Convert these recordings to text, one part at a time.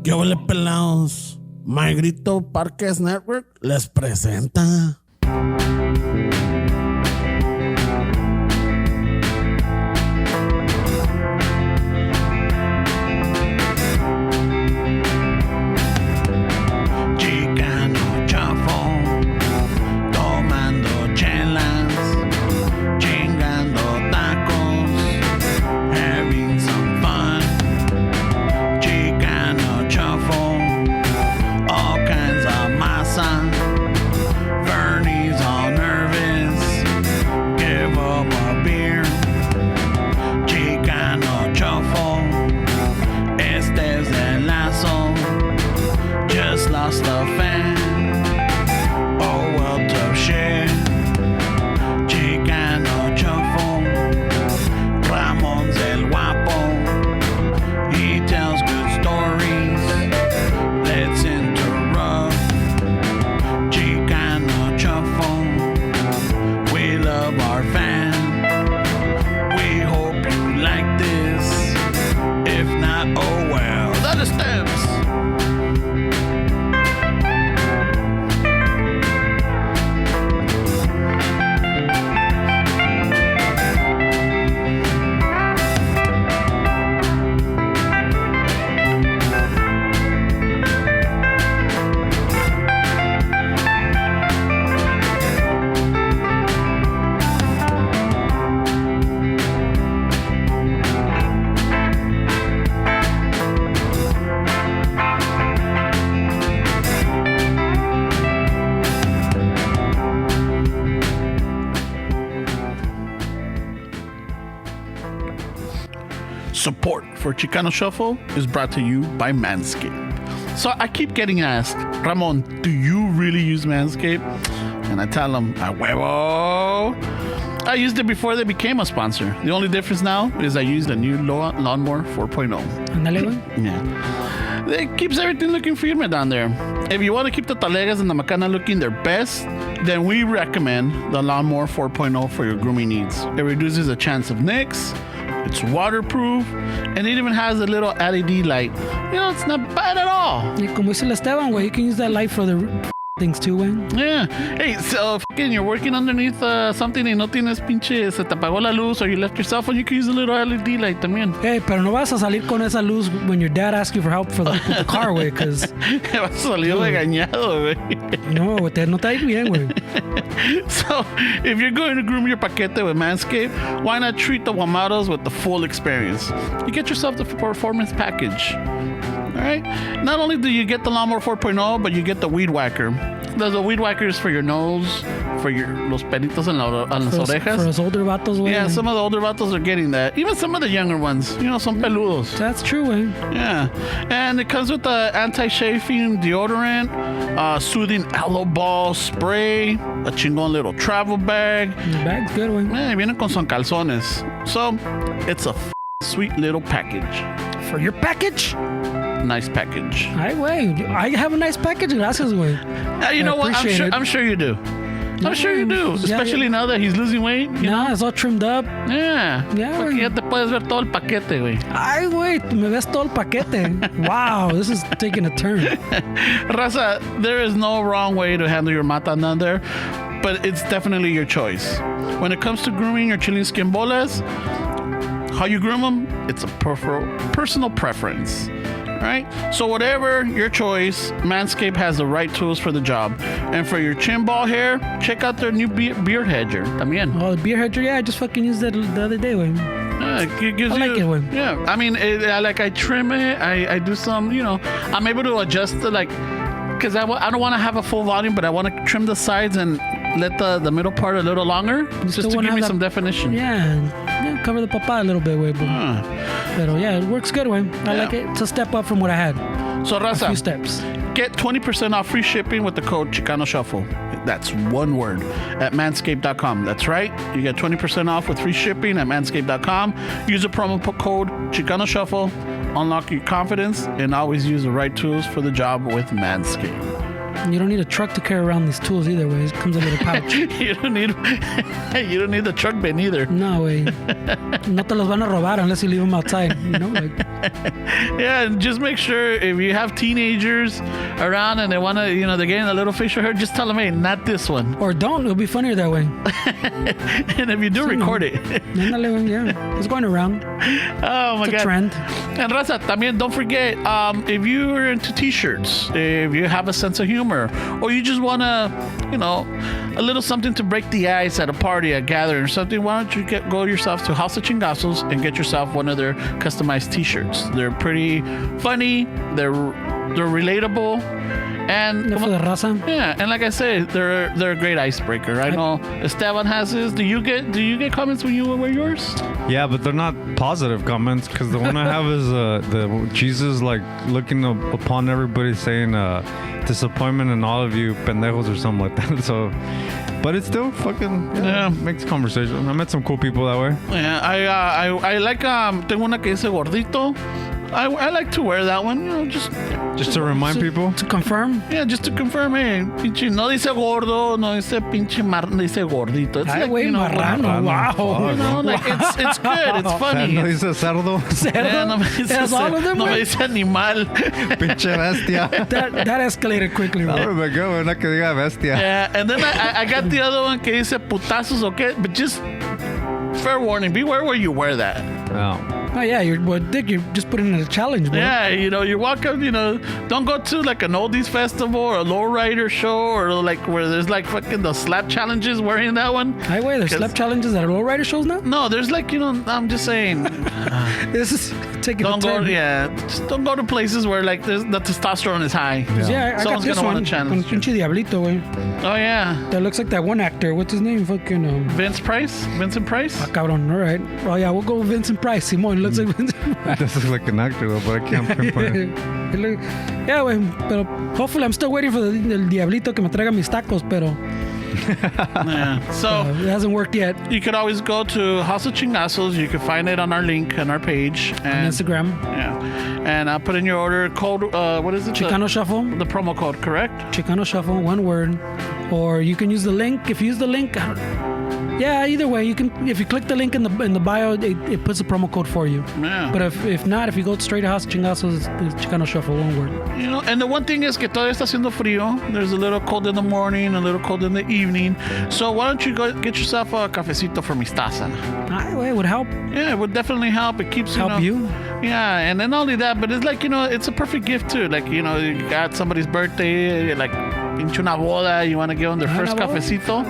¿Qué huele, pelados? My Grito Parques Network les presenta. Chicano chafo, tomando chelas, chingando tacos, having some fun. Chicano chafo, all kinds of masa. Bernie's all nervous, give him a beer. Chicano chafo, este es el lazo. Just lost a fan. Oh well, tough shit. Chicano chafo, Ramon's el guapo. He tells good stories. Let's interrupt. Chicano chafo, we love our fan. We hope you like this. If not, oh well. That is steps. Support for Chicano Shuffle is brought to you by Manscaped. So I keep getting asked, Ramon, do you really use Manscaped? And I tell them, a huevo. I used it before they became a sponsor. The only difference now is I use the new Lawnmower 4.0. Ándale, güey. Yeah. It keeps everything looking firme down there. If you want to keep the talegas and the macana looking their best, then we recommend the Lawnmower 4.0 for your grooming needs. It reduces the chance of nicks. It's waterproof, and it even has a little LED light. You know, it's not bad at all. Y como dice el Esteban, güey, you can use that light for the things too, güey. Yeah. Hey, so you're working underneath something y no tienes pinche, se te apagó la luz, or you left your cell phone, you can use a little LED light también. Hey, pero no vas a salir con esa luz when your dad asks you for help for the car, güey, because... Vas a salir regañado, güey. No, güey, no te va a ir bien, güey. So, if you're going to groom your paquete with Manscaped, why not treat the Guamados with the full experience? You get yourself the performance package. All right? Not only do you get the Lawnmower 4.0, but you get the Weed Whacker. The Weed Whacker is for your nose, for your los pelitos en las orejas. For us older vatos, güey. Yeah, some of the older vatos are getting that. Even some of the younger ones, you know, son peludos. That's true, güey. Yeah. And it comes with the anti-chafing deodorant, soothing aloe ball spray, a chingón little travel bag. The bag's good, güey. Yeah, vienen con son calzones. So, it's a sweet little package. For your package? Nice package. Ay, güey. I have a nice package. Gracias, güey. You know what? I'm sure you do. I'm sure you do. Especially now that he's losing weight. Nah, it's all trimmed up. Yeah. Yeah, Porque güey. ya te puedes ver todo el paquete, güey. Ay, güey, me ves todo el paquete. Wow, this is taking a turn. Raza, there is no wrong way to handle your mata down there, but it's definitely your choice. When it comes to grooming your chilling skin bolas, how you groom them, it's a personal preference. Right? So whatever your choice, Manscaped has the right tools for the job. And for your chin ball hair, check out their new beard hedger. También. Oh, the beard hedger, yeah, I just fucking used that the other day, güey. Yeah, it gives I like it, güey. Yeah, I mean, I trim it. I do some, you know, I'm able to adjust the, like, because I don't want to have a full volume, but I want to trim the sides and let the middle part a little longer, just to give me some definition. Yeah, cover the papa a little bit, güey. Pero yeah, it works good, güey. I like it. It's a step up from what I had. So, Raza, a few steps. Get 20% off free shipping with the code Chicano Shuffle. That's one word at manscaped.com. That's right. You get 20% off with free shipping at manscaped.com. Use the promo code Chicano Shuffle. Unlock your confidence and always use the right tools for the job with Manscaped. You don't need a truck to carry around these tools either, way. It comes in a little pouch. You don't need the truck bin either. No, way. No te los van a robar unless you leave them outside. You know, like. Yeah, and just make sure if you have teenagers around and they want to, they're getting a little facial hair, just tell them, hey, not this one. Or don't. It'll be funnier that way. And if you do, record it. Yeah, it's going around. Oh my It's a God. trend. And Raza, también don't forget, if you're into t-shirts, if you have a sense of humor, or you just want to, a little something to break the ice at a party, a gathering or something, why don't you go yourself to House of Chingazos and get yourself one of their customized t-shirts. They're pretty funny, they're relatable, and For the raza. yeah, and like I said, they're a great icebreaker. I know Esteban has his. Do you get comments when you wear yours? Yeah, but they're not positive comments because the one I have is the Jesus like looking upon everybody saying disappointment in all of you pendejos or something like that. So, but it's still fucking makes conversation. I met some cool people that way. Yeah, I like tengo una que dice gordito. I like to wear that one, just to remind people. To confirm. Yeah, just to confirm, hey, pinche, no dice gordo, no dice pinche dice gordito. It's Ay, like, güey, marrano. Wow. Like it's good, it's funny. No dice cerdo. Yeah, no me dice, That's all of them, no me güey? dice animal. Pinche bestia. That escalated quickly, No, bro. me go, una que diga bestia. Yeah, and then I got the other one que dice putazos, okay? But just fair warning, beware where you wear that. Oh. Oh, yeah, Dick, you're just putting in a challenge, bro. Yeah, you walk up, don't go to like an oldies festival or a lowrider show or like where there's like fucking the slap challenges wearing that one. Hi, wait, there's slap challenges at lowrider shows now? No, there's like, I'm just saying, This is taking a don't go, turn. just don't go to places where like the testosterone is high. Yeah, I got Someone's this gonna one. want to challenge Con pinche Diablito, güey. Oh yeah, That looks like that one actor. What's his name? Fucking, Vincent Price. cabrón, all right. Oh, yeah, we'll go with Vincent Price. Simón, looks like Vincent Price. This is like an actor though, but I can't pinpoint it. Yeah, güey, pero hopefully I'm still waiting for el Diablito que me traiga mis tacos, pero Yeah. So it hasn't worked yet. you could always go to House of Chingazos. You can find it on our link on our page On and Instagram. Yeah, and I'll put in your order code. What is it? Chicano Shuffle. The promo code, correct? Chicano Shuffle, one word. Or you can use the link. If you use the link, yeah, either way, you can. If you click the link in the bio, it puts a promo code for you. Yeah. But if not, if you go straight to House of Chingazos, it's Chicano Shuffle, one word. And the one thing is que todavía está haciendo frío. There's a little cold in the morning, a little cold in the evening. So why don't you go get yourself a cafecito for Mistaza? It would help. Yeah, it would definitely help. It keeps Help you. Yeah, and then not only that, but it's like, it's a perfect gift too. Like, you got somebody's birthday, like pinche una boda, you want to give them their first una boda. cafecito.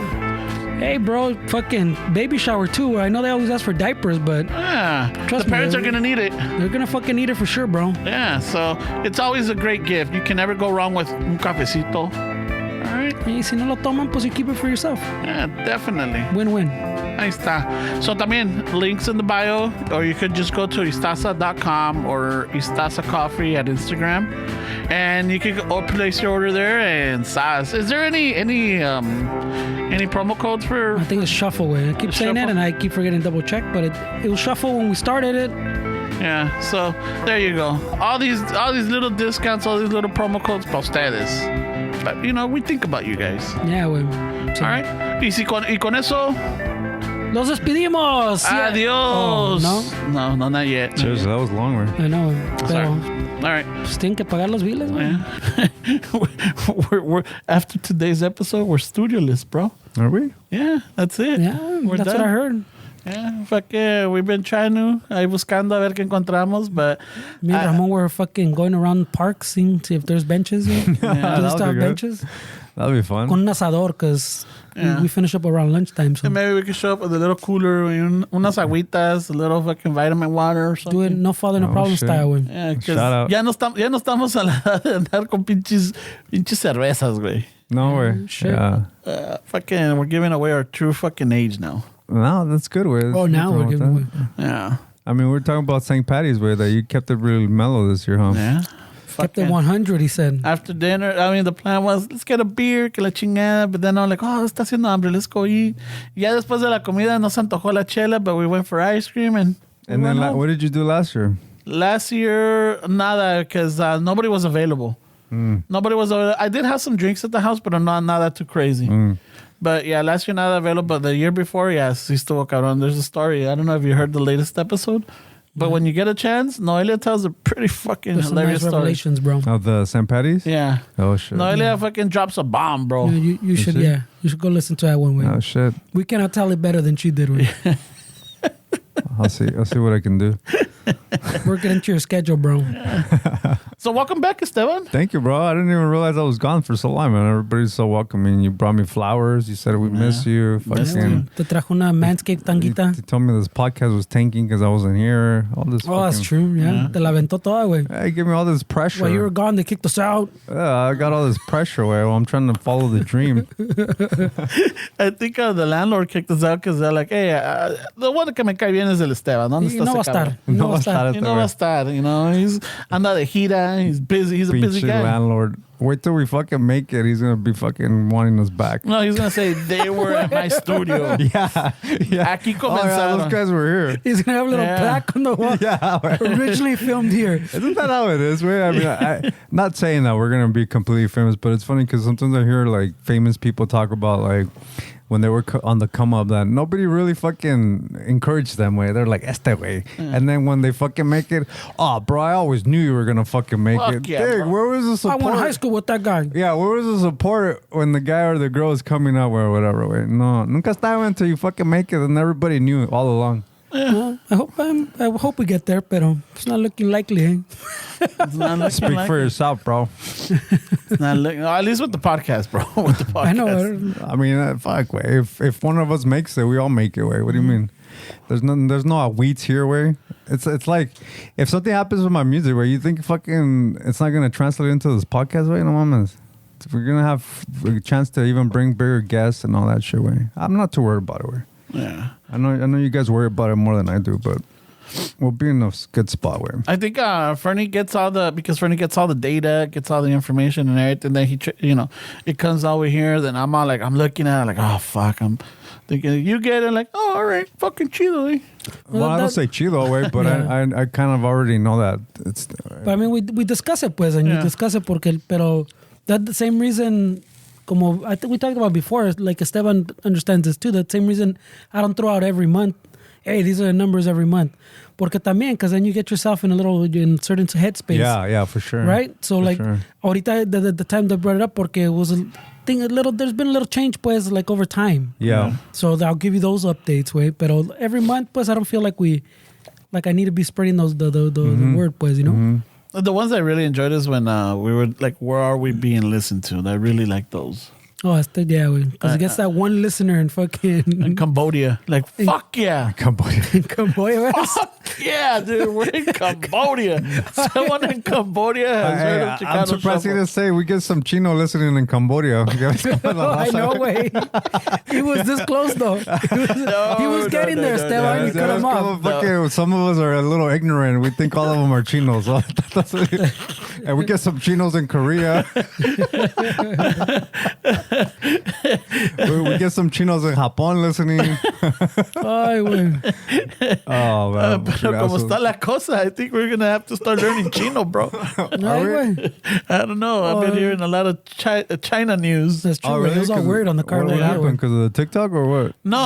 Hey, bro, fucking baby shower too. I know they always ask for diapers, but Yeah, Trust the me, parents are they're- gonna need it. they're gonna fucking need it for sure, bro. Yeah, so it's always a great gift. You can never go wrong with un cafecito. All right. Y si no lo toman, pues you keep it for yourself. Yeah, definitely. Win-win. Ahí está. So también links in the bio, or you could just go to istaza.com or Istaza Coffee at Instagram, and you can place your order there. And size. Is there any promo codes for? I think it's Shuffle, way. I keep saying Shuffle? it, and I keep forgetting to double check, but it was Shuffle when we started it. Yeah. So there you go. All these little discounts, all these little promo codes para ustedes. But we think about you guys. Yeah, güey. So, All right. Y con eso. Los despedimos. Yeah. Adios. Oh, No, not yet. Cheers, that was long, man. I know, Sorry. pero All right. pues tienen que pagar los biles, güey. Yeah. we're after today's episode, we're studioless, bro. Are we? Yeah, that's it. Yeah, We're that's done. what I heard. Yeah, fuck yeah. We've been trying to, ahí buscando a ver qué encontramos, but Me and Ramon were fucking going around parks, seeing see if there's benches. Yeah. Do they that'll still have be good. benches? That'll be fun. Con un asador, because Yeah. we finish up around lunchtime. So maybe we could show up with a little cooler, unas agüitas, a little fucking vitamin water or something. do it no father, no Oh, problem shit. style, güey. Yeah, 'cause Shout out. ya no estamos a la edad de andar con pinches cervezas, güey. No way. shit. Yeah. Fucking, we're giving away our true fucking age now. No, that's good. Way. Oh, now we're giving away. Yeah. I mean, we're talking about St. Patty's Way that you kept it really mellow this year, huh? Yeah. Kept it Fucking- 100, he said. After dinner, the plan was, let's get a beer, que la chingada. But then I'm like, está haciendo hambre, let's go eat. Ya después de la comida nos antojó la chela, but we went for ice cream. And And then, what did you do last year? last year, nada, because nobody was available. Nobody was over there. I did have some drinks at the house, but not that too crazy. But yeah, last year not available, but the year before, yes, sí estuvo cabrón. There's a story. I don't know if you heard the latest episode, but when you get a chance, Noelia tells a pretty fucking There's some hilarious nice story. revelations, bro. Of the St. Patty's? Yeah. Oh, shit. Noelia fucking drops a bomb, bro. You should, it? you should go listen to that one. Way. Oh, shit. We cannot tell it better than she did. Way. I'll see what I can do. Work it into your schedule, bro. So welcome back, Esteban. Thank you, bro. I didn't even realize I was gone for so long, man. Everybody's so welcoming. You brought me flowers. You said we miss you. Fucking. Te trajo una manscaped tanguita. You told me this podcast was tanking because I wasn't here. All this. Oh, that's fucking- true. Yeah. Te la aventó toda, güey. Hey, give me all this pressure. While you were gone, they kicked us out. I got all this pressure while I'm trying to follow the dream. I think the landlord kicked us out because they're like, hey, the one que me cae bien es el Esteban. ¿Dónde Y está no va a ese cabrón? estar. No va a estar. Y no va a estar, you know. He's anda de gira. He's busy. He's a busy Pinche guy. landlord. Wait till we fucking make it. He's gonna be fucking wanting us back. No, he's gonna say they were at my studio. Yeah. Aquí Oh, yeah, comenzaron. those guys were here. He's going to have a little Yeah. plaque on the wall. Yeah. Right. Originally filmed here. Isn't that how it is? I mean, I not saying that we're gonna be completely famous, but it's funny because sometimes I hear like famous people talk about like when they were on the come up that nobody really fucking encouraged them. Way they're like este way, and then when they fucking make it, oh bro, I always knew you were gonna fucking make Fuck it. yeah, Dig, bro. where was the I support? went to high school with that guy. Yeah, where was the support when the guy or the girl is coming up or whatever? Way no, nunca estaba until you fucking make it, and everybody knew all along. Well, I hope we get there, pero it's not looking likely. Eh? It's not looking Speak like for it. yourself, bro. It's not looking, at least with the podcast, bro. With the podcast. I know. I mean, fuck, way. If one of us makes it, we all make it, way. What do you mean? There's no weeds here, way. It's like if something happens with my music, way, you think fucking it's not gonna translate into this podcast, way? No mames. We're gonna have a chance to even bring bigger guests and all that shit, way. I'm not too worried about it, way. Yeah. I know you guys worry about it more than I do, but we'll be in a good spot, way. I think Fernie gets all the data, gets all the information and everything that it comes over here. Then I'm looking at it like, oh fuck, I'm thinking you get it like, oh all right, fucking chido. Eh? Well, I don't say chido, way, but Yeah. I kind of already know that it's. But I mean, we discuss it, pues, and you discuss it pero that the same reason, como I think we talked about before, like Esteban understands this too, the same reason I don't throw out every month, hey, these are the numbers every month. Porque también, because then you get yourself in in certain headspace. Yeah, for sure. Right? So For like, sure. ahorita, the time they brought it up, porque it was there's been a little change, pues, like over time. Yeah. So I'll give you those updates, way. Pero every month, pues, I don't feel like I need to be spreading the word, pues, you know? The ones I really enjoyed is when we were like, where are we being listened to? I really like those. Oh, yeah, because it gets that one listener in fucking In Cambodia, like fuck yeah, Cambodia. Cambodia. fuck yeah, dude, we're in Cambodia. Someone in Cambodia has heard of Chicano I'm surprised you Shuffle. didn't say we get some Chino listening in Cambodia. I know, way. He was this close, though. He was getting there, Esteban. You cut him off. Some of us are a little ignorant. We think all of them are Chinos. And we get some Chinos in Korea. we get some Chinos in Japan listening. Ay, güey. Oh, man. Pero como está la cosa, I think we're gonna have to start learning Chino, bro. Ay, güey. I don't know. I've been hearing a lot of China news. That's true. It was all weird on the car. What Right happened? here, Because of the TikTok or what? No.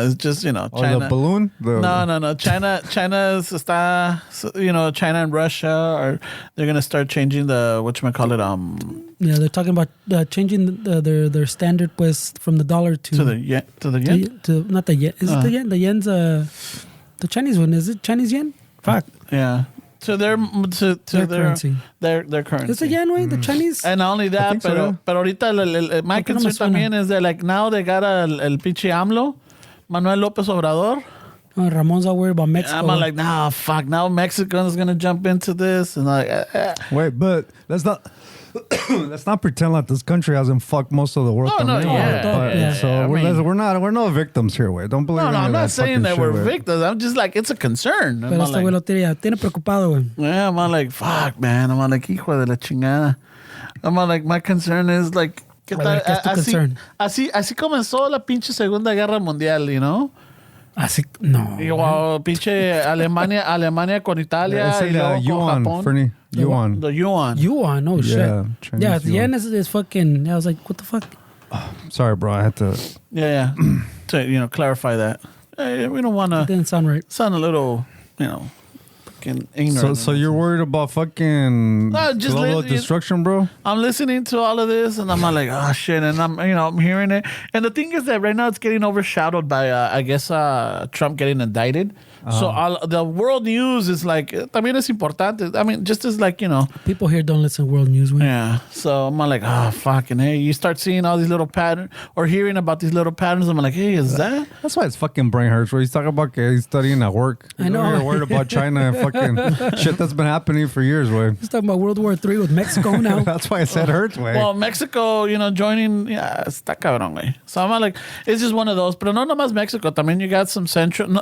It's just China. Oh, the balloon? No. China's China and Russia are they're gonna start changing the Yeah, they're talking about changing their standard, pues, from the dollar to the yen. to not the yen. Is it the yen? The yen's the Chinese one. Is it Chinese yen? Fuck. Yeah. To their currency. Their currency. It's the yen, way. The Chinese. And not only that, think so, pero ahorita my ¿Por qué no me concern suena? también is that like now they got el pinche AMLO, Manuel López Obrador. Ramon's all worried about Mexico. I'm like, nah, fuck. Now Mexico's gonna jump into this, and like, Wait, but let's not pretend like this country hasn't fucked most of the world. Oh, no, también, yeah. but- Yeah. So I mean- we're not victims here, way. Don't believe no, any I'm of not that saying that fucking we're shit, way. victims. I'm just like, it's a concern. Pero I'm este güey lo tiene preocupado, güey. yeah, I'm like, fuck, man. I'm like, hijo de la chingada. I'm like, my concern is like, ¿qué A ver, tal? ¿qué es tu concern? Así comenzó la pinche Segunda Guerra Mundial, you know? Así, no. Igual, pinche Alemania con Italia. It's y in luego con yuan, Japón. Fernie. Yuan. The yuan. Yuan, oh shit. Chinese Yeah, yuan. yen is fucking. I was like, what the fuck? Sorry, bro. I had to. Yeah. To, clarify that. We don't want to Didn't sound right. sound a little, fucking ignorant. So you're worried about fucking No, just global destruction, bro? I'm listening to all of this and I'm not like, oh shit, and I'm hearing it. And the thing is that right now it's getting overshadowed by I guess Trump getting indicted. So the world news is like también es importante. I mean, just as like, People here don't listen to world news. yeah. So I'm like, oh fucking hey, you start seeing all these little patterns or hearing about these little patterns. I'm like, hey, is that? That's why his fucking brain hurts. Where he's talking about he's studying at work. I know. You're worried about China and fucking shit that's been happening for years, way. He's talking about World War III with Mexico now. That's why I said hurts, way. Well, Mexico, joining, está cabrón, güey. So I'm like, it's just one of those. But no nomás Mexico. También you got some Central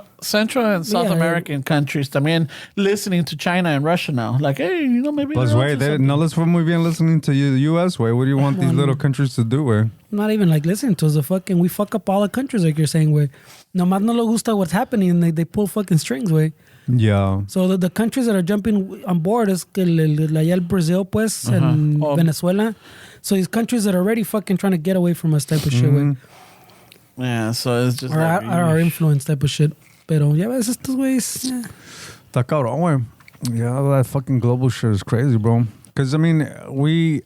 and South Yeah. American countries también listening to China and Russia now. Like, hey, maybe. Pues, they're way, onto they something. no les fue muy bien listening to you, the U.S., way. What do you want these little countries to do, way? Not even like listening to us. We fuck up all the countries, like you're saying, way. Nomás no le gusta what's happening, and they pull fucking strings, way. Yeah. So the countries that are jumping on board is que el Brazil, pues, and Oh. Venezuela. So these countries that are already fucking trying to get away from us type of shit, way. Yeah, so it's just Or like, our influence type of shit. Pero ya ves estos güeyes. Yeah. Está cabrón, güey. Yeah, all that fucking global shit is crazy, bro. Because, I mean,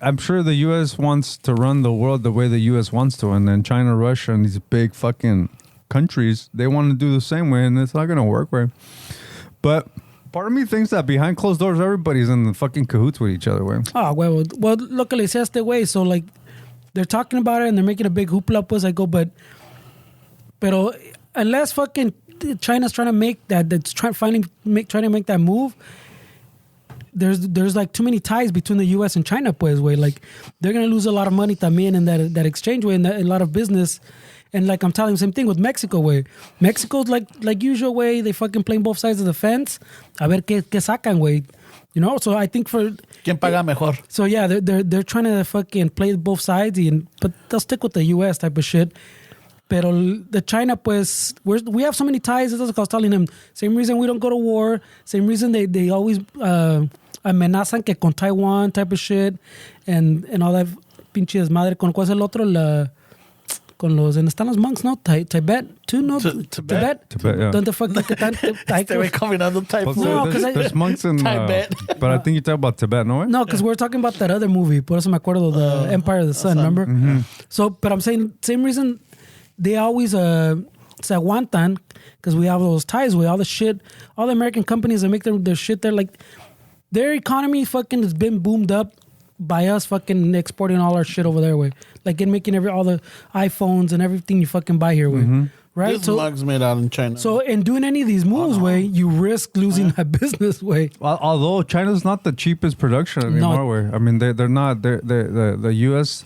I'm sure the U.S. wants to run the world the way the U.S. wants to. And then China, Russia, and these big fucking countries, they want to do the same way. And it's not going to work, right? But part of me thinks that behind closed doors, everybody's in the fucking cahoots with each other, way. Ah, well, look, le decía este güey. So, like, they're talking about it and they're making a big hoopla, pues. I go, pero unless fucking China's trying to make that, trying to make that move, there's like too many ties between the U.S. and China, pues, way. Like, they're going to lose a lot of money también in that exchange way and a lot of business. And like I'm telling you, same thing with Mexico, way. Mexico's like usual way. They fucking playing both sides of the fence. A ver qué sacan, way. So I think for... ¿Quién paga mejor? So yeah, they're trying to fucking play both sides, but they'll stick with the U.S. type of shit. Pero the China, pues, we have so many ties. That's what I was telling him. Same reason we don't go to war. Same reason they always amenazan que con Taiwan type of shit. And all that pinche desmadre. ¿Con cuál es el otro? Con los... ¿Dónde están los monks, no? Tibet, too, no? Tibet, yeah. ¿Dónde fucking que están? Este güey combinando type. But No, 'cause there's monks in... Tibet. but I think you're talking about Tibet, no way? No, because we're talking about that other movie. Por eso me acuerdo, the Empire of the Sun, remember? Mm-hmm. So, but I'm saying, same reason they always se aguantan, because we have those ties with all the shit, all the American companies that make their shit there, like, their economy fucking has been boomed up by us fucking exporting all our shit over there, way. Like, in making all the iPhones and everything you fucking buy here, way. Mm-hmm. Right? This mug's made out in China. So in doing any of these moves, way, you risk losing that business, way. Although China's not the cheapest production anymore, way. I mean, they're not. The U.S.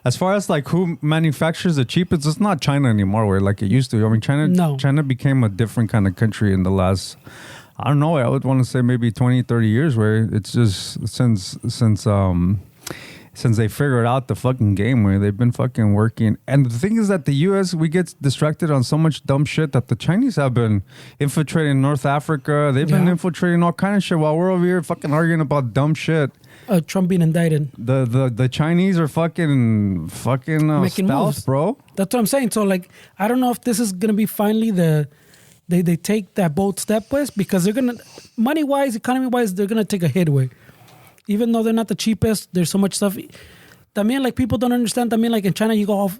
as far as like who manufactures the cheapest, it's not China anymore, way, like it used to. I mean, China became a different kind of country in the last, I don't know, I would want to say maybe 20, 30 years, where it's just since they figured out the fucking game, where they've been fucking working. And the thing is that the U.S., we get distracted on so much dumb shit that the Chinese have been infiltrating North Africa. They've been infiltrating all kind of shit while we're over here fucking arguing about dumb shit. Trump being indicted. The Chinese are fucking Making spouse, moves. bro. That's what I'm saying. So, like, I don't know if this is going to be finally they take that bold step, pues, because they're going to, money-wise, economy-wise, they're going to take a hit, way. Even though they're not the cheapest, there's so much stuff. También, like, people don't understand. También, like, in China, you go off.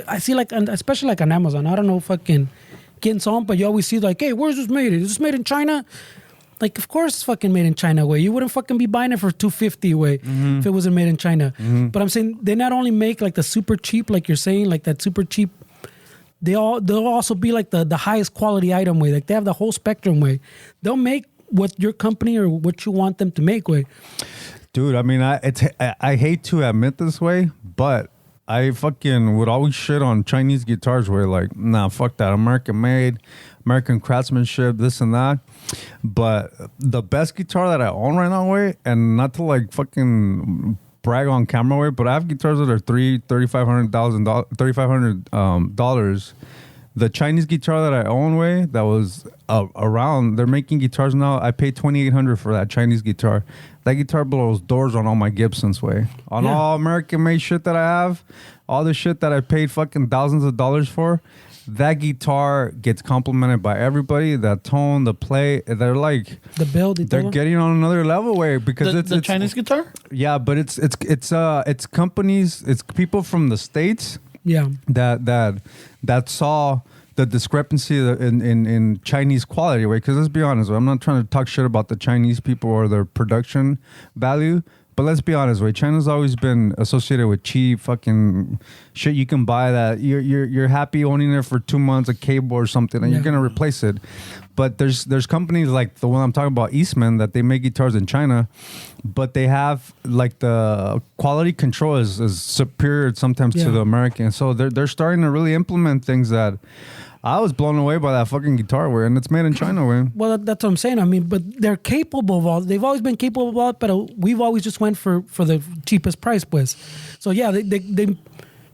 I see, like, especially like on Amazon. I don't know fucking quién son, but you always see, like, hey, where's this made? Is this made in China? Like, of course it's fucking made in China, way. You wouldn't fucking be buying it for $250, way, if it wasn't made in China. But I'm saying they not only make, like, the super cheap, like you're saying, like that super cheap, they'll also be, like, the highest quality item, way. Like, they have the whole spectrum, way. They'll make what your company or what you want them to make, way. Dude, I mean, I hate to admit this way, but I fucking would always shit on Chinese guitars where like, nah, fuck that. American made, American craftsmanship, this and that. But the best guitar that I own right now, way, and not to like fucking brag on camera, way, but I have guitars that are $3,500 The Chinese guitar that I own, way that was around. They're making guitars now. I paid $2,800 for that Chinese guitar. That guitar blows doors on all my Gibsons, way. On all American-made shit that I have, all the shit that I paid fucking thousands of dollars for. That guitar gets complimented by everybody. That tone, the play, they're like the build. They're getting on another level, way, because it's Chinese guitar. Yeah, but it's companies, it's people from the States. Yeah, that saw the discrepancy in Chinese quality, way. Because let's be honest, I'm not trying to talk shit about the Chinese people or their production value. But let's be honest, way. China's always been associated with cheap fucking shit you can buy that you're happy owning it for 2 months, a cable or something, and you're gonna replace it. But there's companies like the one I'm talking about, Eastman, that they make guitars in China, but they have like the quality control is superior sometimes to the American. So they're starting to really implement things that. I was blown away by that fucking guitar, way, and it's made in China, way. Well, that's what I'm saying. I mean, but they're capable of all. They've always been capable of all, but we've always just went for the cheapest price, pues. So yeah, they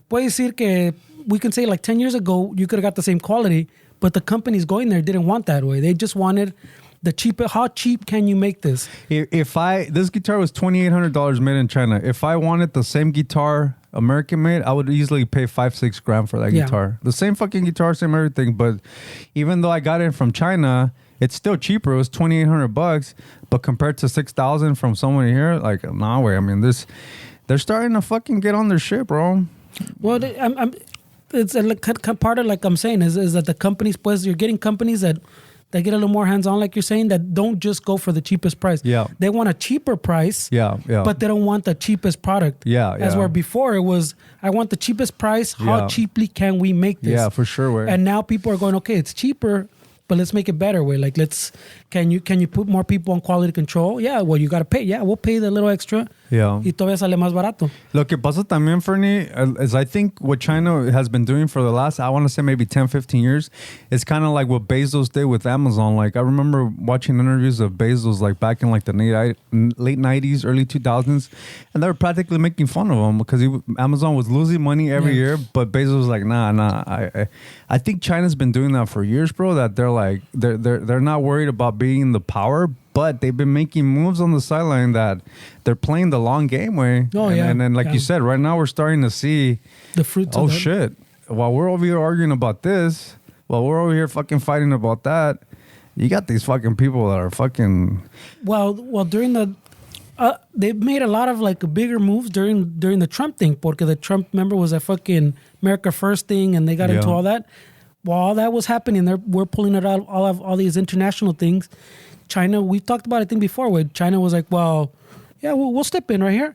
puede decir que we can say like 10 years ago you could have got the same quality, but the companies going there didn't want that way. They just wanted the cheaper. How cheap can you make this? This guitar was $2,800 made in China. If I wanted the same guitar American made, I would easily pay $5-6 for that guitar. The same fucking guitar, same everything. But even though I got it from China, it's still cheaper. It was $2,800, but compared to $6,000 from someone here, like, nah, way. I mean, they're starting to fucking get on their shit, bro. Well, it's part of, like I'm saying, is that the companies, pues, you're getting companies that get a little more hands-on, like you're saying, that don't just go for the cheapest price. Yeah. They want a cheaper price. Yeah. But they don't want the cheapest product. Yeah. As where before it was, I want the cheapest price. How cheaply can we make this? Yeah, for sure, way. And now people are going, okay, it's cheaper, but let's make it better, way. Like, can you put more people on quality control? Yeah, well, you got to pay. Yeah, we'll pay the little extra. Yeah. Y todavía sale más barato. Lo que pasa también, Fernie, is I think what China has been doing for the last, I want to say maybe 10, 15 years, is kind of like what Bezos did with Amazon. Like, I remember watching interviews of Bezos, like, back in, like, the late 90s, early 2000s, and they were practically making fun of him because Amazon was losing money every year, but Bezos was like, nah. I think China's been doing that for years, bro, that they're like, they're not worried about being the power, but they've been making moves on the sideline that they're playing the long game, way. Oh, and then, like you said, right now we're starting to see the fruits of that. Shit. While we're over here arguing about this, while we're over here fucking fighting about that, you got these fucking people that are fucking... Well, during the... they made a lot of like bigger moves during the Trump thing, porque the Trump, remember, was a fucking America First thing, and they got into all that. While all that was happening, we're pulling it out, all these international things. China, we talked about it, I think, before, where China was like, well, yeah, we'll step in right here.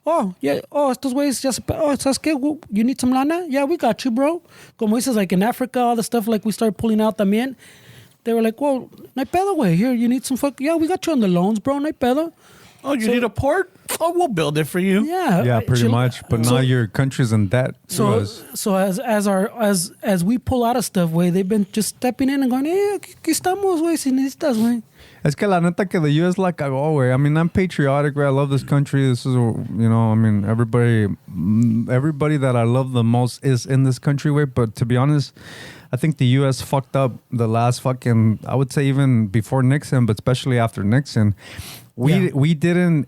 Oh, yeah. Oh, estos güeyes just, ¿sabes qué? You need some lana? Yeah, we got you, bro. Como dices, like in Africa, all the stuff like we started pulling out también. They were like, well, no hay pedo, güey. Here, you need some yeah, we got you on the loans, bro. No hay pedo. Oh, you need a port? Oh, we'll build it for you. Yeah, pretty much. But now your country's in debt. So as we pull out of stuff, way, they've been just stepping in and going, aquí estamos, way, si necesitas, way. Es que la neta que the U.S. la cagó, way. I mean, I'm patriotic, way. I love this country. This is, I mean, everybody that I love the most is in this country, way. But to be honest, I think the U.S. fucked up the last fucking, I would say even before Nixon, but especially after Nixon. We didn't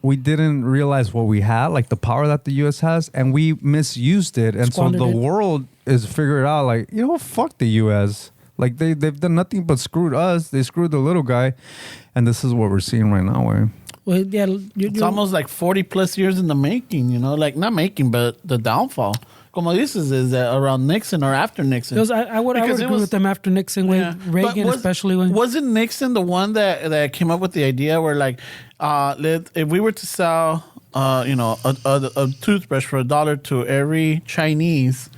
realize what we had, like the power that the U.S. has, and we misused it. And so the world is figured out, like, fuck the U.S. Like they've done nothing but screwed us. They screwed the little guy, and this is what we're seeing right now. Way. Well, yeah, it's almost like 40 plus years in the making. Like not making, but the downfall. Como dices, is around Nixon or after Nixon? I would agree with them after Nixon, Reagan especially. Wasn't Nixon the one that came up with the idea where, like, if we were to sell, a toothbrush for $1 to every Chinese,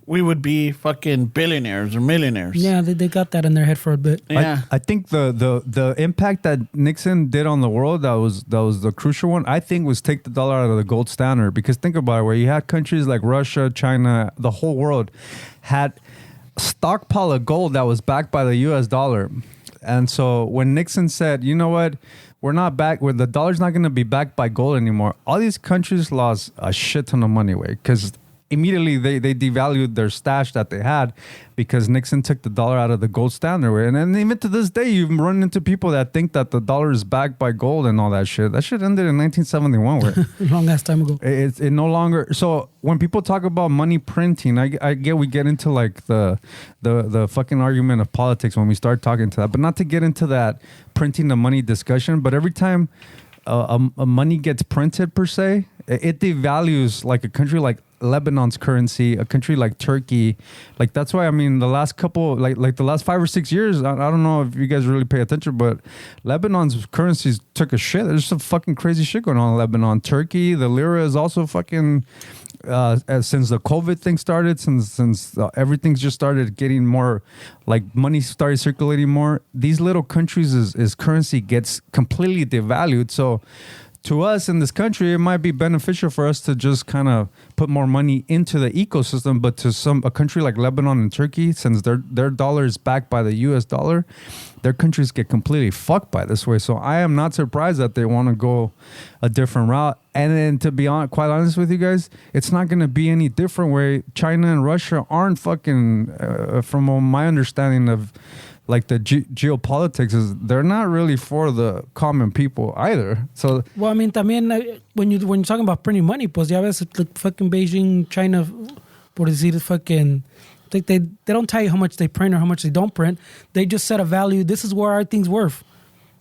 we would be fucking billionaires or millionaires. Yeah, they got that in their head for a bit. Yeah, I think the impact that Nixon did on the world, that was the crucial one, I think, was take the dollar out of the gold standard. Because think about it, where you had countries like Russia, China, the whole world had stockpile of gold that was backed by the U.S. dollar. And so when Nixon said, you know what, we're not back, where the dollar's not going to be backed by gold anymore, all these countries lost a shit ton of money, way, because immediately they devalued their stash that they had because Nixon took the dollar out of the gold standard. And then even to this day, you've run into people that think that the dollar is backed by gold and all that shit. That shit ended in 1971. Where Long ass time ago. it no longer. So when people talk about money printing, I get we get into like the fucking argument of politics when we start talking to that, but not to get into that printing the money discussion. But every time a money gets printed per se, it devalues like a country like Lebanon's currency, a country like Turkey. Like that's why, I mean, the last couple, like the last 5 or 6 years, I don't know if you guys really pay attention, but Lebanon's currencies took a shit. There's some fucking crazy shit going on in Lebanon. Turkey, the lira is also fucking, since the COVID thing started, since everything's just started getting more, like money started circulating more, these little countries' is currency gets completely devalued. So to us in this country, it might be beneficial for us to just kind of put more money into the ecosystem. But to a country like Lebanon and Turkey, since their dollar is backed by the U.S. dollar, their countries get completely fucked by this way. So I am not surprised that they want to go a different route. And then to be quite honest with you guys, it's not going to be any different where China and Russia aren't fucking, from my understanding of like the geopolitics, is they're not really for the common people either. So well, I mean, también when you're talking about printing money, pues ya ves like fucking Beijing, China, por decir fucking, like they don't tell you how much they print or how much they don't print. They just set a value. This is where our thing's worth.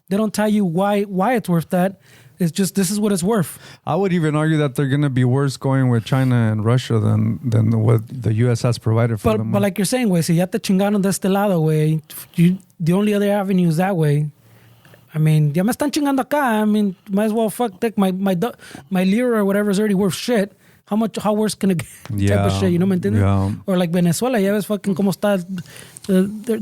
They don't tell you why it's worth that. It's just, this is what it's worth. I would even argue that they're going to be worse going with China and Russia than what the U.S. has provided for them. But like you're saying, güey, si ya te chingaron de este lado, güey, the only other avenue is that way. I mean, ya me están chingando acá. I mean, might as well fuck take my lira or whatever is already worth shit. How worse can it get? Type of shit, you know me entiendes? Yeah. Or like Venezuela, ya ves fucking cómo está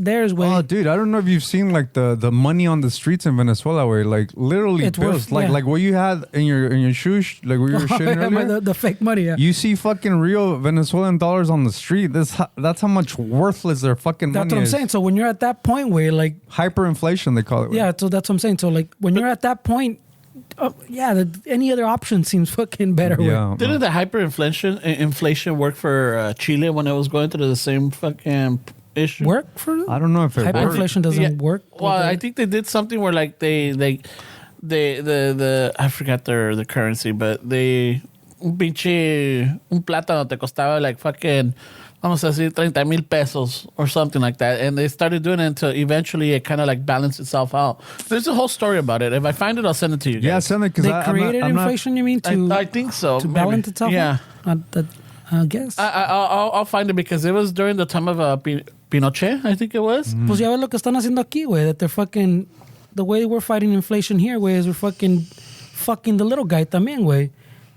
theirs, güey. Oh, dude, I don't know if you've seen like the money on the streets in Venezuela where like literally It's bills, worth, like what you had in your shoes, like where you were shitting earlier. the fake money, yeah. You see fucking real Venezuelan dollars on the street. That's how much worthless their fucking money is. That's what I'm saying. So when you're at that point where like hyperinflation, they call it. Yeah, so that's what I'm saying. So like when you're at that point, any other option seems fucking better. Yeah. Didn't the hyperinflation work for Chile when it was going through the same fucking issue? Work for I don't know if it worked. hyperinflation doesn't work. Well, I think they did something where like they I forgot the currency, but they un plátano te costaba like fucking, vamos a decir, 30,000 pesos or something like that. And they started doing it until eventually it kind of like balanced itself out. There's a whole story about it. If I find it, I'll send it to you guys. Yeah, send it because They created inflation, you mean, to I think so. to balance itself? Yeah. I guess. I'll find it because it was during the time of Pinochet, I think it was. Pues ya ves lo que están haciendo aquí, güey. That they're fucking, the way we're fighting inflation here, güey, is we're fucking the little guy también, güey.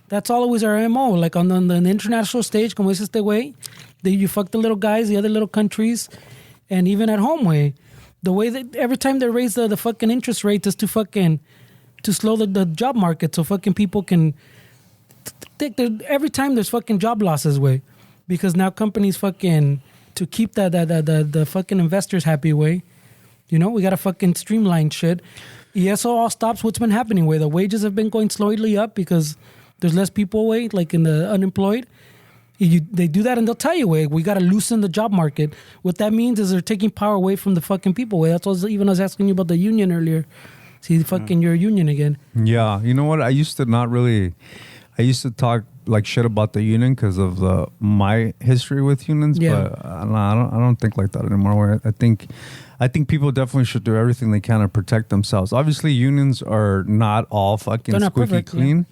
That's always our MO. Like on the international stage, como dice este güey, you fuck the little guys, the other little countries, and even at home, way. The way that every time they raise the fucking interest rates is to slow the job market so fucking people can every time there's fucking job losses, way. Because now companies fucking, to keep the fucking investors happy, way. You know, we gotta fucking streamline shit. Y eso all stops what's been happening, way. The wages have been going slowly up because there's less people, way, like in the unemployed. They do that and they'll tell you, way, we got to loosen the job market. What that means is they're taking power away from the fucking people, way. That's what I was asking you about the union earlier. See, fucking your union again. Yeah, you know what? I used to talk like shit about the union because of my history with unions, but I don't think like that anymore. Where I think people definitely should do everything they can to protect themselves. Obviously, unions are not all fucking squeaky perfect, clean. Yeah.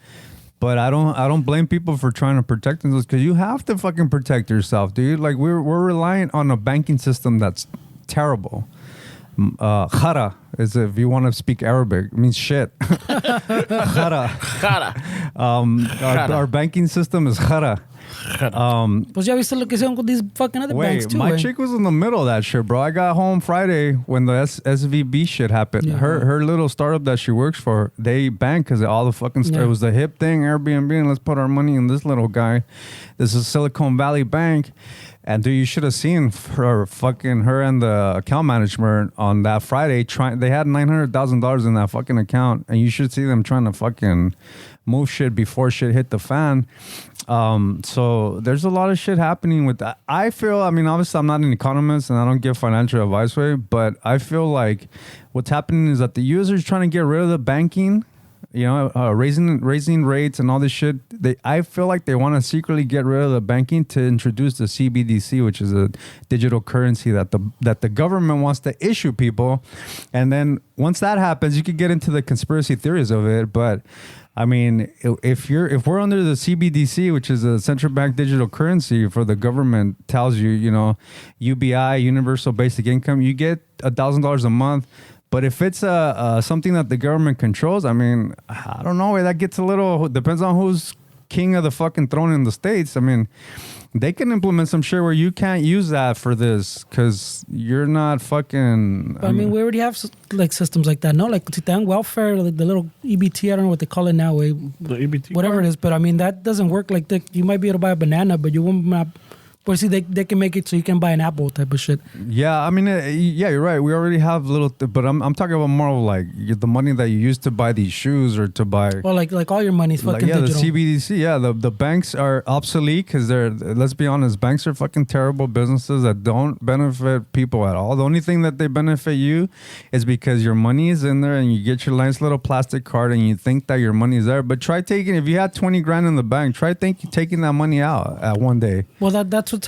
But I don't blame people for trying to protect themselves because you have to fucking protect yourself, dude. Like we're reliant on a banking system that's terrible. Khara is, if you want to speak Arabic, it means shit. Khara. Our banking system is khara. Pues ya viste lo que hicieron con these fucking other banks too. My chick was in the middle of that shit, bro. I got home Friday when the SVB shit happened. Yeah. Her little startup that she works for, they banked because all the fucking it was the hip thing, Airbnb, and let's put our money in this little guy. This is Silicon Valley Bank. And dude, you should have seen her and the account management on that Friday. They had $900,000 in that fucking account, and you should see them trying to fucking move shit before shit hit the fan. So there's a lot of shit happening with that. I feel, I mean, obviously I'm not an economist and I don't give financial advice away, but I feel like what's happening is that the users trying to get rid of the banking, you know, raising rates and all this shit. I feel like they want to secretly get rid of the banking to introduce the CBDC, which is a digital currency that the government wants to issue people. And then once that happens, you could get into the conspiracy theories of it. But I mean, if we're under the CBDC, which is a central bank digital currency, for the government tells you, you know, UBI, universal basic income, you get $1,000 a month. But if it's something that the government controls, I mean, I don't know. That gets a little, depends on who's king of the fucking throne in the States. I mean, they can implement some shit where you can't use that for this because you're not fucking. I mean, we already have like systems like that, no? Like welfare, like the little EBT, I don't know what they call it now. The EBT? Whatever it is. But I mean, that doesn't work like that. You might be able to buy a banana, but you won't. But see, they can make it so you can buy an apple type of shit. Yeah, I mean, yeah, you're right. We already have little, but I'm talking about more of like the money that you used to buy these shoes or to buy. Well, like all your money's fucking digital. digital. The CBDC, yeah, the banks are obsolete because let's be honest, banks are fucking terrible businesses that don't benefit people at all. The only thing that they benefit you is because your money is in there and you get your nice little plastic card and you think that your money is there. But try taking, if you had 20 grand in the bank, try taking that money out at one day. Well, that's what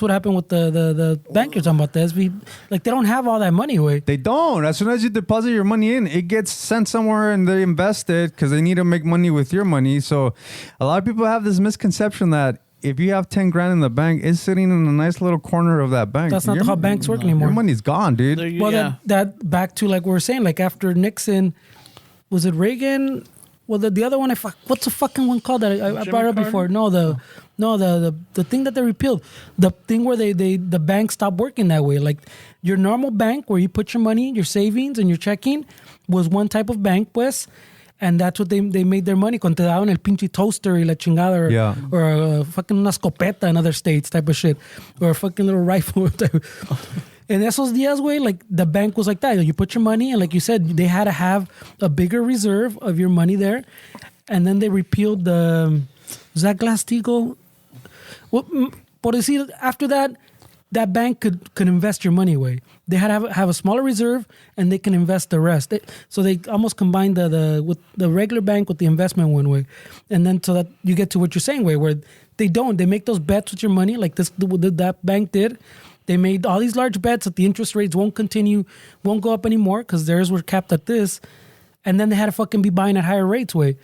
happened with the bank you're talking about. The SB, like they don't have all that money away. They don't. As soon as you deposit your money in, it gets sent somewhere and they invest it because they need to make money with your money. So a lot of people have this misconception that if you have 10 grand in the bank, it's sitting in a nice little corner of that bank. That's not how banks work anymore. Your money's gone, dude. Well, that back to like we were saying, like after Nixon, was it Reagan? Well, the other one, what's the fucking one called that I brought up before? No, the thing that they repealed, the thing where the bank stopped working that way. Like your normal bank where you put your money, your savings and your checking was one type of bank, pues. And that's what they made their money. Cuando te daban el pinche toaster y la chingada or fucking una escopeta in other states type of shit. Or a fucking little rifle type. In esos días, güey, like the bank was like that. You put your money, and like you said, they had to have a bigger reserve of your money there. And then they repealed was that Glass-Steagall? Well, por decir, after that bank could invest your money away. They had to have a smaller reserve, and they can invest the rest. So they almost combined with the regular bank with the investment one way. And then so that you get to what you're saying, way where they don't. They make those bets with your money, like that bank did. They made all these large bets that the interest rates won't go up anymore because theirs were capped at this. And then they had to fucking be buying at higher rates, way.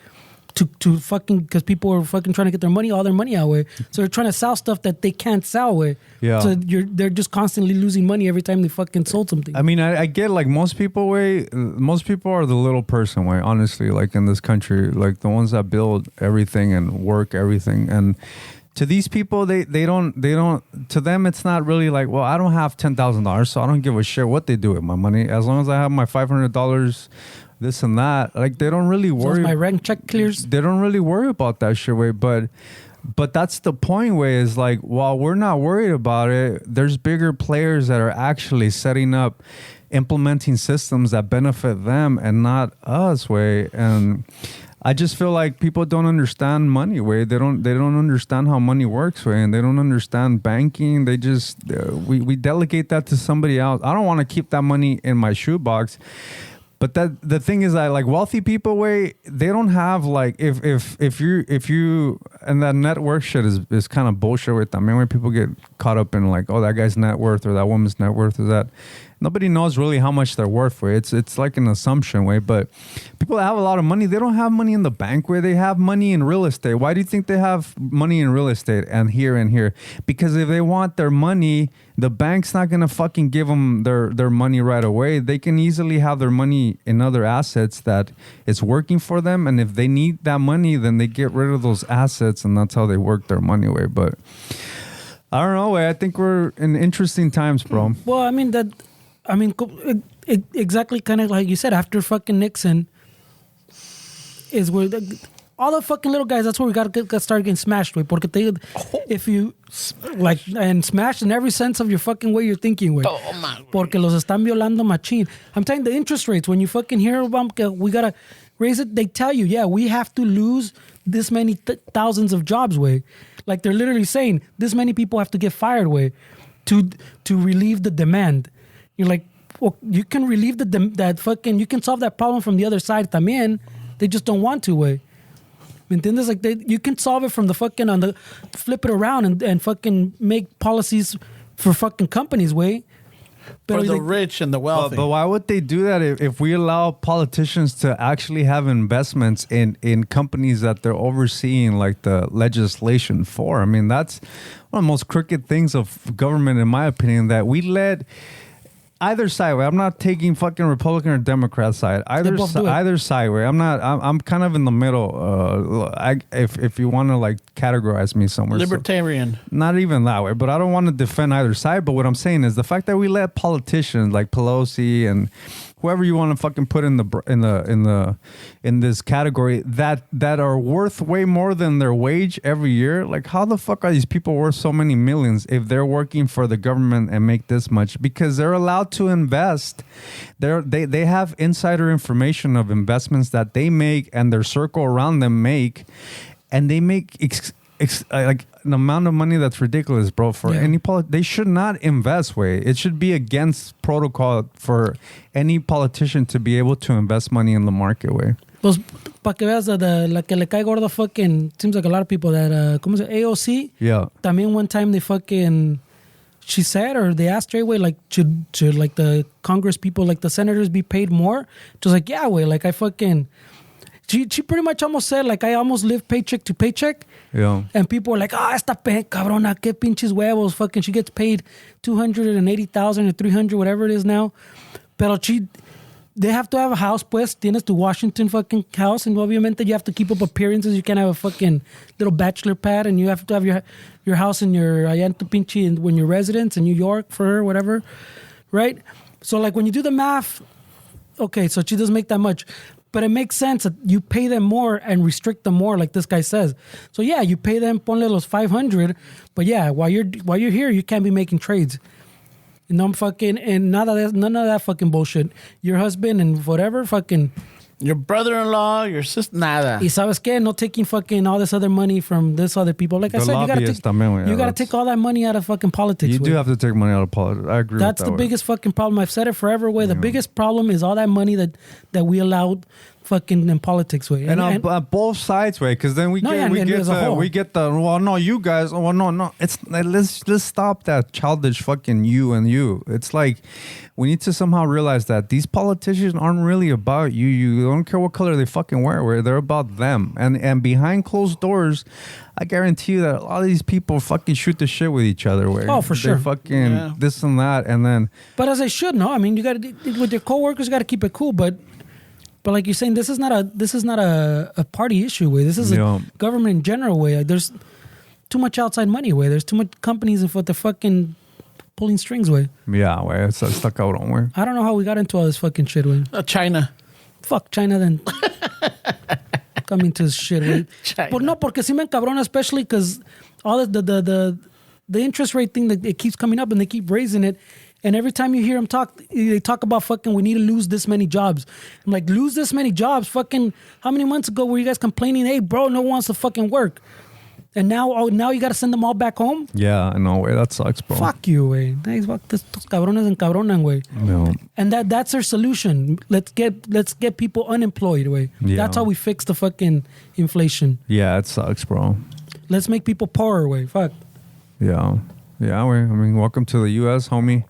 To fucking, because people were fucking trying to get all their money out, way. So they're trying to sell stuff that they can't sell, way. Yeah. So they're just constantly losing money every time they fucking sold something. I mean, I get like most people, way. Most people are the little person, way. Honestly, like in this country, like the ones that build everything and work everything. And to these people, they don't, to them, it's not really like, well, I don't have $10,000, so I don't give a shit what they do with my money. As long as I have my $500, this and that, like they don't really worry. So my rent check clears. They don't really worry about that shit, way. But that's the point, way, is like, while we're not worried about it, there's bigger players that are actually setting up, implementing systems that benefit them and not us, way. And I just feel like people don't understand money, way. They don't understand how money works, way, and they don't understand banking. They just we delegate that to somebody else. I don't want to keep that money in my shoebox. But the thing is that like wealthy people, way, they don't have like if you and that net worth shit is kind of bullshit with them. I mean, when people get caught up in like, oh, that guy's net worth or that woman's net worth is that. Nobody knows really how much they're worth, way. It's like an assumption, way. But people that have a lot of money, they don't have money in the bank, where they have money in real estate. Why do you think they have money in real estate and here? Because if they want their money, the bank's not gonna fucking give them their money right away. They can easily have their money in other assets that is working for them, and if they need that money, then they get rid of those assets, and that's how they work their money away. But I don't know, way. I think we're in interesting times, bro. Well, I mean exactly kind of like you said, after fucking Nixon is where all the fucking little guys, that's where we got to start getting smashed, way. Porque if you, like, and smashed in every sense of your fucking way you're thinking, way. Porque los están violando machine. I'm telling you, the interest rates, when you fucking hear about we got to raise it, they tell you, yeah, we have to lose this many thousands of jobs, way. Like, they're literally saying, this many people have to get fired, way, to relieve the demand. You're like, well, you can relieve you can solve that problem from the other side también. They just don't want to, way. ¿Me entiendes? Like, you can solve it from the fucking, flip it around and fucking make policies for fucking companies, way. For the rich and the wealthy. But why would they do that if we allow politicians to actually have investments in companies that they're overseeing, like the legislation for? I mean, that's one of the most crooked things of government, in my opinion, that we let either side. I'm not taking fucking Republican or Democrat side. Either side. I'm kind of in the middle. If you want to like categorize me somewhere, libertarian. So, not even that way. But I don't want to defend either side. But what I'm saying is the fact that we let politicians like Pelosi and whoever you want to fucking put in this category that are worth way more than their wage every year. Like, how the fuck are these people worth so many millions if they're working for the government and make this much? Because they're allowed to invest. They have insider information of investments that they make and their circle around them make, and they make like an amount of money that's ridiculous, bro. For any they should not invest, way. It should be against protocol for any politician to be able to invest money in the market, way. Pues, pa que veas, la que le cae gordo fucking, seems like a lot of people that, ¿cómo se llama? AOC? Yeah. También one time she said, or they asked her, way, like, should like the Congress people, like the senators be paid more? She was like, yeah, way, like I fucking... She pretty much almost said, like, I almost live paycheck to paycheck. Yeah. And people were like, esta cabrona, que pinches huevos. Fucking, she gets paid $280,000 or $300,000, whatever it is now. Pero they have to have a house, pues. Tienes tu Washington fucking house. And obviamente you have to keep up appearances. You can't have a fucking little bachelor pad. And you have to have your house in allá en tu pinche, when your residence in New York for her, whatever. Right? So, like, when you do the math, okay, so she doesn't make that much. But it makes sense that you pay them more and restrict them more, like this guy says. So yeah, you pay them ponle los 500, but yeah, while you're here, you can't be making trades. And none of that fucking bullshit. Your husband and whatever fucking. Your brother-in-law, your sister, nada. Y sabes qué? No taking fucking all this other money from this other people. Like I said, you gotta take all that money out of fucking politics. You do have to take money out of politics. I agree. That's with that the biggest fucking problem. I've said it forever. Way the biggest problem is all that money that we allowed fucking in politics. Way and on both sides, way, because then we get the well, no, you guys. Well, no. It's let's stop that childish fucking you and you. It's like we need to somehow realize that these politicians aren't really about you. You don't care what color they fucking wear. They're about them. And behind closed doors, I guarantee you that a lot of these people fucking shoot the shit with each other. Where oh, for sure. They're fucking this and that, and then. But as they should, no. I mean, you got to with your coworkers, you got to keep it cool. But like you're saying, this is not a party issue. Way this is a government in general. Way like, there's too much outside money. Way there's too much companies for the fucking pulling strings. Way way it's stuck out on way. I don't know how we got into all this fucking shit. Way China. Fuck China then. Coming to this shit. Way. But no, porque si me encabrona, especially because all the interest rate thing that it keeps coming up and they keep raising it. And every time you hear them talk, they talk about fucking, we need to lose this many jobs. I'm like, lose this many jobs? Fucking, how many months ago were you guys complaining, hey, bro, no one wants to fucking work? And now you got to send them all back home? Yeah, I know, way. That sucks, bro. Fuck you, way. Fuck this cabrones and cabronan, way. No. And that's their solution. Let's get people unemployed, way. Yeah. That's how we fix the fucking inflation. Yeah, it sucks, bro. Let's make people poorer, way. Fuck. Yeah. Yeah, way. I mean, welcome to the U.S., homie.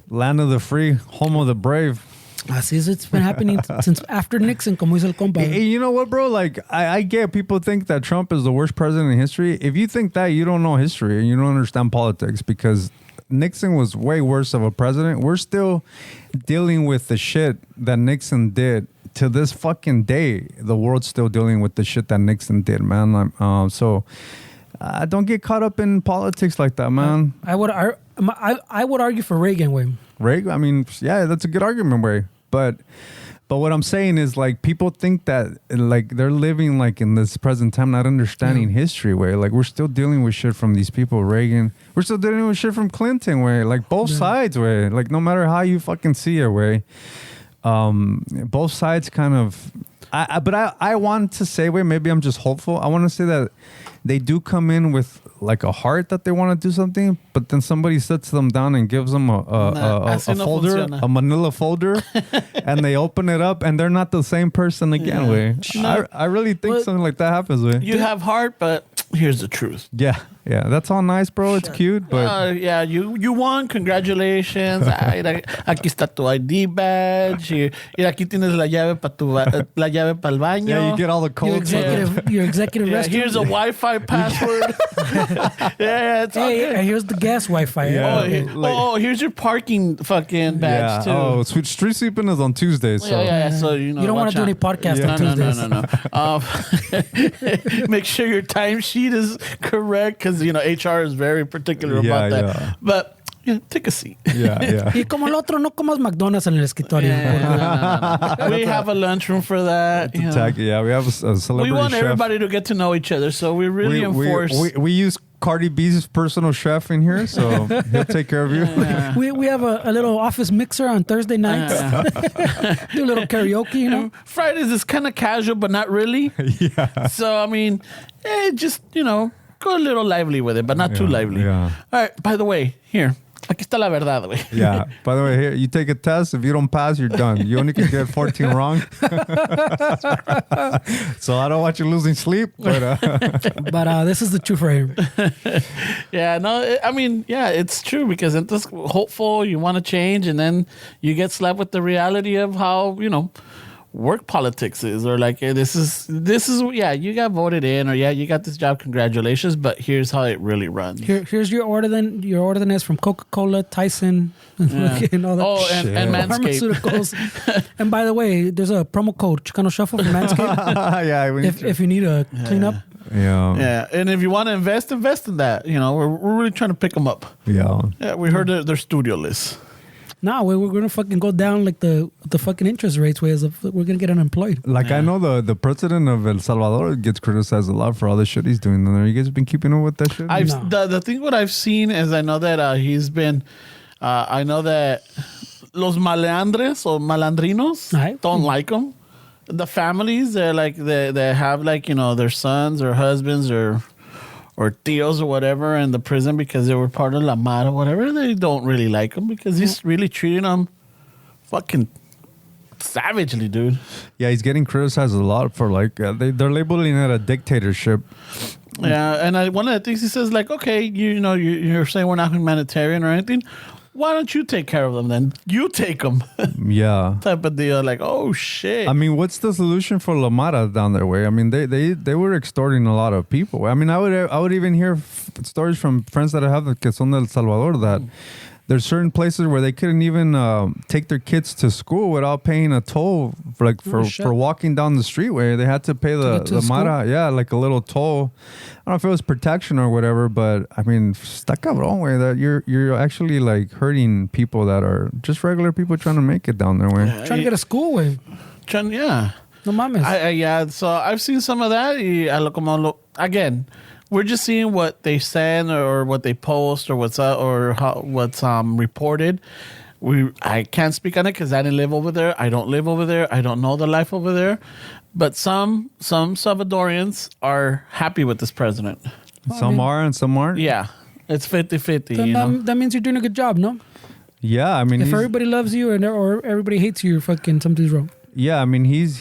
Land of the free, home of the brave. Así es, it's been happening since after Nixon, como hizo el compa. Hey, you know what, bro? Like, I get people think that Trump is the worst president in history. If you think that, you don't know history and you don't understand politics, because Nixon was way worse of a president. We're still dealing with the shit that Nixon did to this fucking day. The world's still dealing with the shit that Nixon did, man. So don't get caught up in politics like that, man. I would argue for Reagan, way. Reagan, I mean, yeah, that's a good argument, way. But But what I'm saying is, like, people think that, like, they're living, like, in this present time, not understanding history, way. Like, we're still dealing with shit from these people, Reagan. We're still dealing with shit from Clinton, way. Like, both sides, way. Like, no matter how you fucking see it, way. Both sides kind of... But I want to say, way, maybe I'm just hopeful. I want to say that they do come in with, like, a heart that they want to do something, but then somebody sits them down and gives them a folder, funciona. a manila folder, and they open it up, and they're not the same person again, way. I really think something like that happens, way. You have heart, but here's the truth. Yeah, that's all nice, bro. It's cute, but Yeah, you won. Congratulations. Mira, aquí está tu ID badge. Mira, aquí tienes la llave para el baño. yeah, you get all the Your codes. executive Yeah, restroom. here's a Wi-Fi password. yeah, it's all good. Hey, here's the gas Wi-Fi. Yeah. Here's your parking fucking badge too. Oh, street sweeping is on Tuesdays. So. Yeah. So you know. You don't want to do any podcast on Tuesdays. No. Make sure your timesheet is correct because you know HR is very particular about that. Yeah. But take a seat. Yeah. Y como el otro, no comas McDonald's en el escritorio. No. We have a lunchroom for that. You know. Yeah, we have a celebrity We want chef. everybody to get to know each other, so we really enforce. We use Cardi B's personal chef in here, so he'll take care of you. Yeah. We have a little office mixer on Thursday nights. Do a little karaoke, you know. Fridays is kind of casual, but not really. Yeah. So I mean, just go a little lively with it, but not too lively. Yeah. All right. By the way, here. Aquí está la verdad, güey. Yeah. By the way, here, you take a test. If you don't pass, you're done. You only can get 14 wrong. So I don't want you losing sleep. But this is the truth for him. Yeah, no, I mean, yeah, it's true because it's hopeful, you want to change, and then you get slapped with the reality of how, work politics is, or like, hey, this is you got voted in, or you got this job, congratulations, but here's how it really runs. Here's your ordinance from Coca-Cola, Tyson, and all that. Oh, and Manscaped. Pharmaceuticals. And by the way, there's a promo code Chicano Shuffle from Manscaped. yeah, if you need a cleanup. Yeah. And if you want to invest in that. We're really trying to pick them up. Yeah. We heard their studio list. No, we're gonna fucking go down like the fucking interest rates ways of we're gonna get unemployed. Like I know the president of El Salvador gets criticized a lot for all the shit he's doing there. You guys been keeping up with that shit? The thing what I've seen is I know that he's been I know that los maleandres or malandrinos don't like him. The families they're like they have like their sons or husbands or tios or whatever in the prison because they were part of La Mara or whatever. They don't really like him because he's really treating them fucking savagely, dude. Yeah, he's getting criticized a lot for like they're labeling it a dictatorship. Yeah, and one of the things he says like, okay, you're saying we're not humanitarian or anything. Why don't you take care of them then? You take them. Yeah. Type of deal. Like, oh shit. I mean, what's the solution for La Mara down their way? I mean, they were extorting a lot of people. I mean, I would even hear stories from friends that I have que son de El Salvador that there's certain places where they couldn't even take their kids to school without paying a toll for walking down the streetway. They had to pay the Mara, like a little toll. I don't know if it was protection or whatever, but I mean, está cabrón, way that you're actually like hurting people that are just regular people trying to make it down there, way. Trying to get a school way. Yeah. No mames. So I've seen some of that. Again, we're just seeing what they send or what they post or what's reported. I can't speak on it because I didn't live over there. I don't live over there. I don't know the life over there. But some Salvadorians are happy with this president. Some are and some aren't. Yeah, it's 50-50. That means you're doing a good job, no? Yeah, I mean, if everybody loves you or everybody hates you, fucking something's wrong. Yeah, I mean, he's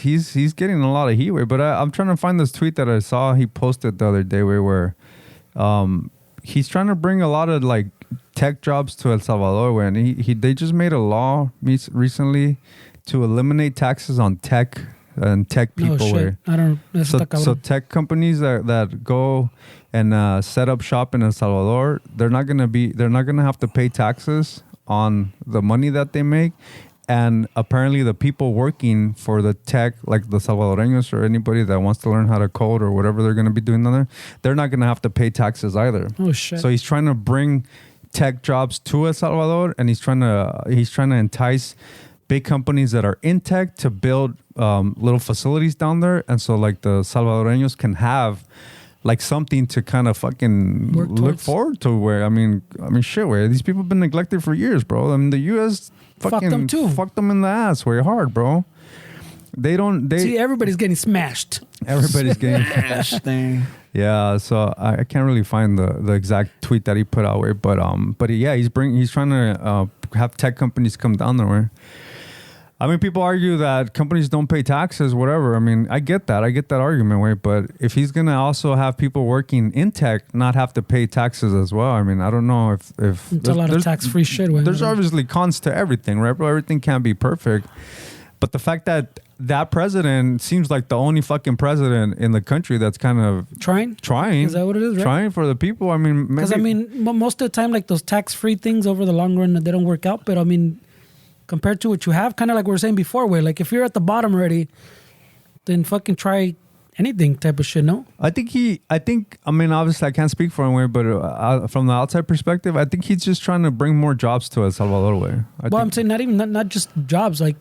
getting a lot of heat, but I'm trying to find this tweet that I saw he posted the other day where he's trying to bring a lot of like tech jobs to El Salvador, and they just made a law recently to eliminate taxes on tech and tech people. Oh, shit. I don't know. So tech companies that go and set up shop in El Salvador, they're not gonna have to pay taxes on the money that they make. And apparently the people working for the tech, like the Salvadoreños or anybody that wants to learn how to code or whatever they're going to be doing down there, they're not going to have to pay taxes either. Oh, shit. So he's trying to bring tech jobs to El Salvador, and he's trying to entice big companies that are in tech to build little facilities down there, and so like the Salvadoreños can have like something to kind of fucking look forward to. Where I mean, shit. Where these people have been neglected for years, bro. I mean, the U.S. fucking them too. Fucked them in the ass way hard, bro. They see everybody's getting smashed. Everybody's getting smashed. Yeah, so I can't really find the exact tweet that he put out where, but yeah, he's trying to have tech companies come down there. Where, I mean, people argue that companies don't pay taxes, whatever. I mean, I get that argument, way. But if he's gonna also have people working in tech not have to pay taxes as well, I mean, I don't know if it's a lot of tax-free shit. There's obviously cons to everything, right? But everything can't be perfect. But the fact that president seems like the only fucking president in the country that's kind of trying. Is that what it is? Right? Trying for the people. I mean, because most of the time, like those tax-free things over the long run, they don't work out. But I mean, compared to what you have, kind of like we were saying before, where like if you're at the bottom already, then fucking try anything type of shit. No, I mean, obviously I can't speak for him, but from the outside perspective, I think he's just trying to bring more jobs to El Salvador. Way. I'm saying not just jobs, like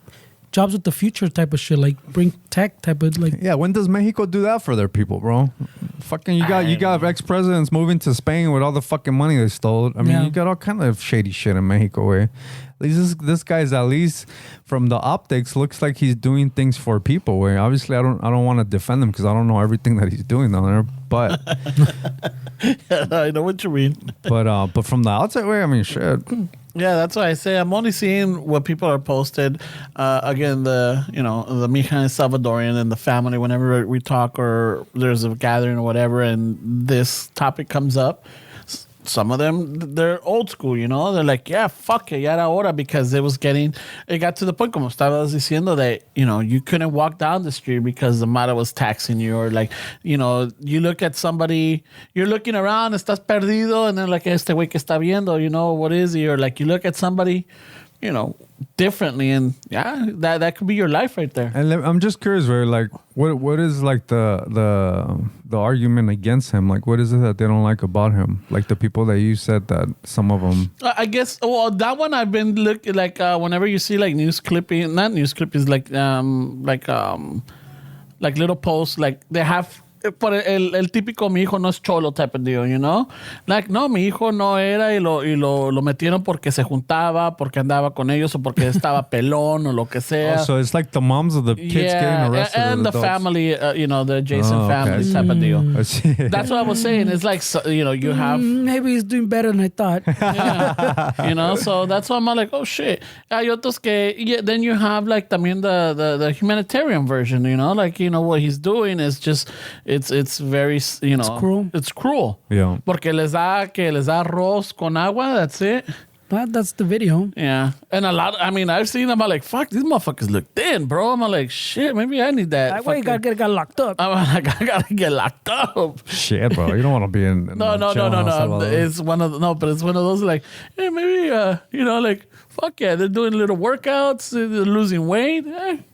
jobs with the future type of shit, like bring tech type of like. Yeah, when does Mexico do that for their people, bro? Fucking, you got ex-presidents moving to Spain with all the fucking money they stole. I mean, you got all kind of shady shit in Mexico, way. This guy's, at least from the optics, looks like he's doing things for people. Where obviously I don't want to defend him because I don't know everything that he's doing down there. But I know what you mean. But from the outside, way, I mean, shit. Yeah, that's why I say I'm only seeing what people are posted. Again, the Mija is Salvadorian and the family. Whenever we talk or there's a gathering or whatever, and this topic comes up. Some of them, they're old school, They're like, yeah, fuck it, ya era hora, because it got to the point, como estabas diciendo, that, you couldn't walk down the street because the mara was taxing you, or like, you look at somebody, you're looking around, estás perdido, and then like, este güey que está viendo, what is he? Or like, you look at somebody, differently, and yeah, that could be your life right there. And I'm just curious, where like, what is like the argument against him? Like, what is it that they don't like about him? Like the people that you said that some of them. I guess. Well, that one I've been looking like whenever you see like news clipping, not news clippings, like little posts, like they have. Por el típico mi hijo no es cholo type of deal, Like, no, mi hijo no era y lo metieron porque se juntaba, porque andaba con ellos o porque estaba pelón o lo que sea. Oh, so it's like the moms of the kids getting arrested. And the family, the adjacent family type of deal. That's what I was saying. It's like, you have... Maybe he's doing better than I thought. Yeah. So that's why I'm like, oh, shit. Hay otros que... Yeah, then you have like también the humanitarian version, Like, what he's doing is just... It's very, It's cruel. It's cruel. Yeah. Porque les da arroz con agua, that's it. That's the video. Yeah. And I've seen them, I'm like, fuck, these motherfuckers look thin, bro. I'm like, shit, maybe I need that. That way you gotta get locked up. I'm like, I gotta get locked up. Shit, bro. You don't want to be in No. It's one of those like, hey, maybe, like, fuck yeah, they're doing little workouts, they're losing weight.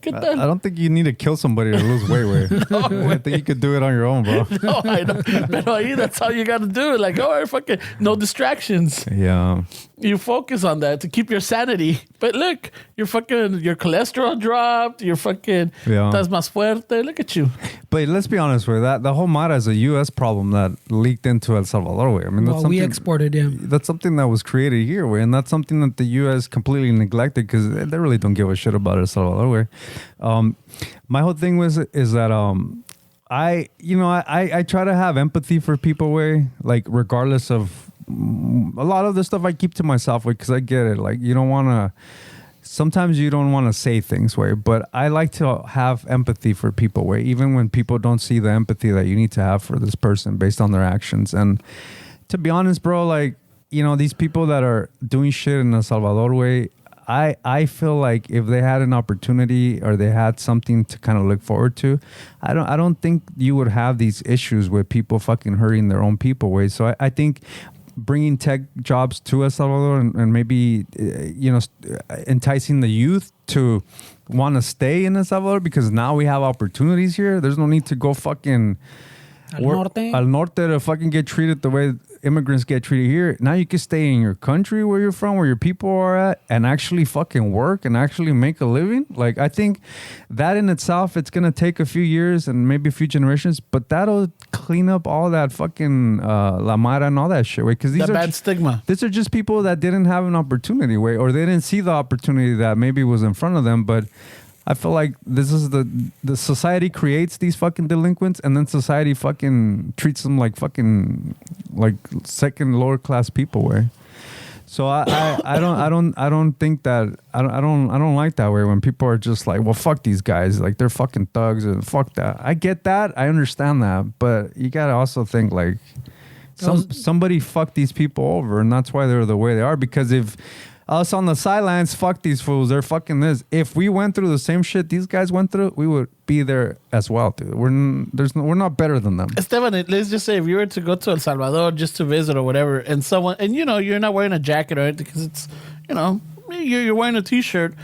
Get that. I don't think you need to kill somebody to lose weight. I think you could do it on your own, bro. No, I know. Pero that's all you got to do. Like, all right, fucking, no distractions. Yeah. You focus on that to keep your sanity. But look, your cholesterol dropped. You're fucking, estás más fuerte. Look at you. But let's be honest with that. The whole mara is a U.S. problem that leaked into El Salvador. Way. I mean, that's we exported, yeah. That's something that was created here, way, and that's something that the U.S. completely neglected because they really don't give a shit about El Salvador. Way. My whole thing is that I try to have empathy for people, way, like regardless of a lot of the stuff I keep to myself, way, because I get it. Like you don't want to. Sometimes you don't want to say things, way, but I like to have empathy for people, way, even when people don't see the empathy that you need to have for this person based on their actions. And to be honest, bro, like, these people that are doing shit in El Salvador, way, I feel like if they had an opportunity or they had something to kind of look forward to, I don't think you would have these issues with people fucking hurting their own people, way. So I think bringing tech jobs to El Salvador and maybe, enticing the youth to want to stay in El Salvador because now we have opportunities here. There's no need to go fucking Al norte to fucking get treated the way immigrants get treated here. Now you can stay in your country where you're from, where your people are at, and actually fucking work and actually make a living. Like, I think that in itself, it's going to take a few years and maybe a few generations, but that'll clean up all that fucking La Mara and all that shit, way. Because these are bad stigma. These are just people that didn't have an opportunity, way, or they didn't see the opportunity that maybe was in front of them, but I feel like this is the society creates these fucking delinquents, and then society fucking treats them like fucking like second lower class people. Way. So I don't think that I don't like that way when people are just like, well, fuck these guys, like they're fucking thugs and fuck that. I get that, I understand that, but you gotta also think like somebody fucked these people over, and that's why they're the way they are. Because if us on the sidelines, fuck these fools, they're fucking this. If we went through the same shit these guys went through, we would be there as well, dude. We're not better than them. Esteban, let's just say if you were to go to El Salvador just to visit or whatever, and someone, and you know, you're not wearing a jacket or anything because it's, you know, you're wearing a t-shirt.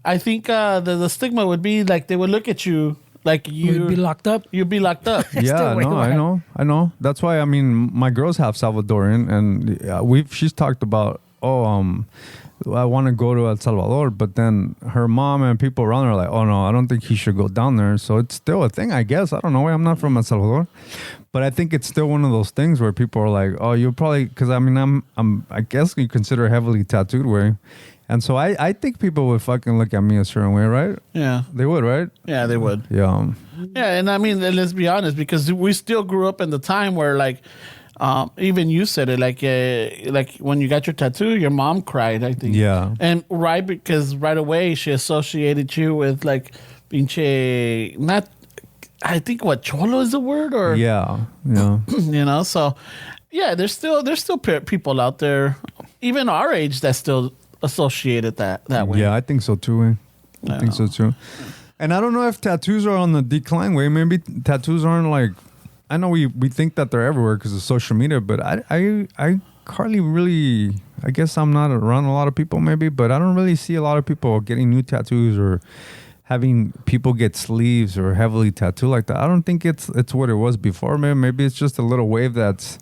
I think the stigma would be like they would look at you like you'd be locked up. You'd be locked up. Yeah, no, I know. That's why, I mean, my girl's half Salvadorian, and she's talked about, I want to go to El Salvador, but then her mom and people around her are like, oh no, I don't think he should go down there. So it's still a thing, I guess. I don't know. I'm not from El Salvador, but I think it's still one of those things where people are like, oh, you'll probably, because I mean, I guess you consider heavily tattooed way. And so I think people would fucking look at me a certain way, right? Yeah. They would, right? Yeah, they would. Yeah. Yeah, and I mean, let's be honest, because we still grew up in the time where like, even you said it, like when you got your tattoo, your mom cried, I think. Yeah. And because right away she associated you with like pinche, not, I think what, cholo is the word, or Yeah. you know, so yeah, there's still people out there, even our age, that still associated that way. Yeah, I think so too. I think so too. And I don't know if tattoos are on the decline way. Maybe tattoos aren't like, I know we think that they're everywhere because of social media, but I hardly really, I guess I'm not around a lot of people maybe, but I don't really see a lot of people getting new tattoos or having people get sleeves or heavily tattooed like that. I don't think it's what it was before. Maybe it's just a little wave that's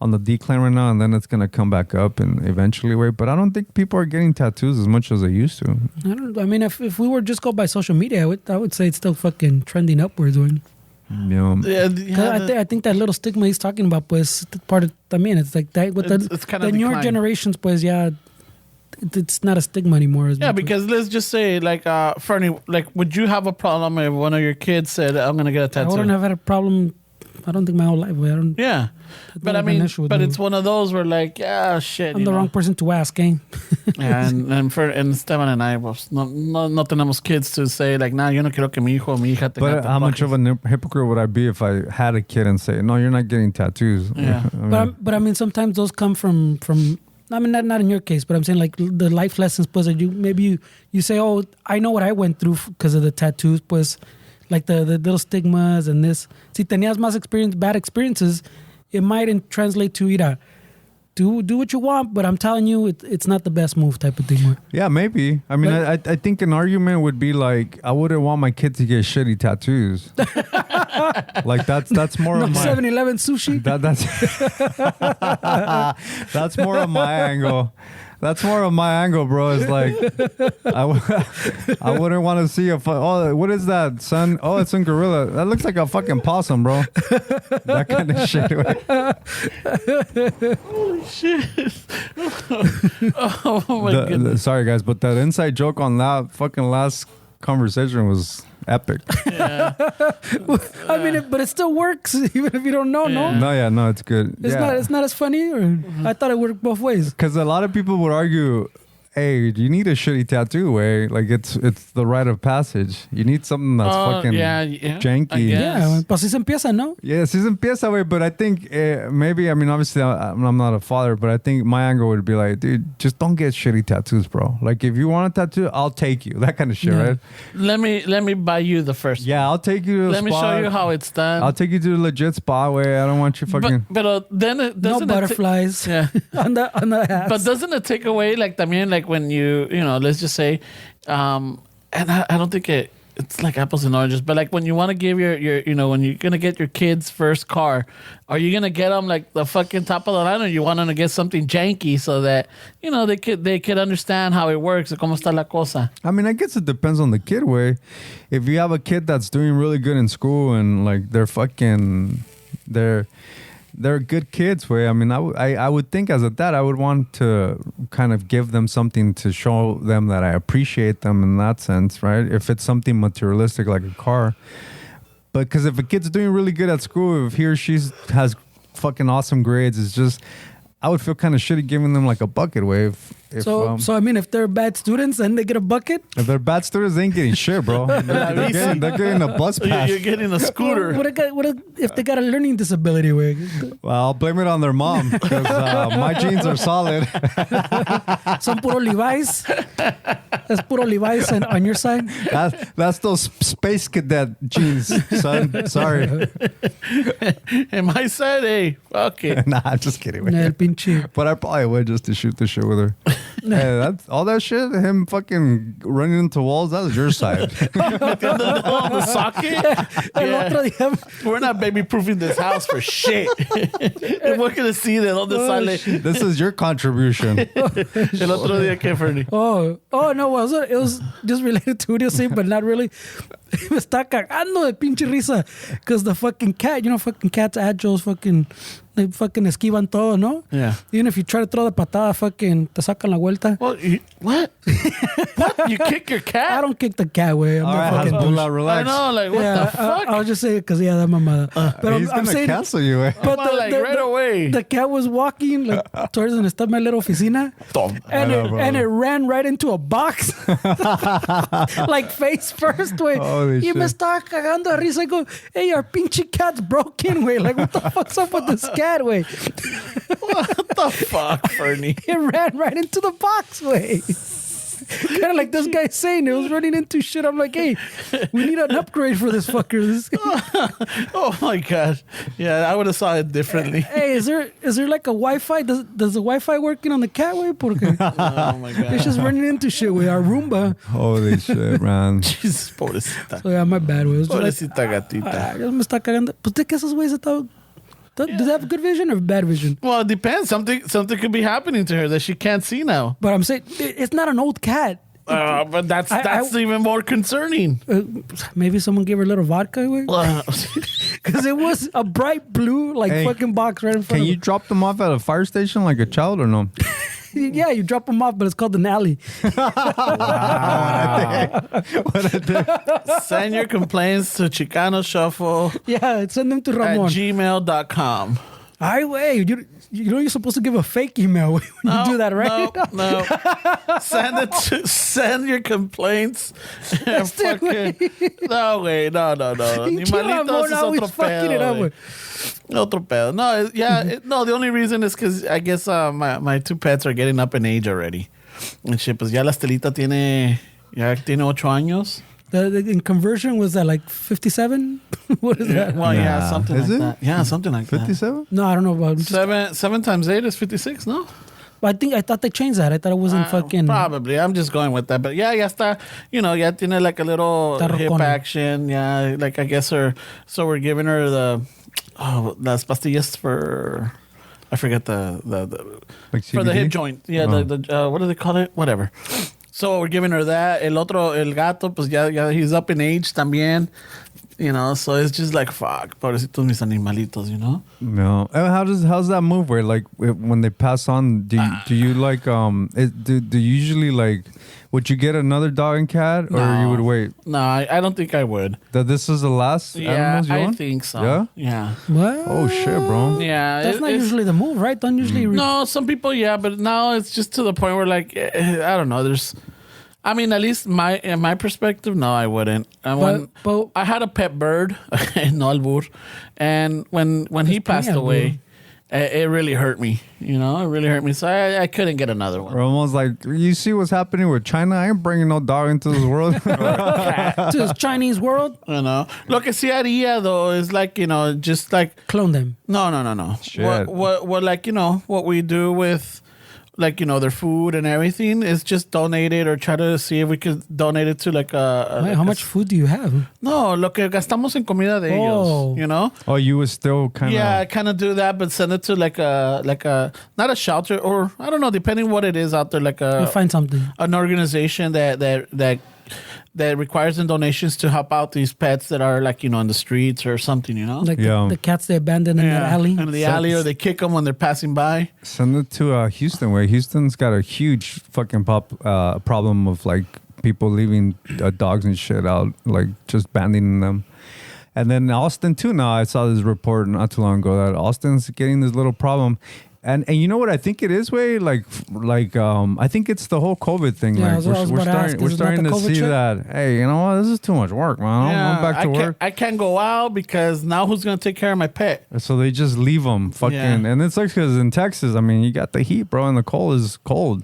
on the decline right now, and then it's going to come back up and eventually wait. But I don't think people are getting tattoos as much as they used to. I mean, if we were just go by social media, I would say it's still fucking trending upwards. Yeah. I think that little stigma he's talking about, pues, part of, I mean, it's like that with it's kind of the newer decline. Generations, pues, yeah, it's not a stigma anymore. Yeah, because let's just say, like, Fernie, like, would you have a problem if one of your kids said, I'm going to get a tattoo? I wouldn't have had a problem, I don't think my whole life. Yeah. But I mean, but it's one of those where like, yeah, shit. I'm the wrong person to ask, eh? Yeah, and Esteban and I, pues, no tenemos kids to say like, nah, yo no quiero que mi hijo o mi hija tenga But how much of a hypocrite would I be if I had a kid and say, no, you're not getting tattoos? Yeah. But I mean, sometimes those come from I mean, not in your case, but I'm saying like the life lessons, pues, that you say, oh, I know what I went through because of the tattoos, pues, like the little stigmas and this. Si tenías más bad experiences, it mightn't translate to either do what you want, but I'm telling you, it's not the best move type of thing. Yeah, maybe. I mean, I think an argument would be like, I wouldn't want my kid to get shitty tattoos. Like that's more of my 7-Eleven sushi. That's more of my angle. That's more of my angle, bro. It's like I wouldn't want to see what is that, son? Oh, it's a gorilla. That looks like a fucking possum, bro. That kind of shit. Holy shit. Oh my goodness. Sorry, guys, but that inside joke on that fucking last conversation was epic. Yeah. I mean, but it still works even if you don't know. Yeah. No, it's good. It's not as funny. Or I thought it worked both ways. Because a lot of people would argue, hey, you need a shitty tattoo, way. Like it's the rite of passage. You need something that's fucking janky. Yeah, pues así se empieza, ¿no? Yeah, sí se empieza, way. But I think maybe, I mean, obviously I'm not a father, but I think my angle would be like, dude, just don't get shitty tattoos, bro. Like if you want a tattoo, I'll take you. That kind of shit, right? Let me buy you the first. Yeah, I'll take you to Let me show you how it's done. I'll take you to the legit spot, way. I don't want you fucking. But then it doesn't. No butterflies. Yeah. on the hats. But doesn't it take away like también like when you know, let's just say, and I don't think it it's like apples and oranges. But like when you want to give your when you're gonna get your kid's first car, are you gonna get them like the fucking top of the line, or you want them to get something janky so that they could understand how it works? Cómo está la cosa. I mean, I guess it depends on the kid, way. If you have a kid that's doing really good in school and like they're good kids, way. I mean, I would think as a dad, I would want to kind of give them something to show them that I appreciate them in that sense, right? If it's something materialistic like a car. But because if a kid's doing really good at school, if he or she has fucking awesome grades, it's just, I would feel kind of shitty giving them like a bucket, way. So I mean, if they're bad students and they get a bucket, if they're bad students, they ain't getting shit, bro. they're getting a bus pass. You're getting a scooter. What if they got a learning disability? Way? Well, I'll blame it on their mom because my genes are solid. Son puro Levi's. That's puro Levi's on your side. That's those space cadet genes, son. Sorry. And my side, hey, fuck it. Nah, I'm just kidding. Nah, el pinche. But I probably would just to shoot the shit with her. Hey, that's all that shit. Him fucking running into walls. That was your side. On the socket. El otro día. We're not baby proofing this house for shit. And we're gonna see that on the side. This is your contribution. El otro día que Fernie. Oh no, it was just related to video scene, but not really. Me está cagando de pinche risa because the fucking cat, fucking cats, agiles, they fucking esquivan todo, ¿no? Yeah. Even if you try to throw the patada, fucking te sacan la vuelta. Well, what? What? You kick your cat? I don't kick the cat, way. I'm All not right, fucking Hasbullah, I relax. know, like what the fuck? I was just saying because that mamada. But He's I'm gonna saying, cancel you, eh? but Right away. the cat was walking like towards donde está mi little oficina, and it ran right into a box, like face first, way. Holy Y me shit. estaba cagando de risa. I go, hey, our pinchy cat's broken, way. Like, what the fuck's up with this cat, way? What the fuck, Fernie? It ran right into the box, way. Kind of like this guy saying it was running into shit. I'm like, hey, we need an upgrade for this fucker. Oh my god! Yeah, I would have saw it differently. Hey, is there like a Wi-Fi? Does the Wi-Fi working on the cat, way? Porque Oh my god! it's just running into shit, way. Our Roomba. Holy shit, man. Jesus, pobrecita. So yeah, my bad, way. It was just like, Pobrecita gatita. ya me está cagando. Pues de que esos güeyes estaban. Do they have good vision or bad vision? Well, it depends. Something could be happening to her that she can't see now. But I'm saying it's not an old cat. But that's even more concerning. Maybe someone gave her a little vodka, way. Well, Because it was a bright blue, like Hey, fucking box right in front Can of you drop them off at a fire station like a child or no? Yeah, you drop them off, but it's called an alley. send your complaints to Chicano Shuffle Yeah, send them to at Ramon. gmail.com. Ay, wait, you know you're supposed to give a fake email when you do that, right? No. Send your complaints. And Still, fucking, no, güey, no. Pinche Ramon always fucking it up, güey. Otro pedo. No, no, the only reason is because I guess my two pets are getting up in age already. And shit, pues ya la Estelita tiene 8 años. In conversion, was that like 57? What is that? Well, yeah, something Is like it? that. Yeah, something like 57? No, I don't know about. 7 times 8 is 56, no? But I thought they changed that. I thought it wasn't fucking. Probably. I'm just going with that. But yeah, ya está. Ya tiene like a little Está hip rocona. action. Yeah, like I guess her. So we're giving her las pastillas for. I forget the Like for the hip CBD? joint. Yeah, Oh. the what do they call it? Whatever. So we're giving her that. El gato, pues ya he's up in age también. So it's just like, fuck, pobrecitos mis animalitos, No. How's that move where like when they pass on, do you like do you usually like would you get another dog and cat or No. you would wait? No, I don't think I would. That this is the last Yeah, animals you I want? think so. Yeah? Yeah. What? Oh shit, bro. Yeah. That's not it's- usually the move, right? Don't usually. No, some people, yeah, but now it's just to the point where, like, I don't know. At least in my perspective, no, I wouldn't. And But- I had a pet bird, no albur, and when he passed albur. away, it really hurt me. It really hurt me. So I couldn't get another one. We're almost like, you see what's happening with China? I ain't bringing no dog into this world. to this Chinese world, Lo que sí haría though is like just like clone them. no. Shit. What like what we do with like, their food and everything, is just donate it or try to see if we could donate it to like a... Wait, how much food do you have? No, lo que gastamos en comida de ellos, Oh, you would still kind of... Yeah, kind of do that, but send it to like a not a shelter, or I don't know, depending what it is out there, like You'll find something. an organization that requires the donations to help out these pets that are like, in the streets or something, Like the cats they abandoned in the alley. In the alley, or they kick them when they're passing by. Send it to Houston, where Houston's got a huge fucking problem of like people leaving dogs and shit out, like just abandoning them. And then Austin too. Now I saw this report not too long ago that Austin's getting this little problem. And you know what I think it is, way like I think it's the whole COVID thing. Yeah, like we're starting to see that. Hey, you know what? This is too much work, man. I'm back to work. I can't go out because now who's gonna take care of my pet? So they just leave them fucking. Yeah. And it's like because in Texas, I mean, you got the heat, bro, and the cold is cold.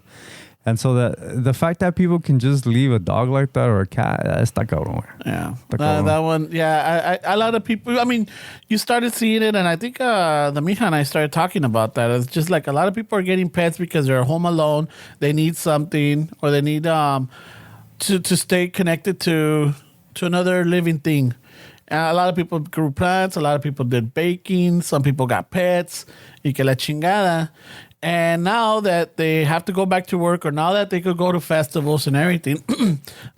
And so the fact that people can just leave a dog like that or a cat, that's not going. Yeah, that one. Yeah, a lot of people. I mean, you started seeing it, and I think the Mija and I started talking about that. It's just like a lot of people are getting pets because they're home alone. They need something, or they need to stay connected to another living thing. A lot of people grew plants. A lot of people did baking. Some people got pets. Y que la chingada. And now that they have to go back to work, or now that they could go to festivals and everything,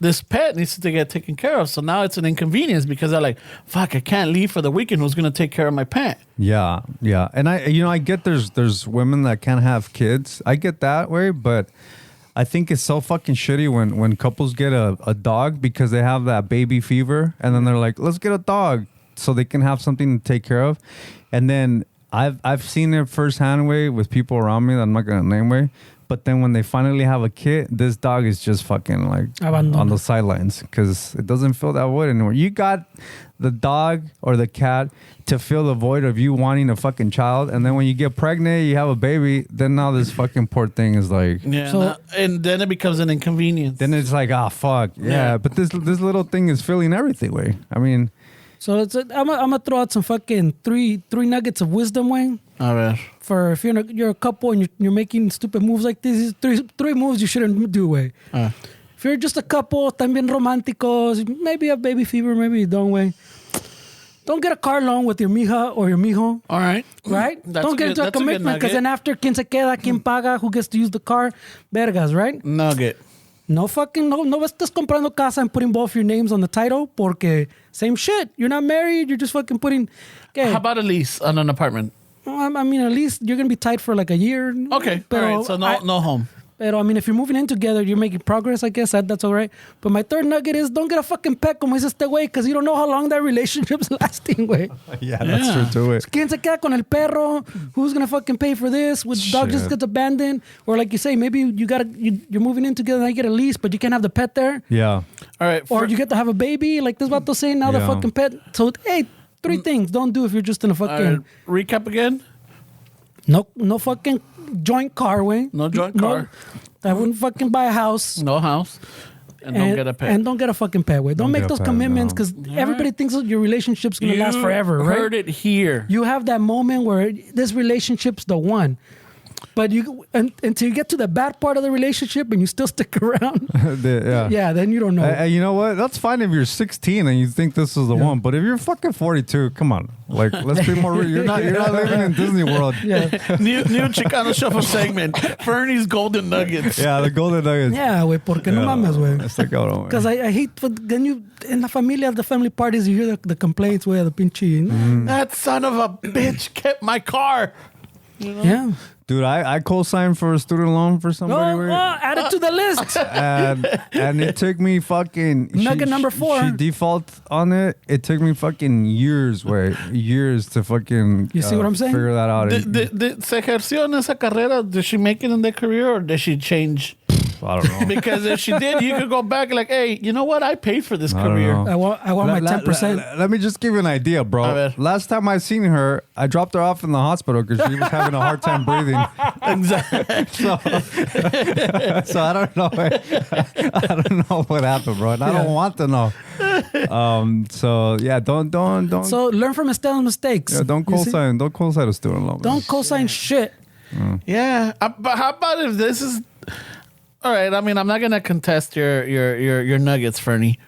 this pet needs to get taken care of. So now it's an inconvenience because they're like, fuck, I can't leave for the weekend. Who's going to take care of my pet? Yeah. And I get there's women that can't have kids. I get that way, but I think it's so fucking shitty when couples get a dog because they have that baby fever, and then they're like, let's get a dog so they can have something to take care of. And then I've seen it firsthand way with people around me that I'm not gonna name way, but then when they finally have a kid, this dog is just fucking like on the sidelines because it doesn't fill that void anymore. You got the dog or the cat to fill the void of you wanting a fucking child, and then when you get pregnant, you have a baby, then now this fucking poor thing is like, and then it becomes an inconvenience. Then it's like, fuck, yeah. But this little thing is filling everything way. I mean. So I'm gonna throw out some fucking three nuggets of wisdom, Wayne. A ver. For if you're a couple and you're making stupid moves like this, three moves you shouldn't do, way. If you're just a couple, también románticos, maybe you have baby fever, maybe you don't, way. Don't get a car loan with your mija or your mijo. All right. Right? Don't get into a commitment because then after, quien se queda, quien paga, who gets to use the car, vergas, right? Nugget. No estés comprando casa and putting both your names on the title porque same shit. You're not married. You're just fucking putting... Okay. How about a lease on an apartment? I mean, at least you're going to be tight for like a year. Okay. All right. So no home. Pero, I mean, if you're moving in together, you're making progress, I guess. That's all right. But my third nugget is don't get a fucking pet como dice este güey because you don't know how long that relationship's lasting, güey. Yeah, that's true too. ¿Quién se queda con el perro? Who's going to fucking pay for this? When the dog just gets abandoned? Or like you say, maybe you're moving in together and you get a lease, but you can't have the pet there. Yeah. All right. Or you get to have a baby, like this vato saying, now the fucking pet. So, hey, three things don't do if you're just in a fucking... Recap again? No fucking joint car, way. No joint car. I wouldn't fucking buy a house. No house. And don't get a pet. And don't get a fucking pet, way. Don't make those commitments because everybody thinks your relationship's going to last forever, right? You heard it here. You have that moment where this relationship's the one. But until you get to the bad part of the relationship and you still stick around, then you don't know. You know what? That's fine if you're 16 and you think this is the one. But if you're fucking 42, come on. Like, let's be more real. You're not living in Disney World. Yeah. New Chicano Shuffle segment. Fernie's Golden Nuggets. Yeah, the Golden Nuggets. Yeah, güey, porque no mames, güey. Because I hate then you in the family parties you hear the complaints, güey, the pinche. That son of a bitch kept my car. You know? Yeah. Dude, I co-signed for a student loan for somebody. Add it to the list. And it took me fucking... Nugget number 4. She default on it. It took me fucking years to fucking... You see what I'm saying? Figure that out. Se ejerció en esa carrera. Did she make it in that career or did she change? I don't know. Because if she did, you could go back like, hey, you know what? I paid for this career. I want my 10%. Let me just give you an idea, bro. Last time I seen her, I dropped her off in the hospital because she was having a hard time breathing. Exactly. So I don't know. I don't know what happened, bro. And I don't want to know. So yeah, don't. So learn from Esteban's mistakes. Yeah, don't co-sign a student loan. Don't co-sign shit. Yeah. But how about if this is... All right, I mean, I'm not going to contest your nuggets, Fernie.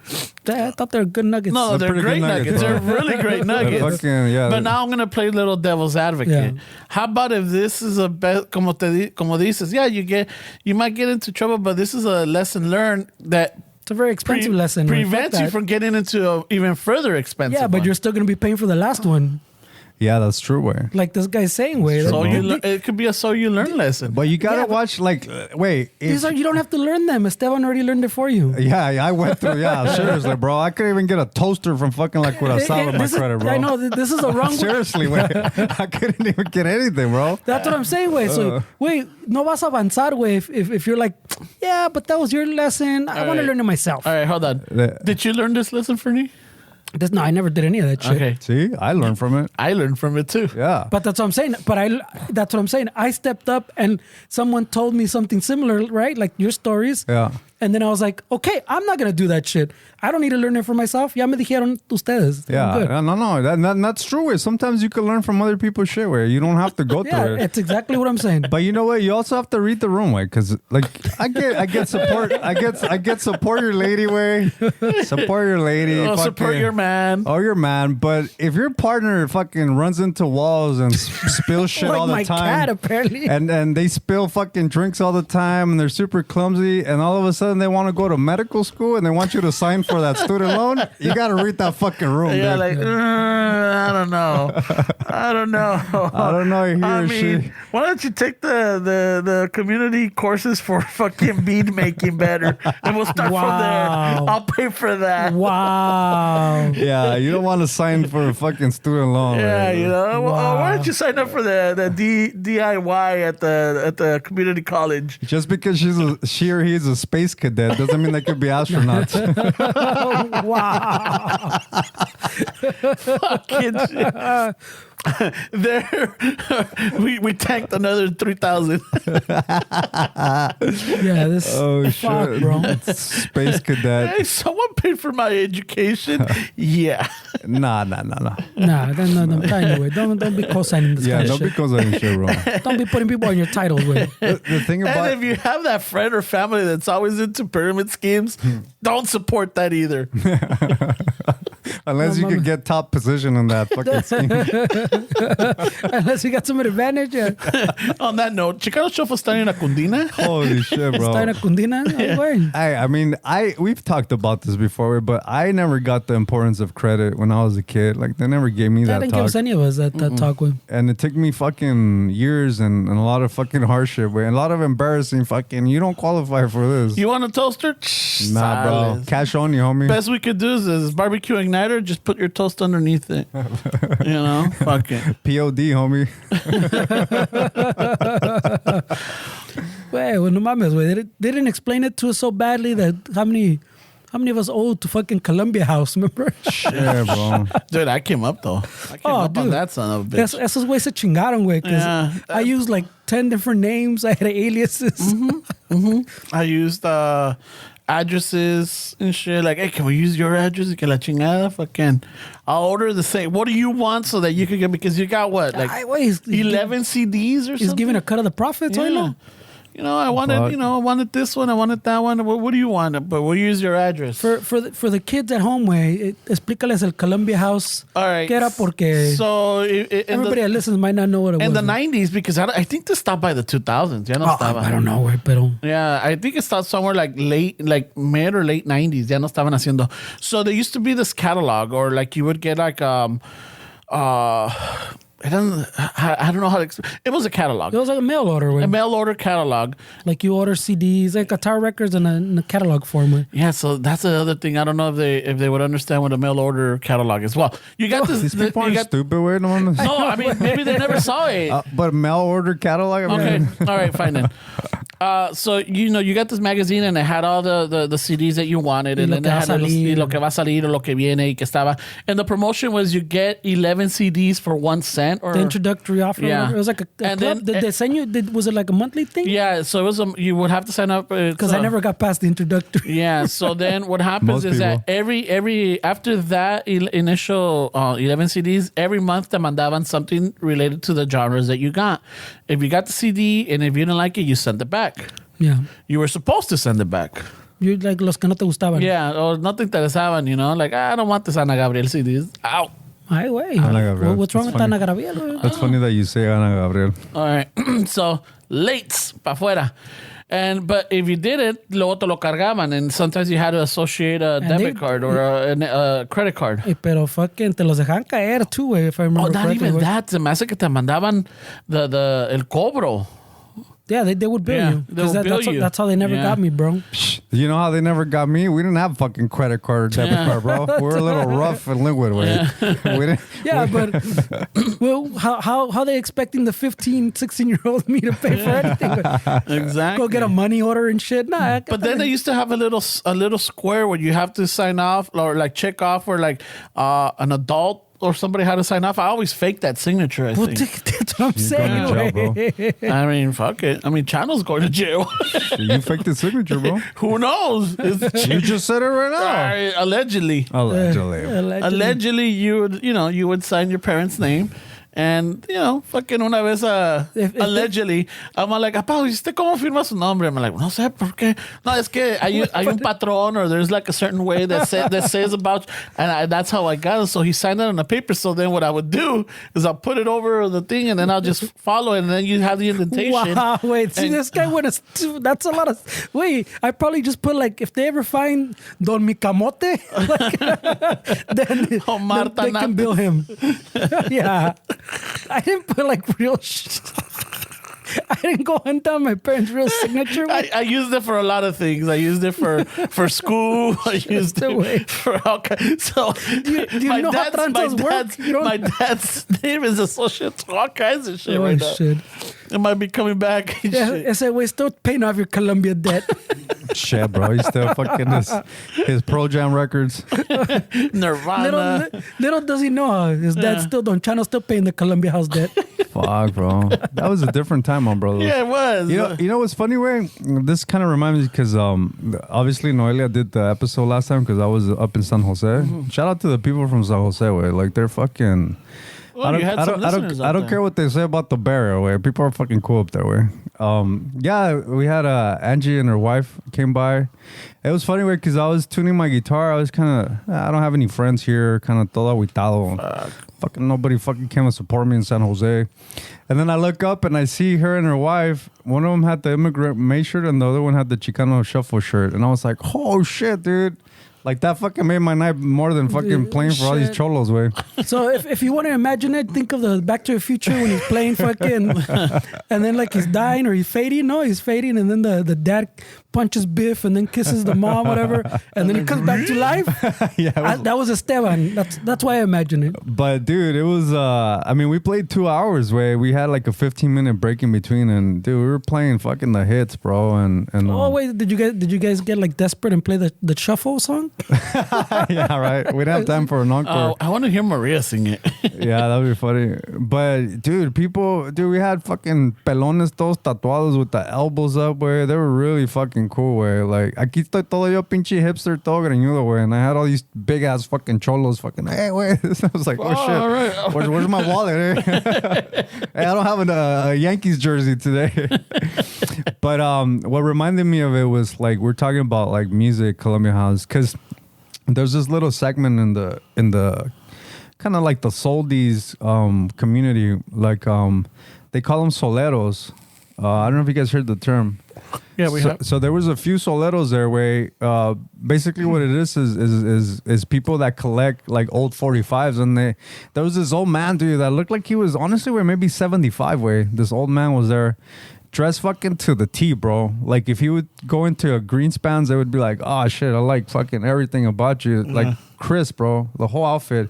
I thought they were good nuggets. No, they're pretty great good nuggets. nuggets, They're really great nuggets. Fucking, yeah. But now I'm going to play little devil's advocate. Yeah. How about if this is a como dices, yeah, you might get into trouble, but this is a lesson learned that It's a very expensive lesson. prevents you from getting into a even further expensive Yeah, but one. you're still going to be paying for the last one. Yeah, that's true, way. Like this guy's saying, way. So it could be a so you learn lesson. But you gotta Yeah, but- watch, like, wait. These are, you don't have to learn them. Esteban already learned it for you. Yeah, I went through. Yeah, seriously, bro. I couldn't even get a toaster from fucking like with a solid my This is- credit, bro. I know this is the wrong way. Seriously, wait. I couldn't even get anything, bro. That's what I'm saying, way. So, wait, no vas a avanzar, way. If you're like, yeah, but that was your lesson. I want to right. learn it myself. All right, hold on. Did you learn this lesson, Fernie? No, I never did any of that shit. Okay. See, I learned from it. I learned from it too. Yeah. But that's what I'm saying. That's what I'm saying. I stepped up and someone told me something similar, right? Like your stories. Yeah. And then I was like, okay, I'm not going to do that shit. I don't need to learn it for myself. Ya me dijeron ustedes. I'm Yeah, good. no, that's true. Way. Sometimes you can learn from other people's shit. Where you don't have to go Yeah, through it. it's exactly what I'm saying. But you know what? You also have to read the room, way, because like I get support. I get support your lady, way. Support your lady. Oh, support your man. Oh, your man. But if your partner fucking runs into walls and spills shit Like all the my time, cat, apparently. and they spill fucking drinks all the time, and they're super clumsy, and all of a sudden they want to go to medical school and they want you to sign for that student loan, you got to read that fucking room. Yeah, dude. like I don't know. I don't know. I don't know. He I or mean, she. why don't you take the community courses for fucking bead making better, and we'll start Wow. from there. I'll pay for that. Wow. Yeah, you don't want to sign for a fucking student loan. Yeah, right? you know. Well, Wow. why don't you sign up for the DIY at the community college? Just because she or he is a space cadet doesn't mean they could be astronauts. Wow. Fucking shit. There, we tanked another 3,000. Yeah, this Oh fuck, shit, bro. space cadet. Hey, someone paid for my education. Yeah. Nah. Nah, I'm telling you, wait. Don't be co-signing this Yeah, kind don't of be shit. causing shit, bro. Don't be putting people on your titles, wait. The thing And about if you have that friend or family that's always into pyramid schemes, don't support that either. unless you can get top position in that fucking scheme. Unless you got some advantage, yeah. On that note, Chicano Show está en la Cundina. Holy shit, bro. Está en la cundina. Oh, güey. I mean, we've talked about this before, but I never got the importance of credit when I was a kid. Like, they never gave me They that didn't give talk. us any of us that talk with. And it took me fucking years and a lot of fucking hardship, and a lot of embarrassing fucking, you don't qualify for this. You want a toaster? Nah, bro. Silence. Cash on you, homie. Best we could do is barbecue igniter. Just put your toast underneath it. You know, fuck it. POD, homie. Wait, well, no mames, güey. They didn't explain it to us so badly that how many of us owe to fucking Columbia House, remember? Yeah, bro. Dude, I came up though. I came up on that son of a bitch. Esos güey se chingaron, güey. Because Yeah. I used like 10 different names. I had aliases. I used addresses and shit. Like, hey, can we use your address? Que la chingada, fucking. I'll order the same. What do you want so that you can get? Because you got what, like Ay, güey, he's 11 CDs or He's something. giving a cut of the profits, Yeah. oilo. You know, I wanted, Fuck. I wanted this one, I wanted that one. What do you want? But we'll use your address. For the kids at home, güey, explícales el Columbia House. All right. Que era porque So everybody that listens might not know what it in was. the 90s, because I think this stopped by the 2000s. Ya no Oh, estaba. I don't know, güey, pero... Yeah, I think it started somewhere like mid or late 90s. Ya no estaban haciendo. So there used to be this catalog, or like you would get like I don't know how to explain. It was a catalog. It was like a mail order, A güey. mail order catalog. Like you order CDs, like guitar records in a catalog form, güey. Yeah, so that's the other thing. I don't know if they would understand what a mail order catalog is. Well, you got this. These people you aren't got, stupid, wait. No, no, I mean maybe they never saw it. but mail order catalog. I Okay, mean, all right, fine then. So you got this magazine and it had all the CDs that you wanted, and then it had lo que va a salir o lo que viene y que estaba. And the promotion was you get 11 CDs for 1 cent, or the introductory offer. Yeah. It was like a And club. then- Did they send you? Was it like a monthly thing? yeah. So it was you would have to sign up Because I never got past the introductory. Yeah. So then what happens Most is that people. every after that initial 11 CDs, every month te mandaban something related to the genres that you got. If you got the CD and if you didn't like it, you sent it back. Yeah. You were supposed to send it back. You like los que no te gustaban. Yeah, or no te interesaban, like, I don't want this Ana Gabriel CDs. Ow. Ay, güey. Ana Gabriel. What's wrong That's with funny. Ana Gabriel? Güey? That's funny that you say Ana Gabriel. All right. So, lates, pa' fuera. But if you did it, luego te lo cargaban. And sometimes you had to associate a debit card or a credit card. Pero fucking te los dejan caer too, güey, if I remember Oh, not correctly. even güey. that. Se me hace que te mandaban el cobro. Yeah, they would bill Yeah, you. they'll 'Cause bill you. that's how they never Yeah. got me, bro. You know how they never got me? We didn't have fucking credit card or debit card, bro. We're a little rough and liquid with it. We didn't, Yeah, but well, how they expecting the 15, 16-year-old me to pay for anything? Exactly. Go get a money order and shit. Nah, But then they used to have a little square where you have to sign off or like check off where like an adult or somebody had to sign off. I always fake that signature, I well, think. that's what I'm saying. going to jail, güey. I mean, fuck it. I mean, Chano's going to jail. you faked the signature, bro. Who knows? You just said it right now. Allegedly. Allegedly. Allegedly, you would sign your parents' name. And, fucking una vez, allegedly, I'm like, apá, ¿usted cómo firma su nombre? I'm like, no sé por qué. No, es que hay un patrón, or there's like a certain way that says about, and that's how I got it. So he signed it on the paper. So then what I would do is I'll put it over the thing, and then I'll just follow it, and then you have the indentation. Wow, wait, see, And- this guy went that's a lot of, wait, I probably just put like, if they ever find Don Micamote, then, Oh, Marta then they can Nat. bill him. Yeah. I didn't put like real I didn't go hunt down my parents' real signature. I used it for a lot of things. I used it for school. I used it for all kinds. So do you know how tranzas work? You don't- my dad's name is associated to all kinds of shit Oh, right now. shit. It might be coming back. and Yeah, shit. ese güey still paying off your Columbia debt. Shit, bro. He's still fucking his Pro Jam records. Nirvana. little does he know his dad's still, Don Chano's still paying the Columbia House debt. Fuck, bro. That was a different time, my brother. Yeah, it was. You know what's funny, way? This kind of reminds me because obviously Noelia did the episode last time because I was up in San Jose. Mm-hmm. Shout out to the people from San Jose, way. Like they're fucking. Well, you had some listeners I out don't there. care what they say about the barrier, way. People are fucking cool up there, way. Yeah, we had Angie and her wife came by. It was funny, way, because I was tuning my guitar. I was kind of, I don't have any friends here, kind of todo aguitado. Fucking nobody fucking came to support me in San Jose. And then I look up and I see her and her wife. One of them had the immigrant May shirt and the other one had the Chicano shuffle shirt. And I was like, oh shit, dude. Like that fucking made my night more than fucking playing for all these Shit. cholos, way. So if you want to imagine it, think of the Back to the Future when he's playing fucking, and then like he's dying or he's fading. No, he's fading, and then the dad punches Biff and then kisses the mom, whatever, and then he comes back to life. Yeah, it was- That was Esteban. That's why I imagine it. But dude, it was I mean, we played 2 hours, way. We had like a 15-minute break in between, and dude, we were playing fucking the hits, bro. And Oh wait, did you guys get like desperate and play the shuffle song? yeah, right. We didn't have time for an encore. Oh, I want to hear Maria sing it. Yeah, that would be funny. But dude, we had fucking pelones todos tatuados with the elbows up, way. They were really fucking cool, way. Like, aquí estoy todo yo pinche hipster, todo greñudo, way. And I had all these big ass fucking cholos, fucking, hey, wait. I was like, oh shit. all right. Where's my wallet, eh? Hey, I don't have a Yankees jersey today. But what reminded me of it was like, we're talking about like music, Columbia House, because there's this little segment in the kind of like the soldies community, like they call them soleros. I don't know if you guys heard the term. Yeah, we have. So there was a few soleros there where basically what it is people that collect like old 45s, and there was this old man, dude, that looked like he was honestly maybe 75 way. This old man was there, dressed fucking to the T, bro. Like if he would go into a Greenspans, they would be like, oh shit, I like fucking everything about you. Like Chris, bro, the whole outfit.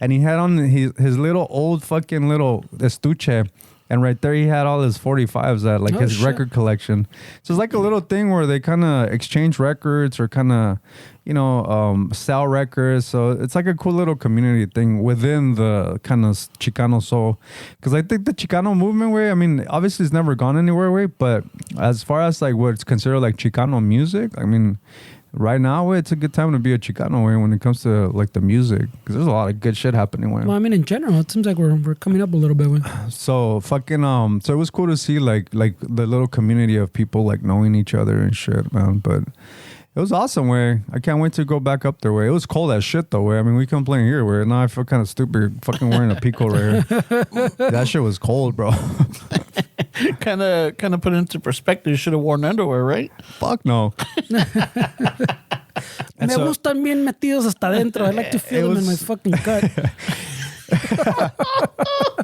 And he had on his little old fucking little estuche. And right there, he had all his 45s at like Oh, his shit. record collection. So it's like a little thing where they kind of exchange records or kind of, sell records. So it's like a cool little community thing within the kind of Chicano soul. Because I think the Chicano movement way, I mean, obviously it's never gone anywhere way, but as far as like what's considered like Chicano music, I mean, right now, it's a good time to be a Chicano way when it comes to like the music, because there's a lot of good shit happening. Way. Well, I mean, in general, it seems like we're coming up a little bit. So fucking so it was cool to see like the little community of people like knowing each other and shit, man. But it was awesome. Way I can't wait to go back up there. Way it was cold as shit though. Way I mean, we complain here. Where now I feel kind of stupid fucking wearing a pico right here. That shit was cold, bro. Kind of put it into perspective. You should have worn underwear, right? Fuck no. And Me so- gustan bien metidos hasta adentro. I like to feel them in my fucking gut.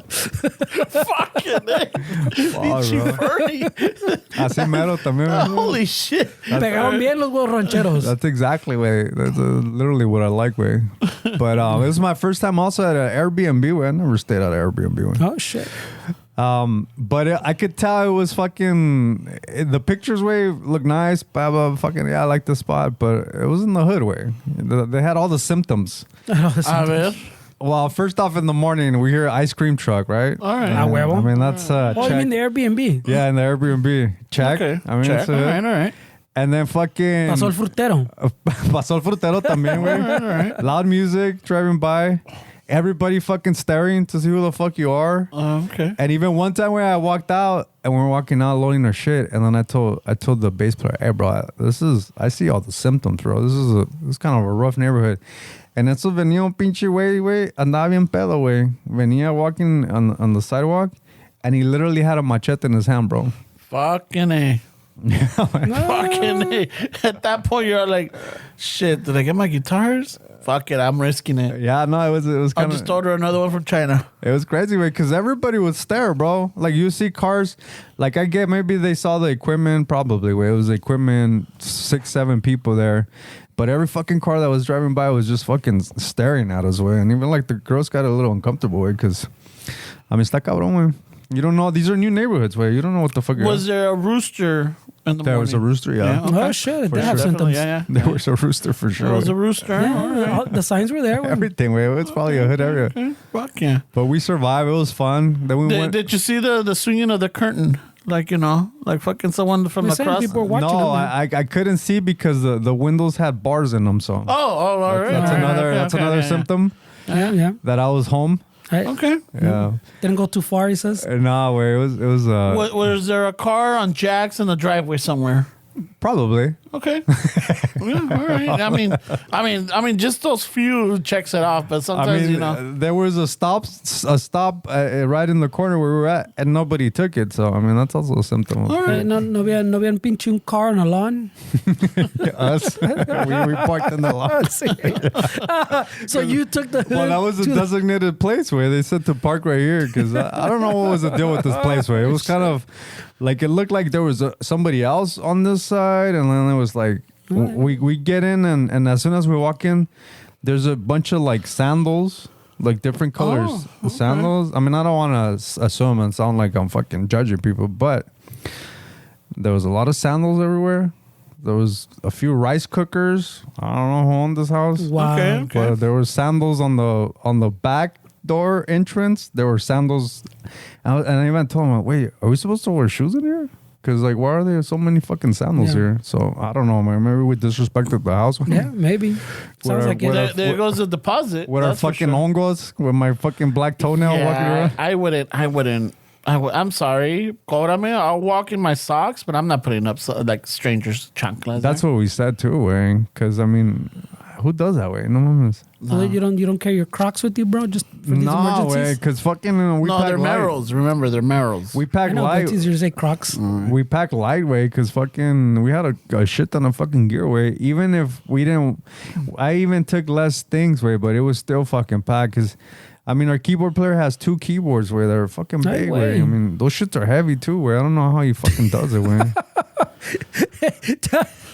Fucking Oh, bro. Bernie. Así mero también. Holy shit. Pegaron bien los huevos rancheros. That's exactly way. That's literally what I like way. But it was my first time also at an Airbnb way. I never stayed at an Airbnb way. Oh, shit. But I could tell it was fucking the pictures way looked nice. Blah, blah, fucking I like the spot, but it was in the hood way. They had all the symptoms. A ver. Well, first off, in the morning we hear ice cream truck, right? All right. Ah, huevo. I mean that's Oh, check. you mean the Airbnb? Yeah, in the Airbnb check. Okay. I mean check. that's All right. All right. And then fucking Pasó el frutero. Pasó el frutero también, güey. Loud music driving by. Everybody fucking staring to see who the fuck you are. Okay. And even one time where I walked out and we were walking out loading our shit, and then I told the bass player, "Hey, bro, I see all the symptoms, bro. This is kind of a rough neighborhood." And eso venía un pinche güey, andaba bien pedo, güey. Venía walking on the sidewalk, and he literally had a machete in his hand, bro. Fucking A. Fucking A. At that point, you're like, shit, did I get my guitars? Fuck it, I'm risking it. Yeah, no, it was I'll kind just of. order another one from China. It was crazy, way because everybody would stare, bro. Like you see cars, like I get maybe they saw the equipment, probably way it was the equipment, 6-7 people there, but every fucking car that was driving by was just fucking staring at us, way, and even like the girls got a little uncomfortable, way, because I mean, está cabrón, way. You don't know, these are new neighborhoods, way. You don't know what the fuck. Was there a rooster in the There morning? was a rooster, yeah. okay. Oh, shit. For They have sure. symptoms. Yeah. There was a rooster for sure. There was a way. rooster. All right. Yeah, the signs were there. Everything, way. It's probably a hood area, Okay. Fuck yeah. but we survived. It was fun. Then we went. Did you see the swinging of the curtain? Like, like fucking someone from I'm saying across. people were watching No, them. I couldn't see because the windows had bars in them. So All right. that's all right, another okay, that's okay, another yeah. symptom Yeah. that I was home. Hey, Okay. Yeah, didn't go too far, he says. no way. It was Was there a car on jacks in the driveway somewhere? probably. Okay. Yeah, all right. I mean, just those few checks it off, but I sometimes mean, there was a stop right in the corner where we were at, and nobody took it. So I mean, that's also a symptom. All right. No habían pinche un car on a lawn. Us, we parked in the lot. So you took the. Well, that was a designated place where they said to park right here because I don't know what was the deal with this place. Where it was kind of like it looked like there was somebody else on this side, and then it was like we get in, and as soon as we walk in, there's a bunch of like sandals, like different colors sandals. I mean, I don't want to assume and sound like I'm fucking judging people, but there was a lot of sandals everywhere. There was a few rice cookers. I don't know who owned this house. Wow. Okay. But there were sandals on the back door entrance. There were sandals, and I even told him, "Wait, are we supposed to wear shoes in here? Because like, why are there so many fucking sandals Yeah. here?" So I don't know, man. Maybe we disrespected the house. Yeah, maybe. Sounds our- like what it. There goes the deposit. With our that's for fucking sure. hongos, with my fucking black toenail walking around. I wouldn't. I'm sorry. Cóbrame. I'll walk in my socks, but I'm not putting up like strangers' chanclas. That's what we said too, Wayne. Because I mean, who does that way? No mames. So you don't carry your Crocs with you, bro, just for these No way, emergencies. because fucking we no, pack they're light. Merrills. Remember, they're Merrills. We I pack know, but light. it's easier to say Crocs. We pack lightweight because fucking we had a shit ton of fucking gear weight. Even if we didn't, I even took less things way, but it was still fucking packed. Because I mean, our keyboard player has 2 keyboards where they're fucking No big. way. Way. I mean, those shits are heavy too. Where I don't know how he fucking does it. Way.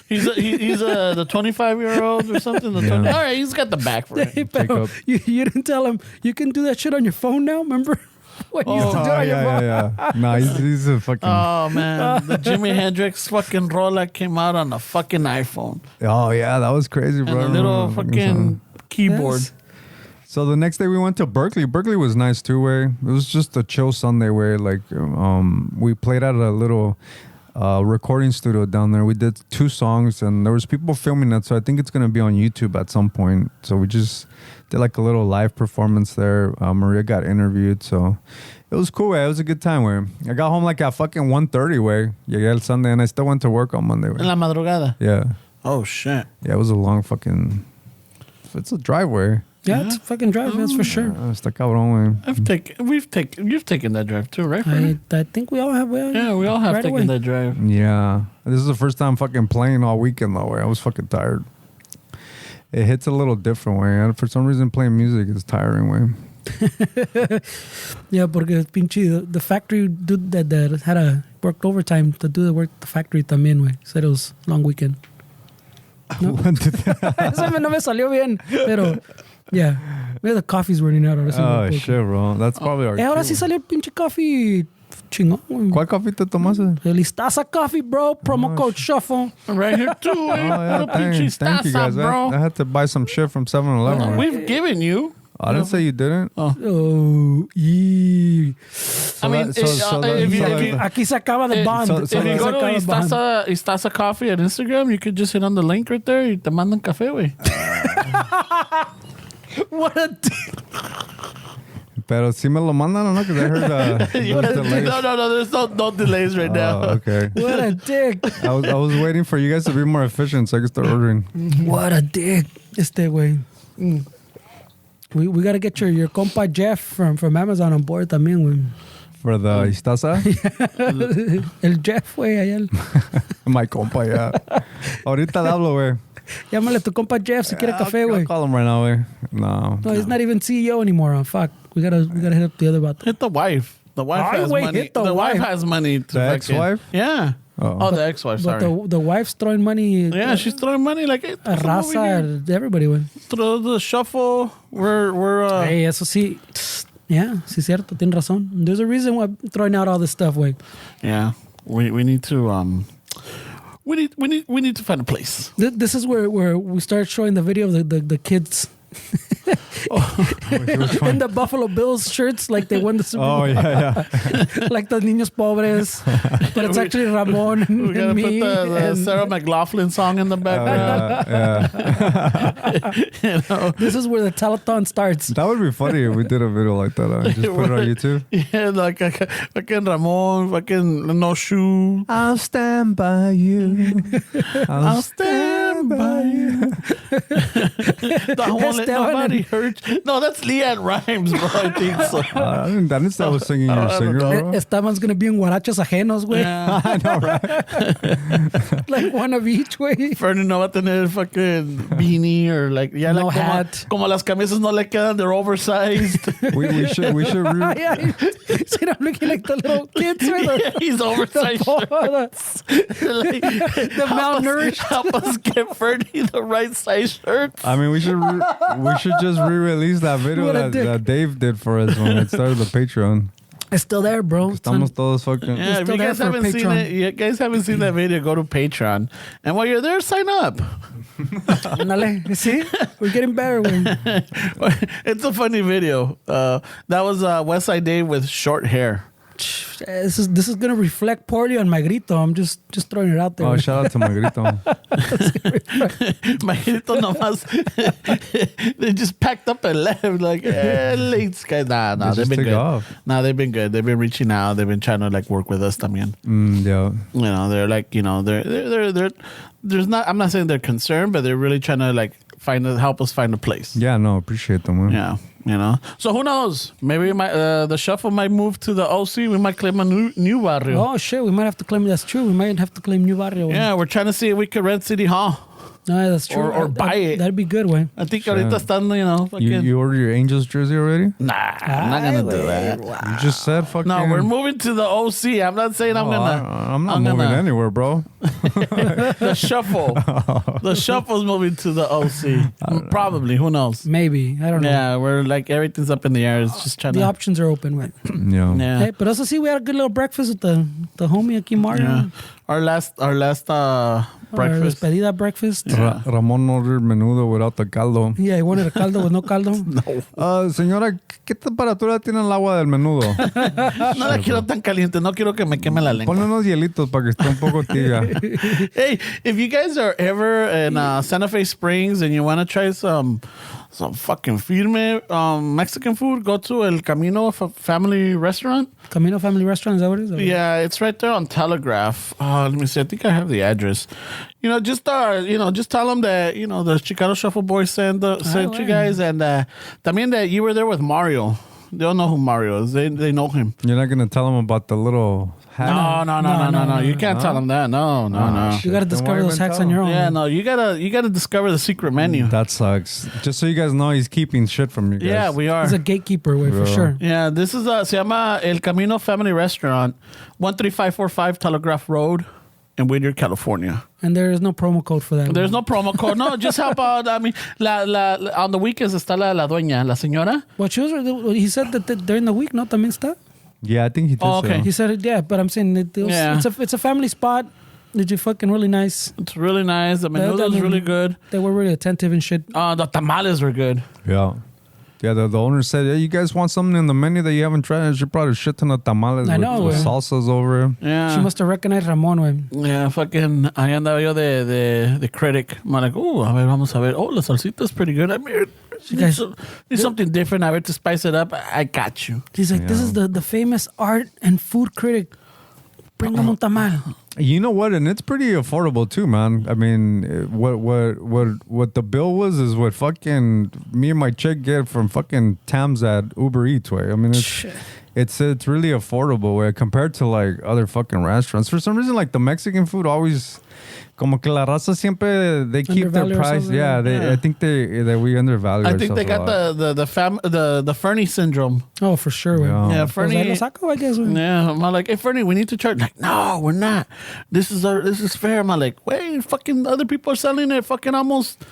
He's the 25-year-old or something. Yeah. All right, he's got the back for it. Hey, pero Jacob. you didn't tell him you can do that shit on your phone now, remember? When you used to do it on your phone. yeah. Nah, he's a fucking. Oh man, the Jimi Hendrix fucking roller came out on a fucking iPhone Oh yeah, that was crazy, bro. and a I remember little that fucking song. keyboard. Yes. So the next day we went to Berkeley. Berkeley was nice too. Way it was just a chill Sunday. Where like we played at a little recording studio down there. We did 2 songs and there was people filming it. So I think it's gonna be on YouTube at some point. So we just did like a little live performance there. Maria got interviewed. So it was cool. Way. It was a good time. Way I got home like at fucking 1:30. Way yeah, el Sunday, and I still went to work on Monday. Way. En la madrugada. Yeah, Oh shit. yeah. It was a long fucking. It's a driveway. Yeah, it's a fucking drive, that's for sure. Está cabrón, güey. You've taken that drive too, right? Freddy? I think we all have. Yeah, we all have right taken away. that drive. Yeah. This is the first time fucking playing all weekend though, way. I was fucking tired. It hits a little different way. And for some reason playing music is tiring way. Yeah, porque pinche the factory dude that had a worked overtime to do the work at the factory también, güey. Said it was long weekend. Eso no me salió bien, pero yeah. Maybe the coffee's running out. Ahora sí Oh me puedo- shit, bro. That's probably our ahora cue. sí salió el pinche coffee chingón, güey. ¿Cuál coffee te tomaste? El Istaza Coffee, bro. Promo code Shuffle. Right here too, Oh, yeah, Little pinche thank you guys. Stasa, bro. I had to buy some shit from 7-Eleven. right? We've given you. I didn't say you didn't. Oh, yeah. I mean, Aquí se acaba the bond. If you Aquí go se to acaba the bond. Istasa Coffee on Instagram, you could just hit on the link right there y te mandan café, güey. What a Pero si me lo mandan o no, because I heard there's delays. No, there's no delays right now. Oh, okay. what a dick. I was waiting for you guys to be more efficient so I could start ordering. What a dick. Este güey. We got to get your compa Jeff from Amazon on board también, güey. For the Istaza? El Jeff, güey, allá. My compa, yeah. Ahorita le hablo, güey. Llámale a tu compa Jeff si quiere café, I'll güey. call him right now, güey. No. No, he's not even CEO anymore. Fuck. We gotta hit up the other about Hit the wife. The wife Ay, has güey, money. hit the wife wife. has money. To The fucking- ex-wife? Yeah. Oh. The ex-wife, But sorry. the wife's throwing money. Yeah, she's throwing money like hey, A come over here. raza, everybody, güey. Throw the shuffle. We're Hey, eso sí. Yeah, sí, cierto. Tienes razón. There's a reason why I'm throwing out all this stuff, güey. yeah. We need to we need to find a place. This is where we start showing the video of the kids in the Buffalo Bills shirts, like they won the Super Bowl. Oh, yeah. Like the niños pobres, but it's actually Ramon We gotta and put me. the and Sarah McLaughlin song in the background. Yeah. You know? this is where the telethon starts. That would be funny if we did a video like that. Just put it on YouTube. Yeah, like fucking Ramon, fucking no shoe. I'll stand by you. I'll stand by you. Don't want let Esteban nobody and- hurt you. No, that's Leanne Rhymes, bro. I think so. I didn't say I was singing your singer, bro. Estaban's gonna be in guarachos ajenos, güey. Yeah. I know, right? Like one of each, güey. Fernie no va a tener fucking beanie or like, yeah, No like hat. Como las camisas no le quedan, they're oversized. We should Yeah, see, I'm looking like the little kids, right? Yeah, he's oversized. Like, The malnourished. Help us get Fernie the right size shirt. I mean, we should just re-release that video What a that, dick. that Dave did for us when it started the Patreon. It's still there, bro. Estamos todos fucking. Yeah, if still you there guys for haven't seen Patreon. it, you guys haven't seen that video, go to Patreon. And while you're there, sign up. Ándale, see? We're getting better, güey. It's a funny video. That was West Side Dave with short hair. This is gonna reflect poorly on my grito. I'm just throwing it out there. Oh, güey. shout out to Magrito. My grito nomás. They just packed up and left. Like, late guys. Nah, They they've just been take good. off. Nah, they've been good. They've been reaching out. They've been trying to like work with us también. Yeah. You know, they're like, you know, they're there's not. I'm not saying they're concerned, but they're really trying to like help us find a place. Yeah, no, appreciate them, man. Yeah, you know. So who knows? Maybe the shuffle might move to the OC. We might claim a new barrio. Oh shit, we might have to claim that's true. We might have to claim New Barrio. güey. Yeah, we're trying to see if we can rent City Hall. No, that's true. Or buy it. That'd be good, way. I think ahorita están, fucking... You order your Angels jersey already? Nah, I'm not going to do that. You just said fucking... No, we're moving to the OC. I'm not saying I'm going to... I'm not moving anywhere, bro. The shuffle. The shuffle's moving to the OC. Probably. Who knows? Maybe. I don't know. Yeah, we're like, everything's up in the air. It's just trying The to... options are open, way. Yeah. Yeah. Hey, but also see, we had a good little breakfast with the homie aquí, Mario. Yeah. Our last breakfast. Our despedida breakfast. Ramon ordered menudo without the caldo. Yeah, he wanted a caldo with no caldo. Señora, ¿qué temperatura tiene el agua del menudo? No la quiero tan caliente. No quiero que me queme la lengua. Ponle unos hielitos para que esté un poco tibia. Hey, if you guys are ever in Santa Fe Springs and you want to try some fucking firme Mexican food, go to El Camino Family Restaurant. Camino Family Restaurant, is that what it is? Yeah, it's right there on Telegraph. Let me see. I think I have the address. Just tell them that the Chicano Shuffle Boys sent you guys, and también that you were there with Mario. They don't know who Mario is. They know him. You're not gonna tell them about the little hat? No. You can't tell them that. No. You got to discover those hacks on your own. Yeah, no. You gotta discover the secret menu. That sucks. Just so you guys know, he's keeping shit from you guys. Yeah, we are. He's a gatekeeper, way, for sure. Yeah, this is se llama El Camino Family Restaurant, 13545 Telegraph Road in Whittier, California. And there is no promo code for that. There's no promo code. No, just help out. I mean, on the weekends está la dueña, la señora. Well, he said that during the week, no, también está. Yeah, I think he did. Oh, okay. So. He said it, yeah, but I'm saying it's a family spot. Did you fucking really nice? It's really nice. The menudo is really good. They were really attentive and shit. The tamales were good. Yeah. Yeah, the owner said, "Yeah, you guys want something in the menu that you haven't tried? She brought a shit ton of tamales with salsas over it." Yeah. She must have recognized Ramon, güey. Yeah, fucking, ahí andaba yo de critic. I'm like, vamos a ver. Oh, la salsita is pretty good. I mean, need something different. I to spice it up. I got you. He's like, this is the famous art and food critic. Bring them un tamal. You know what? And it's pretty affordable too, man. I mean, what the bill was is what fucking me and my chick get from fucking Tams at Uber Eats way. I mean, it's really affordable way compared to like other fucking restaurants. For some reason, like the Mexican food always, como que la raza siempre they keep their price. I think that we undervalue. I think they got the Fernie syndrome. Oh, for sure. Yeah, Fernie. I guess. Yeah, I'm like, hey, Fernie, we need to charge. Like, no, we're not. This is fair. I'm like, wait, fucking other people are selling it fucking almost,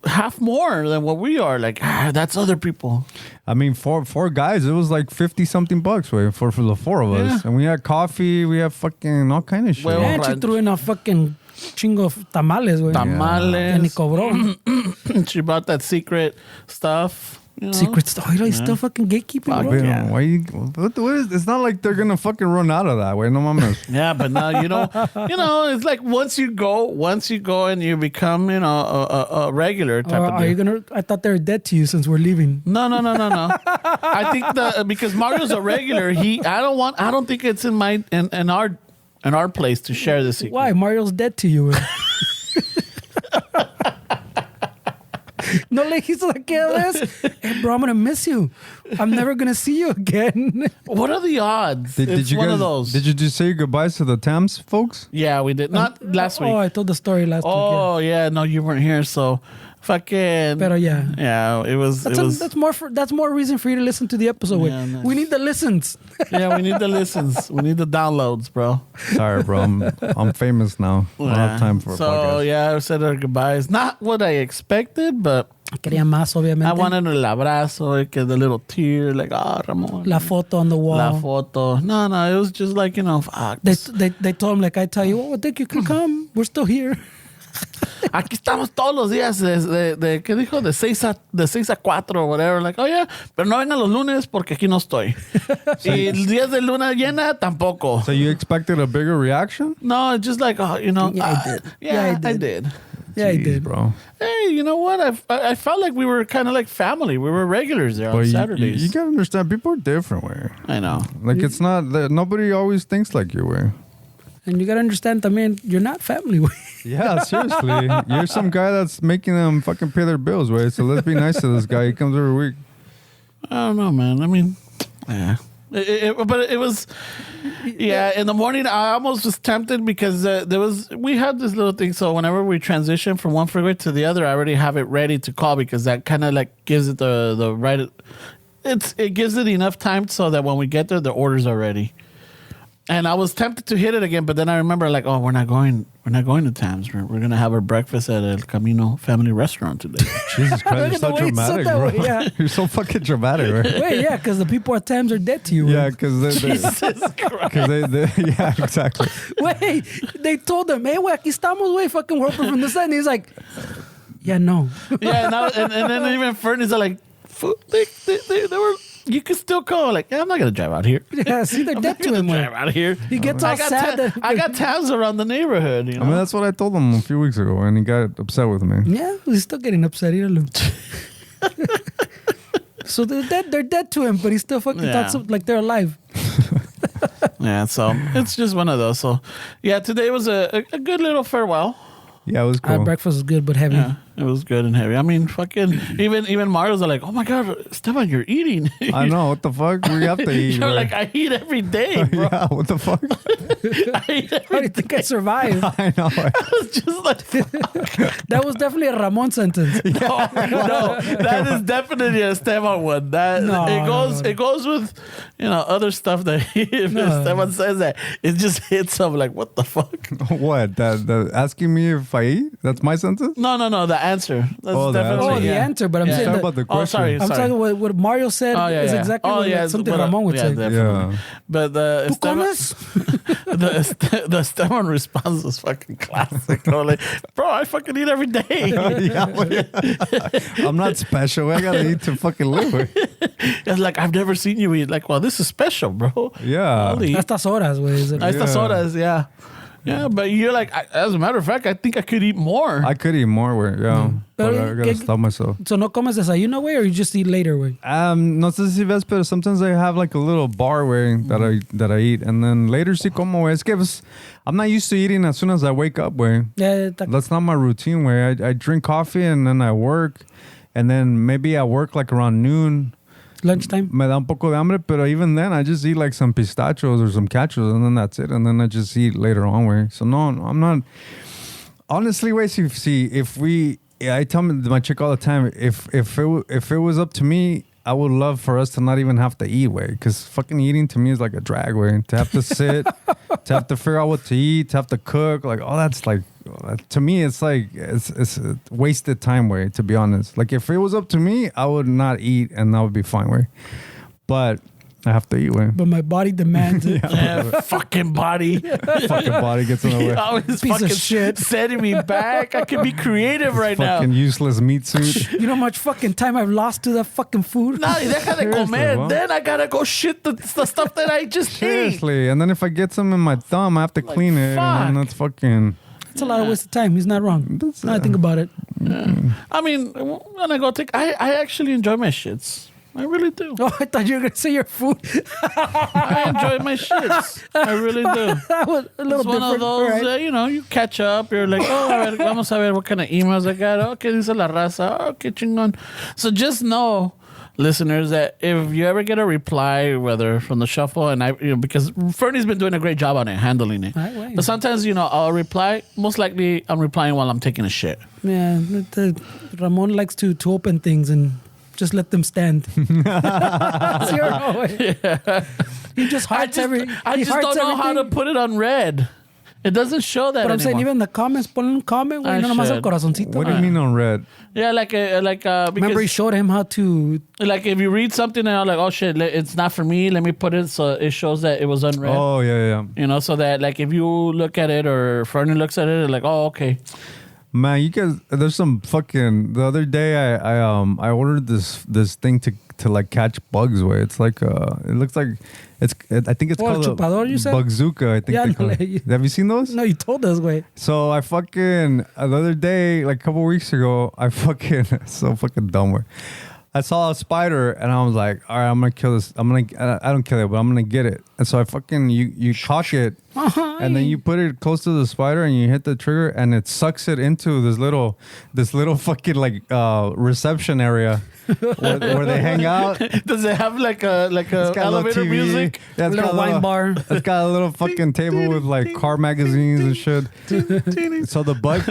half more than what we are. Like, that's other people. I mean, for four guys, it was like 50 something bucks way for the four of us, and we had coffee, we have fucking all kind of shit. Well, she threw in a fucking chingo of tamales, güey. Tamales. And he cobró. She bought that secret stuff. Secret stuff. He's still fucking gatekeeping, bro. Yeah. Why what is, it's not like they're gonna fucking run out of that way. No mames. Yeah, but now it's like once you go and you become a regular type of are you gonna? I thought they were dead to you since we're leaving. No. I think because Mario's a regular, I don't think it's in our place to share this secret. Why? Mario's dead to you. No le dijiste aquella vez. Hey, bro, I'm going to miss you. I'm never going to see you again. What are the odds? It's one of those. Did you just say goodbyes to the Tams folks? Yeah, we did. Not last week. Oh, I told the story last week. Oh, yeah. No, you weren't here, so fucking. Pero yeah. Yeah, it was. That's more reason for you to listen to the episode. Yeah, nice. We need the listens. Yeah, we need the listens. We need the downloads, bro. Sorry, bro. I'm famous now. I don't have time for a podcast. So, yeah, I said our goodbyes. Not what I expected, but quería más, obviamente. I wanted el abrazo, the little tear, like, Ramon. La foto on the wall. La foto. No, it was just like, fuck. They told him, like, I tell you, I think you can come. We're still here. Aquí estamos todos los días de ¿qué dijo? De 6 a 4 or whatever. Like, oh yeah, pero no vengan los lunes porque aquí no estoy. Y el día de luna llena tampoco. So you expected a bigger reaction? No, just like, Yeah, I did. Yeah, I did. Yeah, I did. Bro. Hey, you know what? I felt like we were kind of like family. We were regulars there on Saturdays. You gotta understand, people are different, way. I know. Like, it's not, nobody always thinks like you, way. And you gotta understand, también, you're not family, way. Yeah, seriously. You're some guy that's making them fucking pay their bills, way. So let's be nice to this guy. He comes every week. I don't know, man. I mean, yeah. But it was, in the morning, I almost was tempted because we had this little thing. So whenever we transition from one freeway to the other, I already have it ready to call because that kind of like gives it the right. It gives it enough time so that when we get there, the orders are ready. And I was tempted to hit it again, but then I remember like, oh, we're not going to Tam's. We're gonna have our breakfast at El Camino Family Restaurant today. Jesus Christ, you're so dramatic, bro. Way, yeah. You're so fucking dramatic, right? Wait, yeah, because the people at Tam's are dead to you. Yeah, because they, yeah, exactly. Wait, they told him, hey, güey, aquí estamos, güey, fucking we're open from the side. And he's like, yeah, no. Yeah, and then even Fernie's are like, they were. You can still call like, I'm not gonna drive out here. Yeah, see, they're dead to him. Drive out here. He gets all sad. I got Tams around the neighborhood. You know? I mean, that's what I told him a few weeks ago, and he got upset with me. Yeah, he's still getting upset. So they're dead to him, but he still fucking thought like they're alive. Yeah, so it's just one of those. So yeah, today was a good little farewell. Yeah, it was cool. Breakfast was good, but heavy. Yeah, it was good and heavy. I mean, fucking even Mario's like, oh my god, Esteban, you're eating. I know, what the fuck? We have to eat. You're like, I eat every day, bro. Yeah, what the fuck? I eat every How do you think I survived? I know. I was just like, fuck. That was definitely a Ramon sentence. No, that is definitely a Esteban one. It goes with other stuff that if Esteban says that, it just hits him like, what the fuck? What? That asking me if I eat? That's my sentence? No, the answer. That's definitely the answer, but I'm saying Talk about the question. sorry. I'm talking what Mario said is exactly something Ramon would say. Definitely. Yeah. But the Esteban response was fucking classic. Like, bro, I fucking eat every day. I'm not special. I gotta eat to fucking live with. It's like, I've never seen you eat. Like, well, this is special, bro. Yeah. Estas horas, güey. Estas horas, yeah. Yeah, but you're like, as a matter of fact, I think I could eat more. I could eat more, güey. Yeah. But I gotta stop myself. So no comes desayuno, güey, or you just eat later, güey? No sé si ves, pero sometimes I have like a little bar, güey, that I eat. And then later sí como, güey. Es que I'm not used to eating as soon as I wake up, güey. Yeah, that's not my routine, güey. I drink coffee and then I work. And then maybe I work like around noon. Lunchtime. Me da un poco de hambre, pero even then I just eat like some pistachios or some cachos and then that's it. And then I just eat later on, güey. So no, I'm not. Honestly, güey, I tell my chick all the time, if it was up to me, I would love for us to not even have to eat, way, because fucking eating to me is like a drag, way. To have to sit, to have to figure out what to eat, to have to cook, like all that's like, to me it's like it's wasted time, way. To be honest, like if it was up to me, I would not eat and that would be fine, way. But I have to eat, way. But my body demands it. Fucking body. Fucking body gets in the way. Always Piece fucking of shit. setting me back. I can be creative right now. Fucking useless meat suit. You know how much fucking time I've lost to that fucking food? Nah, deja de comer. Well. Then I gotta go shit the stuff that I just ate. Seriously. And then if I get some in my thumb, I have to clean it. fuck. And that's fucking... It's a lot of waste of time. He's not wrong. Now I think about it. Yeah. I mean, when I go take... I actually enjoy my shits. I really do. Oh, I thought you were going to say your food. I enjoy my shits. I really do. That was a little It's one of different. those, Right. you catch up. You're like, oh, a ver, vamos a ver what kind of emails I got. Oh, ¿qué dice la raza? Oh, qué chingón. So just know, listeners, that if you ever get a reply, whether from the shuffle, and because Fernie's been doing a great job on it, handling it. Right. But sometimes, I'll reply. Most likely, I'm replying while I'm taking a shit. Yeah, Ramon likes to open things and just let them stand. Zero. Yeah. He just hearts every. I just don't know how to put it on red. It doesn't show that. But I'm saying anymore. even the comments, ponle un comment, güey. No nomás el corazoncito. What do you mean on red? Yeah, because Remember, he showed him how to. Like if you read something and you're like, oh shit, it's not for me. Let me put it so it shows that it was unread. Oh yeah. So that like if you look at it or Fernie looks at it, they're like, oh okay. Man, you guys, there's some fucking. The other day, I ordered this thing to like catch bugs. Way it's like it looks like I think it's called chupador, you said? Bugzooka. I think Yeah, they call it. Have you seen those? No, you told us, way. So I fucking the other day, like a couple weeks ago, I fucking so fucking dumb. Way I saw a spider and I was like, all right, I'm gonna kill this. I don't kill it, but I'm gonna get it. And so I fucking you cock it, and then you put it close to the spider, and you hit the trigger, and it sucks it into this little fucking like reception area where they hang out. Does it have like a elevator TV. music? Yeah, A little wine bar. It's got a little fucking table with like car magazines and shit. So the bug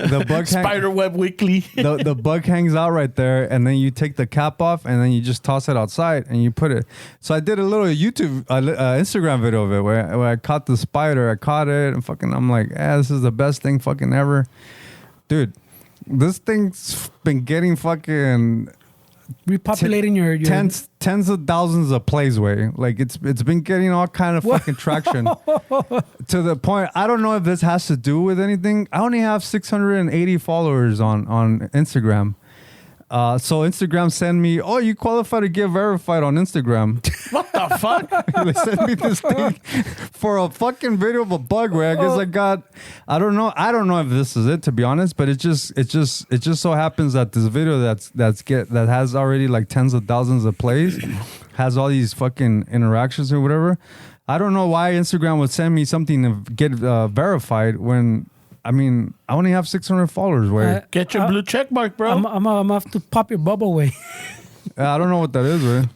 Spiderweb Weekly. the bug hangs out right there, and then you take the cap off, and then you just toss it outside, and you put it. So I did a little YouTube, Instagram video of it where I caught the spider. I caught it, and fucking, I'm like, this is the best thing fucking ever, dude. This thing's been getting fucking Repopulating your tens of thousands of plays way. Like it's been getting all kind of fucking traction to the point. I don't know if this has to do with anything. I only have 680 followers on Instagram. So Instagram sent me, oh, you qualify to get verified on Instagram. What the fuck? They sent me this thing for a fucking video of a bug where I guess I got, I don't know if this is it, to be honest, but it just so happens that this video that has already like tens of thousands of plays has all these fucking interactions or whatever. I don't know why Instagram would send me something to get verified when, I mean, I only have 600 followers. Where Get your blue check mark, bro. I'm gonna have to pop your bubble way. I don't know what that is, right?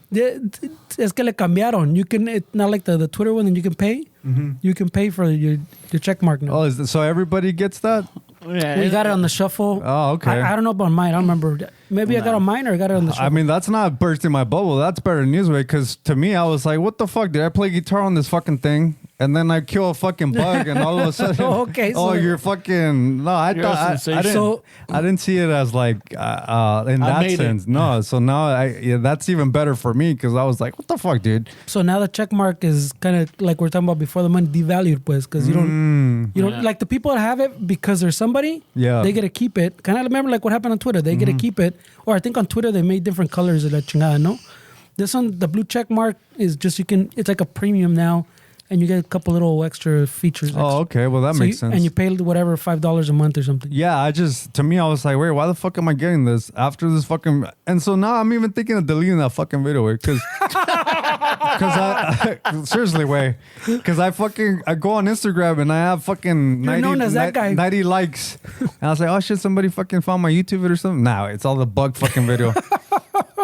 Es que le cambiaron. You can, it's not like the Twitter one, and you can pay. Mm-hmm. You can pay for your check mark now. Oh, so everybody gets that? Yeah, We got it on the shuffle. Oh, okay. I don't know about mine. I don't remember. Maybe I got it on mine or I got it on the shuffle. I mean, that's not bursting my bubble. That's better news, way. Because to me, I was like, what the fuck? Did I play guitar on this fucking thing? And then I kill a fucking bug, and all of a sudden, Okay, oh, so- you're fucking. No, I You're a thought I sensation. didn't. So- I didn't see it as like in that made it. sense. No, so now that's even better for me because I was like, what the fuck, dude? So now the check mark is kind of like we are talking about before, the money devalued, pues, because you don't like the people that have it because there's somebody, Yeah. they get to keep it. Kind of remember like what happened on Twitter, they get to keep it, or I think on Twitter they made different colors of la chingada, no? This one, the blue check mark is just it's like a premium now, and you get a couple little extra features. Oh, okay. Well, that So makes sense. And you pay whatever $5 a month or something. Yeah, to me, I was like, wait, why the fuck am I getting this after this fucking? And so now I'm even thinking of deleting that fucking video, because seriously, because I go on Instagram and I have fucking You're known as that guy. 90 likes, and I was like, oh shit, somebody fucking found my YouTube or something. No, it's all the bug fucking video.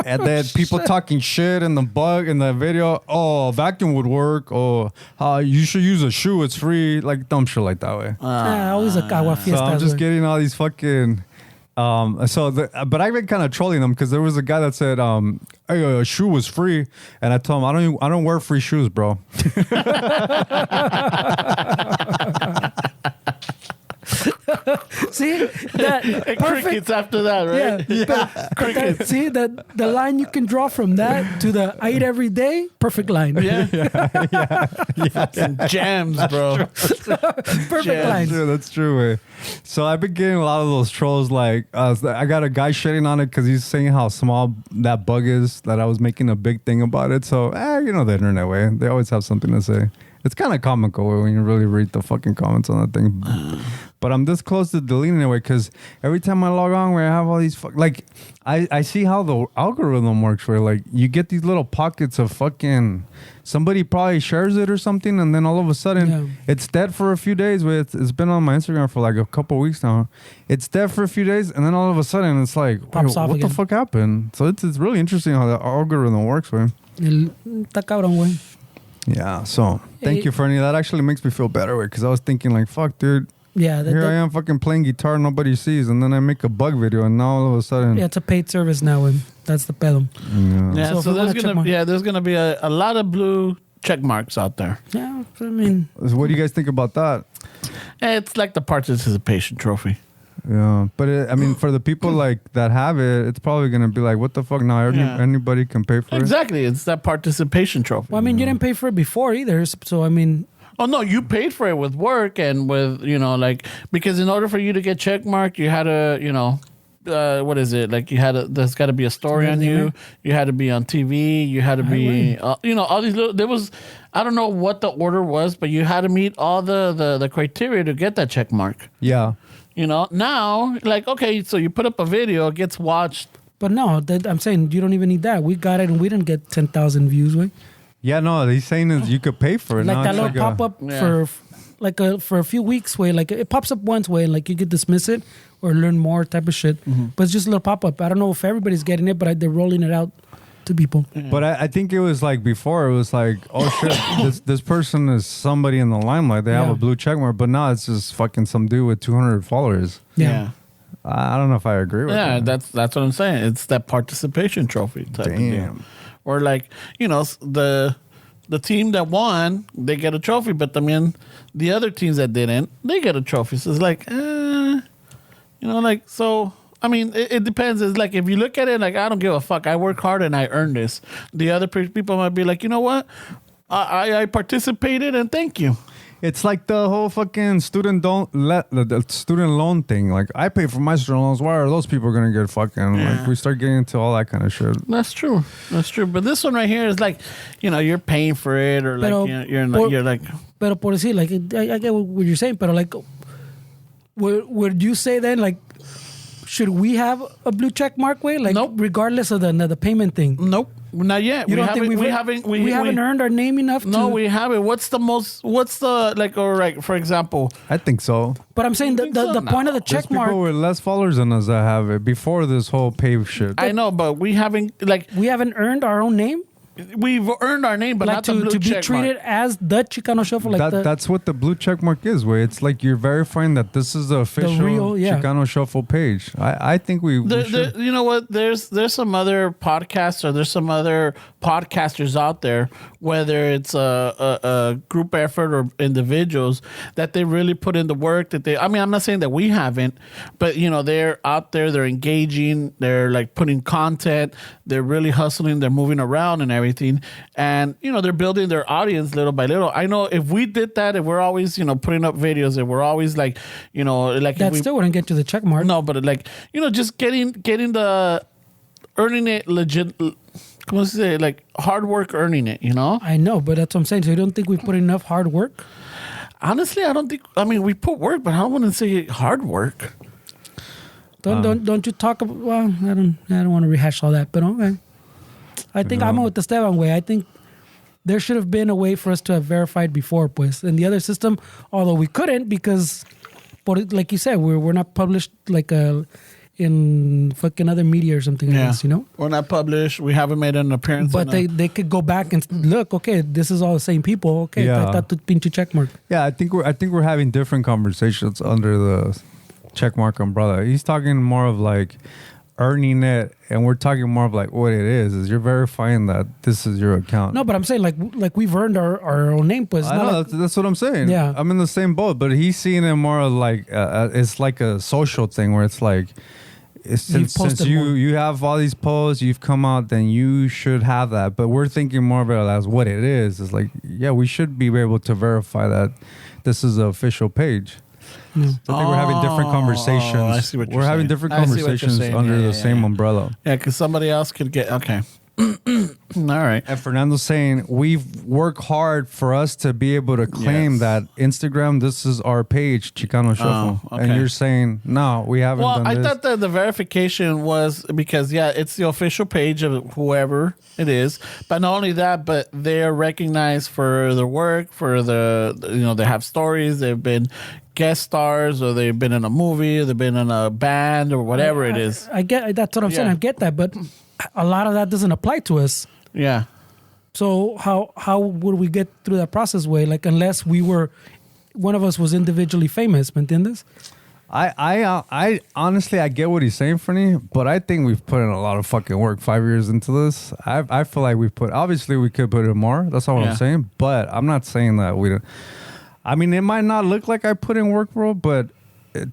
And then people talking shit in the bug in the video. Oh, vacuum would work. Oh, you should use a shoe. It's free. Like dumb shit like that way. Always a agua So fiesta. I'm just getting all these fucking. But I've been kind of trolling them because there was a guy that said, hey, a shoe was free, and I told him I don't wear free shoes, bro. See that And perfect. crickets after that, right? Yeah. Crickets. See that the line you can draw from that to the I eat every day, perfect line. Yeah. Fucking jams, bro. Perfect Yeah, line. Yeah, that's true. Way. So I've been getting a lot of those trolls. Like I got a guy shitting on it because he's saying how small that bug is. That I was making a big thing about it. So you know the internet way. They always have something to say. It's kind of comical when you really read the fucking comments on that thing. But I'm this close to deleting it away because every time I log on, where I have all these like I see how the algorithm works. Where like you get these little pockets of fucking somebody probably shares it or something, and then all of a sudden it's dead for a few days. It's been on my Instagram for like a couple of weeks now. It's dead for a few days, and then all of a sudden it's like, Pops off what the again. fuck happened? So it's really interesting how the algorithm works. Way. Está cabrón, güey. Yeah, so thank you, Fernie. That actually makes me feel better because I was thinking like, fuck, dude. Yeah, Here I am fucking playing guitar, nobody sees, and then I make a bug video, and now all of a sudden, yeah, it's a paid service now, güey. That's the pedo. Yeah, So so, if we there's wanna check mark- there's gonna be a lot of blue check marks out there. Yeah, I mean, what do you guys think about that? It's like the participation trophy. Yeah, but I mean, for the people like that have it, it's probably gonna be like, what the fuck? Now anybody can pay for it. Exactly, it's that participation trophy. well, I mean, you didn't pay for it before either, so I mean, Oh no, you paid for it with work and with because in order for you to get check marked, you had to what is it like? There's got to be a story on you. You had to be on TV. You had to be all these little. There was I don't know what the order was, but you had to meet all the criteria to get that check mark. Yeah. Now like okay, so you put up a video, it gets watched. but no, I'm saying you don't even need that. We got it and we didn't get 10,000 views, güey. Yeah, no, he's saying is you could pay for it. Like now that it's little like pop up Yeah. for a few weeks way. Like it pops up once way, like you could dismiss it or learn more type of shit. But it's just a little pop up. I don't know if everybody's getting it, but they're rolling it out to people. But I think it was like before. It was like, oh shit, this person is somebody in the limelight. They have Yeah. a blue check mark. But now it's just fucking some dude with 200 followers. Yeah. I don't know if I agree with Yeah, that. that's what I'm saying. It's that participation trophy type of deal. Damn. Or like, the team that won, they get a trophy, but I mean, the other teams that didn't, they get a trophy. So it's like, so. I mean, it depends. It's like if you look at it, like I don't give a fuck. I work hard and I earn this. The other people might be like, you know what? I participated and thank you. It's like the whole fucking the student loan thing. Like I pay for my student loans. Why are those people gonna get fucking? Yeah. Like we start getting into all that kind of shit. That's true. But this one right here is like, you're paying for it, or like Pero you're like. Pero por decir, like I get what you're saying, but like, would you say then like? Should we have a blue check mark way? Like, Nope. Regardless of the payment thing? Nope, not yet. You don't think we haven't earned our name enough No, to... we haven't. What's the like, or like, for example, I think so. But I'm saying the think so? point of the There's check mark, people with less followers than us that have it before this whole pave shit. I know, but we haven't, like, we haven't earned our own name? we've earned our name, but Like not the blue to be check treated mark. as the Chicano Shuffle? Like That's what the blue check mark is, way. It's like you're verifying that this is the official real, yeah. Chicano Shuffle page. I think we should. You know what? There's some other podcasts, or there's some other podcasters out there, whether it's a group effort or individuals, that they really put in the work. I'm not saying that we haven't, but they're out there, they're engaging, they're like putting content, they're really hustling, they're moving around and everything, and they're building their audience little by little. I know if we did that, if we're always putting up videos, if we're always like like that if we, still wouldn't get to the check mark. no, but like just getting the earning it legit. Come on, say like hard work earning it. I know, but that's what I'm saying. So you don't think we put enough hard work? Honestly, I don't think. I mean, we put work, but I don't want to say hard work. Don't you talk about? Well, I don't want to rehash all that, but okay. I think I'm with the Esteban way. I think there should have been a way for us to have verified before, pues. And the other system, although we couldn't because, like you said, we're not published like in fucking other media or something like this, We're not published. We haven't made an appearance. But they could go back and look. Okay, this is all the same people. Okay, Yeah. that pinche check mark. Yeah, I think we're having different conversations under the checkmark umbrella. He's talking more of like earning it, and we're talking more of like what it is you're verifying that this is your account. No, but I'm saying like we've earned our own name, pues. I Not know, like- that's what I'm saying. Yeah. I'm in the same boat, but he's seeing it more of like it's like a social thing where it's like since posted more. you have all these posts, you've come out, then you should have that. But we're thinking more of it as what it is. It's like, yeah, we should be able to verify that this is the official page. I think we're having different conversations. I see what you're we're having saying. different I see what you're conversations saying. under Yeah, the same umbrella. Yeah, because somebody else could get okay. All right. And Fernando's saying we've worked hard for us to be able to claim Yes. that Instagram, this is our page, Chicano Shuffle. okay. And you're saying, no, we haven't Well, done I this. thought that the verification was because it's the official page of whoever it is. But not only that, but they're recognized for their work, for they have stories, they've been guest stars, or they've been in a movie, or they've been in a band, or whatever it is. I get that's what I'm saying. Yeah. I get that, but a lot of that doesn't apply to us. Yeah. So how would we get through that process way? Like unless we were one of us was individually famous, ¿me entiendes? I honestly, I get what he's saying, Fernie, but I think we've put in a lot of fucking work 5 years into this. I feel like obviously we could put in more. That's not what Yeah. I'm saying, but I'm not saying that we don't. I mean, it might not look like I put in work, bro, but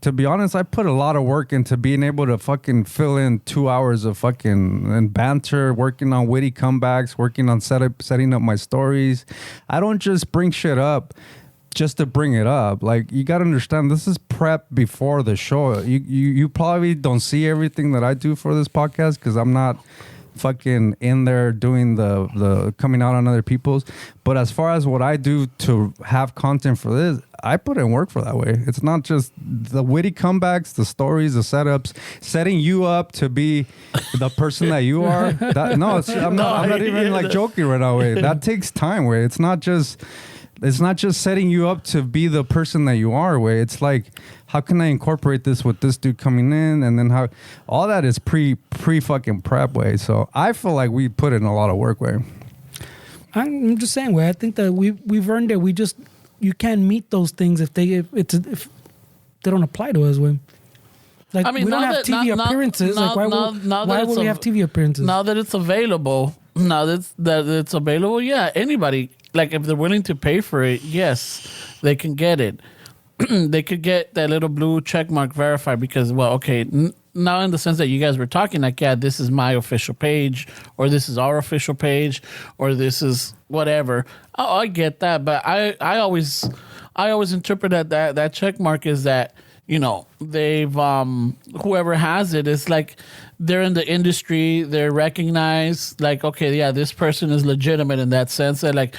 to be honest, I put a lot of work into being able to fucking fill in 2 hours of fucking and banter, working on witty comebacks, working on setting up my stories. I don't just bring shit up just to bring it up. Like, you got to understand, this is prep before the show. You probably don't see everything that I do for this podcast because I'm not fucking in there doing the coming out on other people's. But as far as what I do to have content for this, I put in work for that way. It's not just the witty comebacks, the stories, the setups, setting you up to be the person that you are. I'm not even like joking right now. Way that takes time. Way it's not just setting you up to be the person that you are. Way it's like, how can I incorporate this with this dude coming in, and then how all that is pre fucking prep. Way. So I feel like we put in a lot of work. Way. I'm just saying, way I think that we've earned it. You can't meet those things if they don't apply to us. Way. Like, I mean, we don't have TV appearances. Why would we have TV appearances? Now that it's available, yeah, anybody, like if they're willing to pay for it, yes, they can get it. They could get that little blue check mark verified because, well, okay, now in the sense that you guys were talking, like, yeah, this is my official page, or this is our official page, or this is whatever. Oh, I get that, but I always interpret that check mark is that, you know, they've whoever has it is like they're in the industry, they're recognized, like, okay, yeah, this person is legitimate in that sense. That like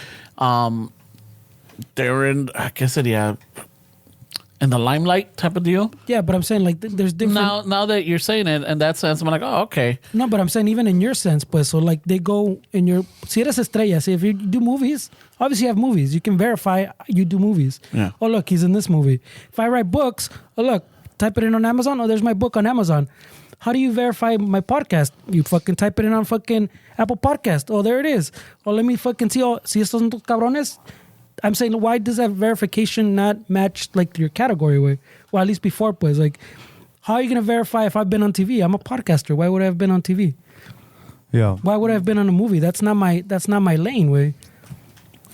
they're in, I guess it, yeah, in the limelight type of deal. Yeah, but I'm saying like there's different. Now that you're saying it in that sense, I'm like, oh, okay. No, but I'm saying even in your sense, pues, so like they go in your. Si eres estrella, si if you do movies, obviously you have movies. You can verify you do movies. Yeah. Oh, look, he's in this movie. If I write books, oh, look, type it in on Amazon. Oh, there's my book on Amazon. How do you verify my podcast? You fucking type it in on fucking Apple Podcast. Oh, there it is. Oh, let me fucking see. Oh, si estos son tus cabrones. I'm saying, why does that verification not match like your category way? Well, at least before, pues, like, how are you gonna verify if I've been on TV? I'm a podcaster. Why would I have been on TV? Yeah. Why would I have been on a movie? That's not my lane, way.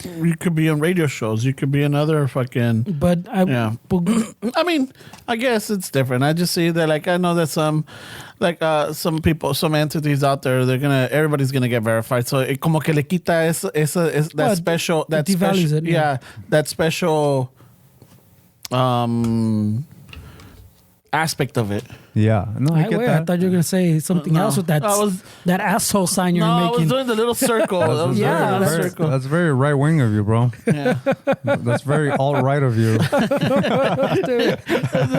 You could be on radio shows. You could be in other fucking. But I mean, I guess it's different. I just see that, like, I know that some people, some entities out there, everybody's gonna get verified. So it como que le quita that special, that devalues special, it, yeah, that special aspect of it. Yeah. No, I get that. I thought you were gonna say something else with that that asshole sign you're making. I was doing the little circle. That's very right wing of you, bro. Yeah. That's very alt right of you. I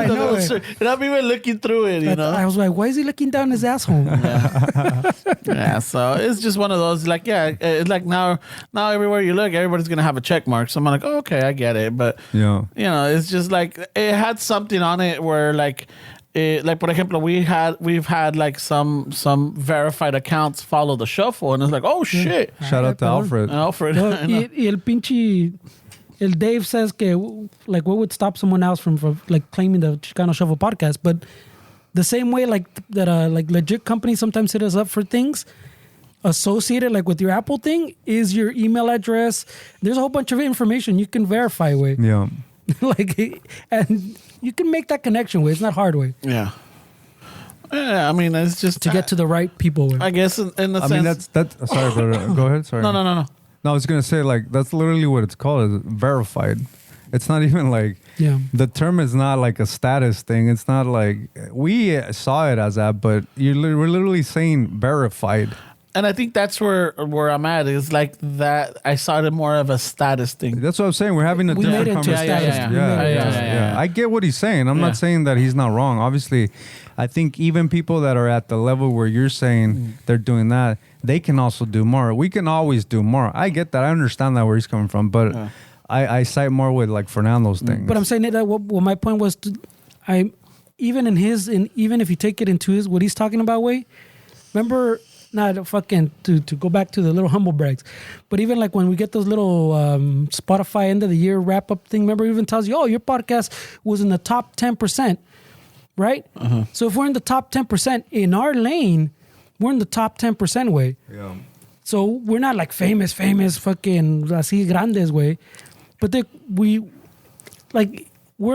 know it. And I'm even looking through it, you know. I was like, why is he looking down his asshole? Yeah, so it's just one of those, like, yeah, it's like now everywhere you look, everybody's gonna have a check mark. So I'm like, oh, okay, I get it. But yeah, you know, it's just like it had something on it where like for example, we've had like some verified accounts follow the shuffle, and it's like, oh shit! Shout out to Alfred. No, y el pinche el Dave says que like what would stop someone else from like claiming the Chicano Shuffle podcast, but the same way like that like legit companies sometimes hit us up for things associated like with your Apple thing is your email address. There's a whole bunch of information you can verify with. Yeah. Like, and you can make that connection with. It's not hard way. Yeah. Yeah, I mean, it's just to get to the right people with. I guess in the sense. I mean, that's sorry, brother. Go ahead. Sorry. No. No, I was gonna say like that's literally what it's called. Is verified. It's not even like the term is not like a status thing. It's not like we saw it as that, but we're literally saying verified. And I think that's where I'm at. Is like that. I saw it more of a status thing. That's what I'm saying. We're having a different conversation. Yeah. I get what he's saying. I'm not saying that he's not wrong. Obviously, I think even people that are at the level where you're saying they're doing that, they can also do more. We can always do more. I get that. I understand that where he's coming from, but I cite more with like Fernando's thing. But I'm saying that what my point was, even if you take it into what he's talking about way, remember. Not fucking to go back to the little humble brags, but even like when we get those little Spotify end of the year wrap up thing, remember, it even tells you, oh, your podcast was in the top 10%, right? Uh-huh. So if we're in the top 10% in our lane, we're in the top 10% way. Yeah. So we're not like famous fucking así grandes way, but we're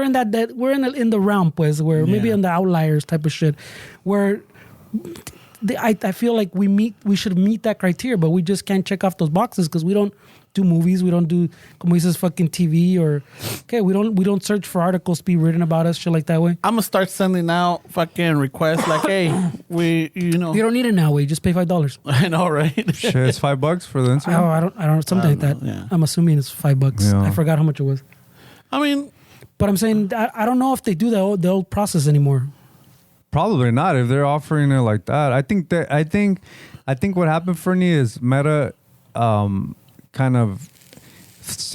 in that we're in the realm, pues, where maybe in the outliers type of shit, where. I feel like we should meet that criteria, but we just can't check off those boxes because we don't do movies, we don't do como dices fucking TV or we don't search for articles to be written about us, shit like that way. I'm gonna start sending out fucking requests like, hey, you don't need it now, way. Just pay $5. I know, right? Shit, it's $5 for the Instagram. Oh, I don't something like that. Yeah. I'm assuming it's $5. Yeah. I forgot how much it was. I mean, but I'm saying I don't know if they do the old process anymore. Probably not if they're offering it like that. I think what happened, Fernie, is Meta kind of,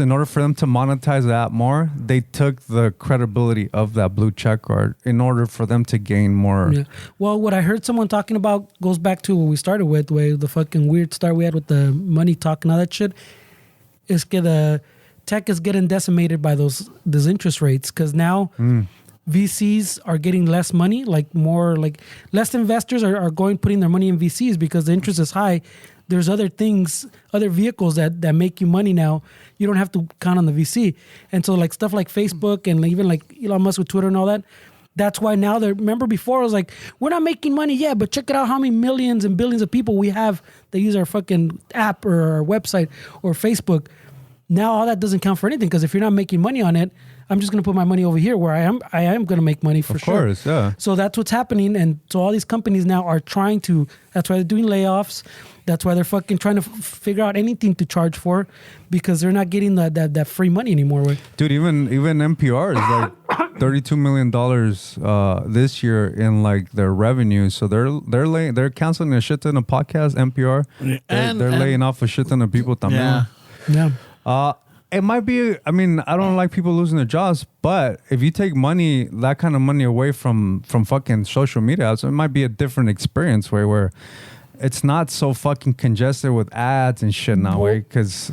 in order for them to monetize that more, they took the credibility of that blue check card in order for them to gain more. Yeah. Well, what I heard someone talking about goes back to what we started with, the fucking weird start we had with the money talk and all that shit. Is the tech is getting decimated by those interest rates because now VCs are getting less money, less investors are putting their money in VCs because the interest is high. There's other vehicles that make you money now. You don't have to count on the VC. And so like stuff like Facebook and even like Elon Musk with Twitter and all that, that's why now remember before it was like, we're not making money yet, but check it out how many millions and billions of people we have that use our fucking app or our website or Facebook. Now all that doesn't count for anything because if you're not making money on it, I'm just going to put my money over here where I am going to make money for sure. Of course, yeah. So that's what's happening. And so all these companies now are trying to, that's why they're doing layoffs. That's why they're fucking trying to figure out anything to charge for because they're not getting that free money anymore. Dude, even NPR is like $32 million this year in like their revenue. So they're canceling a shit ton of podcasts, NPR. They're laying off a shit ton of people también. Yeah. It might be, I mean, I don't like people losing their jobs, but if you take money, that kind of money away from fucking social media, so it might be a different experience where it's not so fucking congested with ads and shit now, way. Because,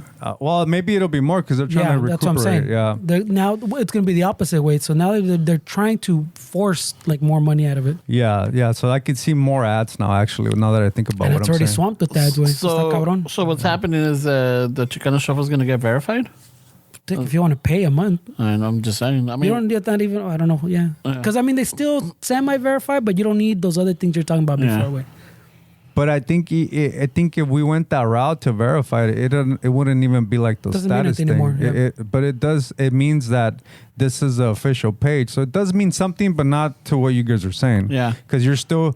maybe it'll be more because they're trying to recuperate. That's what I'm saying. Yeah. Now it's going to be the opposite way. So now they're trying to force like more money out of it. Yeah. So I could see more ads now, actually, now that I think about and what I'm saying. it's already swamped with ads, way. So what's happening is the Chicano Shuffle is going to get verified? If you want to pay a month. And I'm just saying. I mean, you don't need that even. I don't know. Yeah. Because I mean, they still semi-verify, but you don't need those other things you're talking about before. Way. But I think if we went that route to verify it, it wouldn't even be like the status thing. Anymore, yeah. But it does. It means that this is the official page, so it does mean something, but not to what you guys are saying. Yeah. Because you're still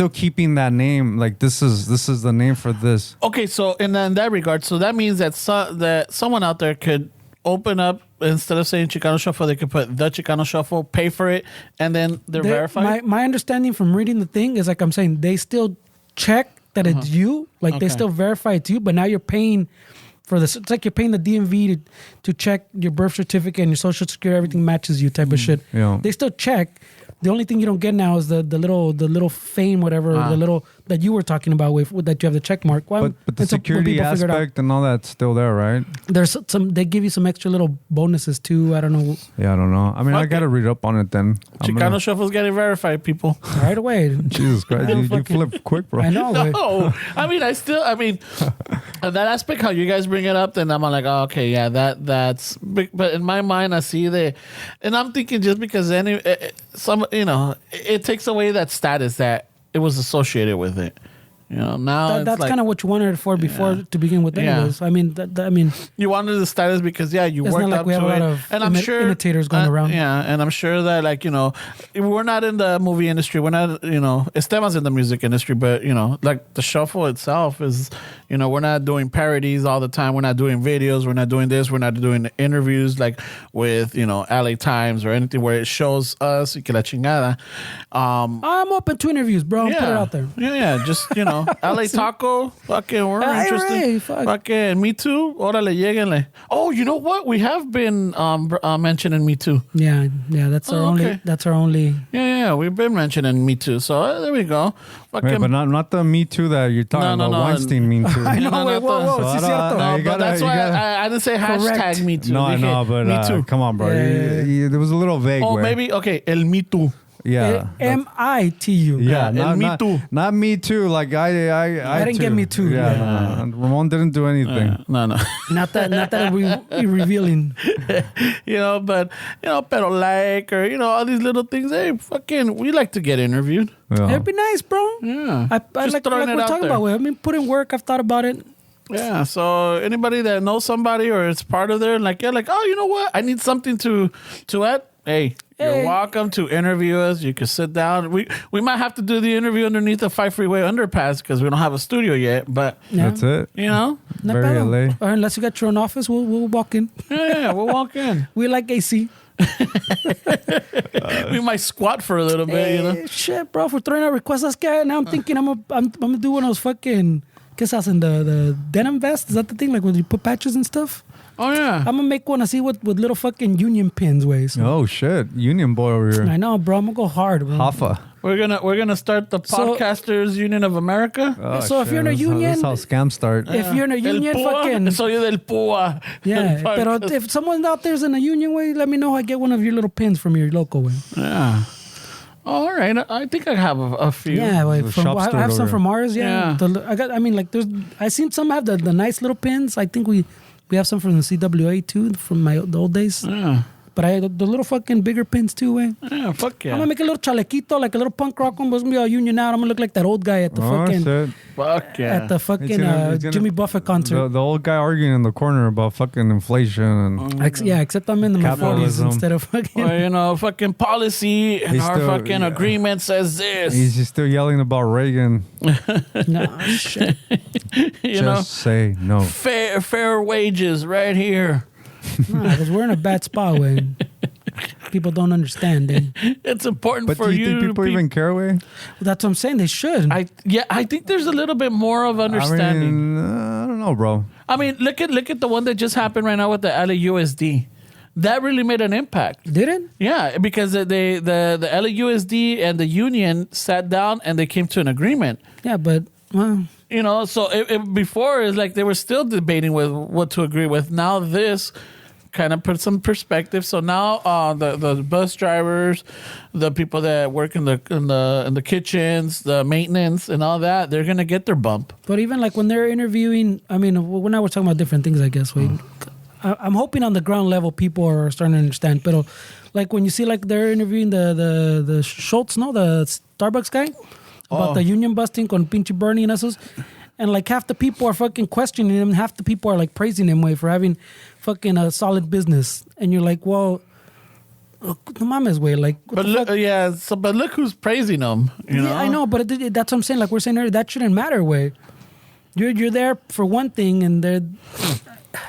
keeping that name. Like this is the name for this. Okay, so in that regard, so that means that that someone out there could open up, instead of saying Chicano Shuffle, they could put the Chicano Shuffle, pay for it, and then they're verified. My understanding from reading the thing is like I'm saying they still check that it's you, like they still verify it's you, but now you're paying for this. It's like you're paying the DMV to check your birth certificate and your social security, everything matches you type of shit. Yeah. They still check. The only thing you don't get now is the little fame, whatever, the little that you were talking about with that you have the check mark. Well, but the security aspect and all that's still there, right? There's they give you some extra little bonuses too. I don't know. Yeah, I don't know. I mean, I gotta read up on it then. Chicano Shuffle's getting verified, people. Right away. Jesus Christ, you flip quick, bro. I know. No, I mean, that aspect how you guys bring it up, then I'm like, oh, okay, yeah, that's big. But in my mind, I see and I'm thinking just because it takes away that status that it was associated with it. Now that's kind of what you wanted it for before to begin with. Anyways, I mean, you wanted the status because you worked not like up we have to a lot it, of and I'm sure imitators going around. Yeah, and I'm sure that we're not in the movie industry. We're not, Esteban's in the music industry, but like the shuffle itself is, we're not doing parodies all the time. We're not doing videos. We're not doing this. We're not doing interviews like with LA Times or anything where it shows us y que la chingada. I'm open to interviews, bro. Put it out there. Yeah, just LA Taco, fucking, we're interested. Fucking Me Too, órale, lléguenle. Oh, you know what? We have been mentioning Me Too. Yeah, that's our only. That's our only. Yeah, we've been mentioning Me Too. So there we go. Wait, but not the Me Too that you're talking about. Weinstein Me Too. I know. Wait, whoa, sí cierto. But that's why I didn't say hashtag Me Too. No, I know, but Me Too. come on, bro. It was a little vague. Oh, maybe okay. El Me Too. Yeah. M-I-T-U. Yeah, and me too. Not me too. Like I didn't get me too. Yeah, no. Ramon didn't do anything. No. Not that we're revealing. Pero like, or, all these little things. Hey, fucking, we like to get interviewed. Yeah. It'd be nice, bro. Yeah. I Just like throwing it we're out talking there. about. I mean, put in work. I've thought about it. Yeah, so anybody that knows somebody or it's part of there, like, oh, you know what? I need something to add. Hey, you're welcome to interview us. You can sit down. We might have to do the interview underneath the 5 freeway underpass because we don't have a studio yet. But Yeah. That's it. Not Very bad. LA. Or unless you got your own office, we'll walk in. yeah, we'll walk in. We like AC. We might squat for a little bit, Hey, shit, bro. For throwing out requests, let's get. Now I'm thinking I'm gonna do one of those fucking. ¿Qué se hacen? The denim vest? Is that the thing? Like when you put patches and stuff? Oh yeah. I'm gonna make one. I see with little fucking union pins, way. So. Oh shit, Union boy over here. I know, bro. I'm gonna go hard, bro. Hoffa. We're gonna start the So- Podcasters Union of America. Oh, So if you're in a union- that's how scams start. If you're in a El union, Pua. fucking Soy del Pua. yeah. El Pero podcast. if someone out there's in a union way, let me know. I get one of your little pins from your local way. Yeah. All right. I think I have a few. Yeah, like The from, shop I steward have some over from ours. Yeah, Yeah. I mean, like I seen some have the nice little pins. I think we have some from the CWA too, from the old days. Yeah. But the little fucking bigger pins too, way. Yeah. Fuck I'm yeah. gonna make a little chalequito, like a little punk rock one. But it's gonna be all union out. I'm gonna look like that old guy at the Oh fucking shit. Fuck yeah. at the fucking He's gonna- Jimmy Buffett concert. The old guy arguing in the corner about fucking inflation and Except I'm in the 40s Capitalism. instead of fucking. Well, fucking policy and He's our still- fucking agreement says this. he's still yelling about Reagan. Nah, shit. you know, Just say no. fair wages right here. Nah, because we're in a bad spot, way. People don't understand. Eh? It's important But for do you think people even care, way? That's what I'm saying. They should. I think there's a little bit more of understanding. I don't know, bro. I mean, look at the one that just happened right now with the LAUSD. That really made an impact. Did it? Yeah, because the LAUSD and the union sat down and they came to an agreement. Yeah, but well, So before it's like they were still debating with what to agree with. Now this kind of put some perspective. So now the bus drivers, the people that work in the kitchens, the maintenance and all that, they're gonna get their bump. but even like when they're interviewing, I mean, we're now talking about different things, I guess. Wait, I'm hoping on the ground level people are starting to understand. But like when you see like they're interviewing the Schultz, no, the Starbucks guy about the union busting con pinche Bernie and esos. And like half the people are fucking questioning him, half the people are like praising him way for having fucking a solid business. And you're like, well, no mames way, like. what But the look, fuck? but look who's praising them. You know? Yeah, I know, but that's what I'm saying. Like we're saying earlier, that shouldn't matter. Way you're there for one thing, and they're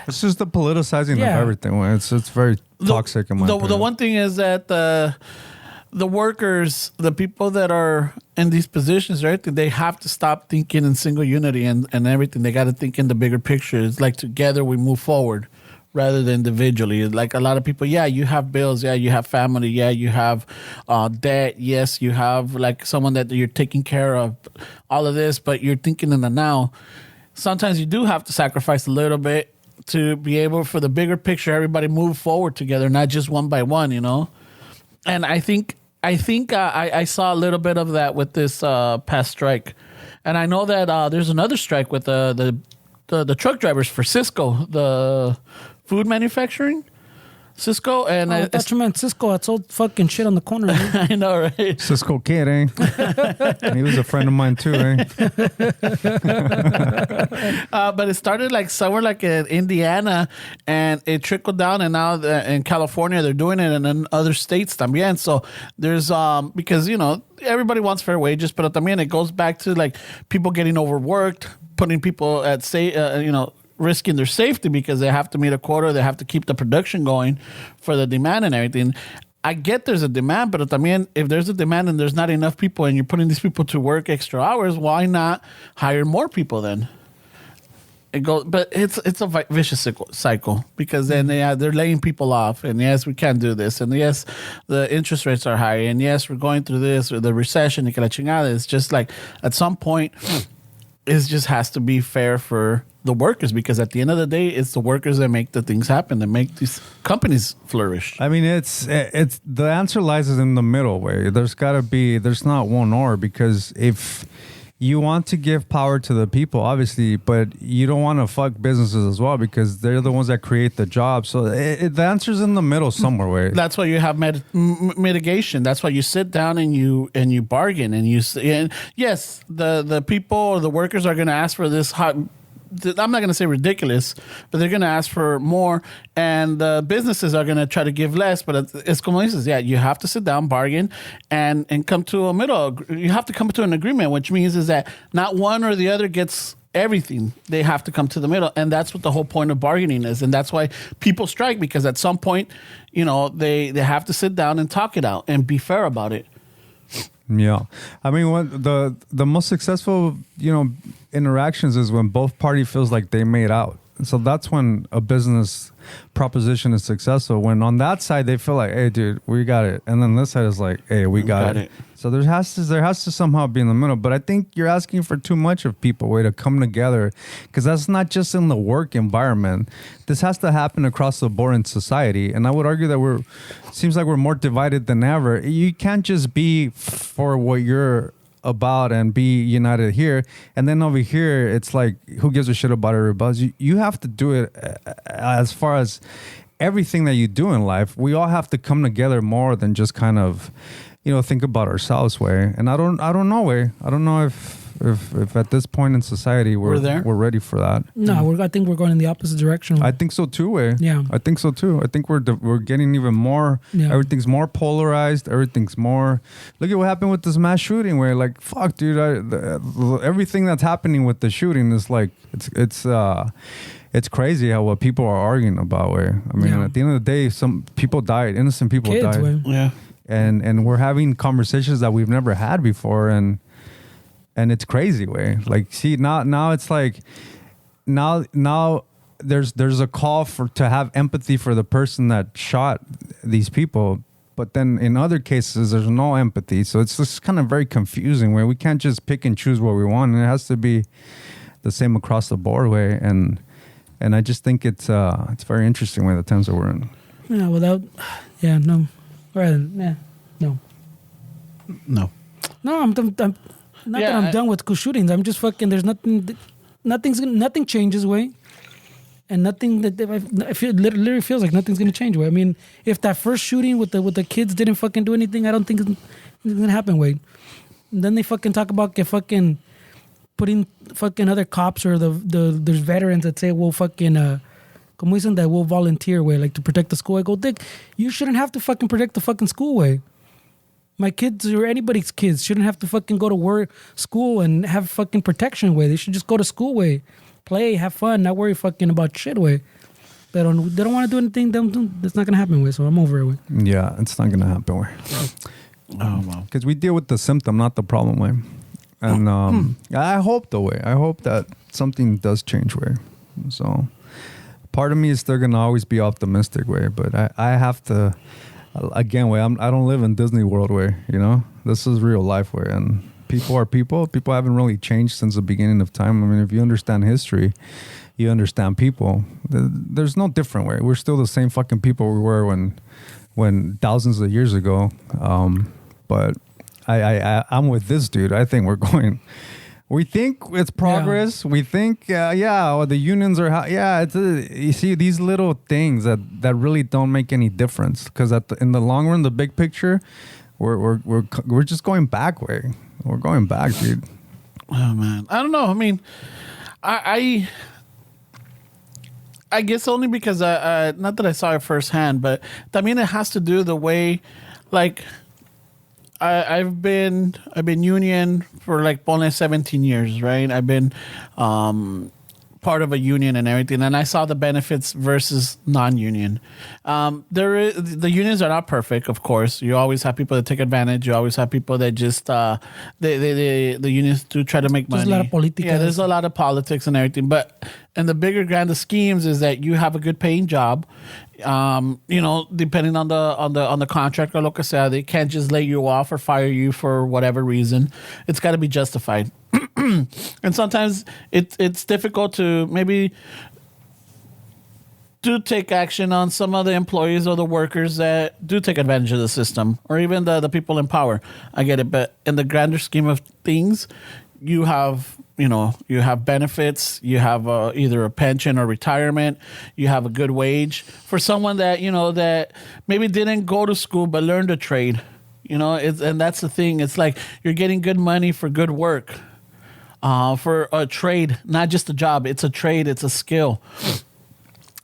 It's just the politicizing Yeah. of everything. Way. It's very toxic in my opinion. The one thing is that the workers, the people that are in these positions, right? They have to stop thinking in single unity and everything. They got to think in the bigger picture. It's like together we move forward rather than individually. Like a lot of people, yeah, you have bills. Yeah, you have family. Yeah, you have debt. Yes, you have like someone that you're taking care of, all of this, but you're thinking in the now. Sometimes you do have to sacrifice a little bit to be able for the bigger picture, everybody move forward together, not just one by one, And I think I saw a little bit of that with this past strike, and I know that there's another strike with the truck drivers for Cisco, the food manufacturing, Cisco, and I thought you meant Cisco. That's old fucking shit on the corner. Man. I know, right? Cisco kid, eh? He was a friend of mine too, eh? But it started like somewhere like in Indiana, and it trickled down, and now in California they're doing it, and in other states también. So there's because everybody wants fair wages, but también it goes back to like people getting overworked, putting people at risking their safety because they have to meet a quota, they have to keep the production going for the demand and everything. I get there's a demand, but también if there's a demand and there's not enough people and you're putting these people to work extra hours, why not hire more people then? It goes, but it's a vicious cycle because then they're laying people off, and yes, we can't do this, and yes, the interest rates are high, and yes, we're going through this or the recession. Y que la chingada. It's just like at some point, it just has to be fair for the workers, because at the end of the day, it's the workers that make the things happen, that make these companies flourish. I mean, it's the answer lies in the middle way. There's not one or, because if you want to give power to the people, obviously, but you don't want to fuck businesses as well, because they're the ones that create the jobs. So the answer's in the middle somewhere. Way. That's why you have mitigation. That's why you sit down and you bargain, and yes, the people or the workers are going to ask for this hot. I'm not going to say ridiculous, but they're going to ask for more, and the businesses are going to try to give less. But it's como dices, yeah, you have to sit down, bargain, and come to a middle. You have to come to an agreement, which means is that not one or the other gets everything. They have to come to the middle, and that's what the whole point of bargaining is. And that's why people strike, because at some point, they have to sit down and talk it out and be fair about it. Yeah, I mean, what the most successful interactions is when both parties feels like they made out. So that's when a business proposition is successful. When on that side they feel like, hey, dude, we got it, and then this side is like, hey, we got it. So there has to somehow be in the middle. But I think you're asking for too much of people to come together, because that's not just in the work environment. This has to happen across the board in society. And I would argue that seems like we're more divided than ever. You can't just be for what you're about and be united here, and then over here it's like, who gives a shit about everybody? You have to do it as far as everything that you do in life. We all have to come together more than just kind of think about ourselves way. And I don't know way. I don't know if at this point in society we're ready for that. No, I think we're going in the opposite direction. I think so too, way. Yeah, I think so too. I think we're getting even more. Yeah. Everything's more polarized. Everything's more. Look at what happened with this mass shooting. Where like, fuck, dude, everything that's happening with the shooting is like it's crazy how what people are arguing about. Where I mean, at the end of the day, some people died. Innocent people died. Way. Yeah. And we're having conversations that we've never had before, and it's crazy way. Like, see, now it's like now there's a call to have empathy for the person that shot these people, but then in other cases there's no empathy. So it's just kind of very confusing where we can't just pick and choose what we want, and it has to be the same across the board way. And I just think it's very interesting way the times that we're in. Yeah, no. No. I'm done with school shootings. I'm just fucking. There's nothing changes way, and nothing that I feel literally feels like nothing's gonna change way. I mean, if that first shooting with the kids didn't fucking do anything, I don't think it's gonna happen way. And then they fucking talk about fucking putting fucking other cops or there's veterans that say we'll fucking como dicen that we'll volunteer way, like to protect the school. I go, Dick, you shouldn't have to fucking protect the fucking school way. My kids or anybody's kids shouldn't have to fucking go to school and have fucking protection way. They should just go to school way, play, have fun, not worry fucking about shit way. They don't want to do anything. That's not gonna happen way. So I'm over it way. Yeah, it's not gonna happen way. Oh wow. Because we deal with the symptom, not the problem way. And I hope the way. I hope that something does change way. So. Part of me is still gonna always be optimistic way, but I have to again way. I don't live in Disney World way, This is real life way, and people are people. People haven't really changed since the beginning of time. I mean, if you understand history, you understand people. There's no different way. We're still the same fucking people we were when thousands of years ago. But I'm with this dude. I think we're going. We think it's progress. Yeah. We think, the unions are. You see these little things that really don't make any difference. Because in the long run, the big picture, we're just going back way. We're going back, dude. Oh man, I don't know. I mean, I guess only because not that I saw it firsthand, but I mean it has to do the way, like. I've been union for like only 17 years, right? I've been part of a union and everything, and I saw the benefits versus non-union. The unions are not perfect, of course. You always have people that take advantage. You always have people that just the unions do try to make money. There's a lot of politics. Yeah, there's a lot of politics and everything, but in the bigger, grander schemes is that you have a good paying job. Depending on the contract or lo que sea, they can't just lay you off or fire you for whatever reason. It's got to be justified. And sometimes it's difficult to maybe do take action on some of the employees or the workers that do take advantage of the system, or even the people in power. I get it, but in the grander scheme of things, you have benefits, you have either a pension or retirement, you have a good wage for someone that that maybe didn't go to school but learned a trade. And that's the thing. It's like you're getting good money for good work, for a trade, not just a job. It's a trade. It's a skill.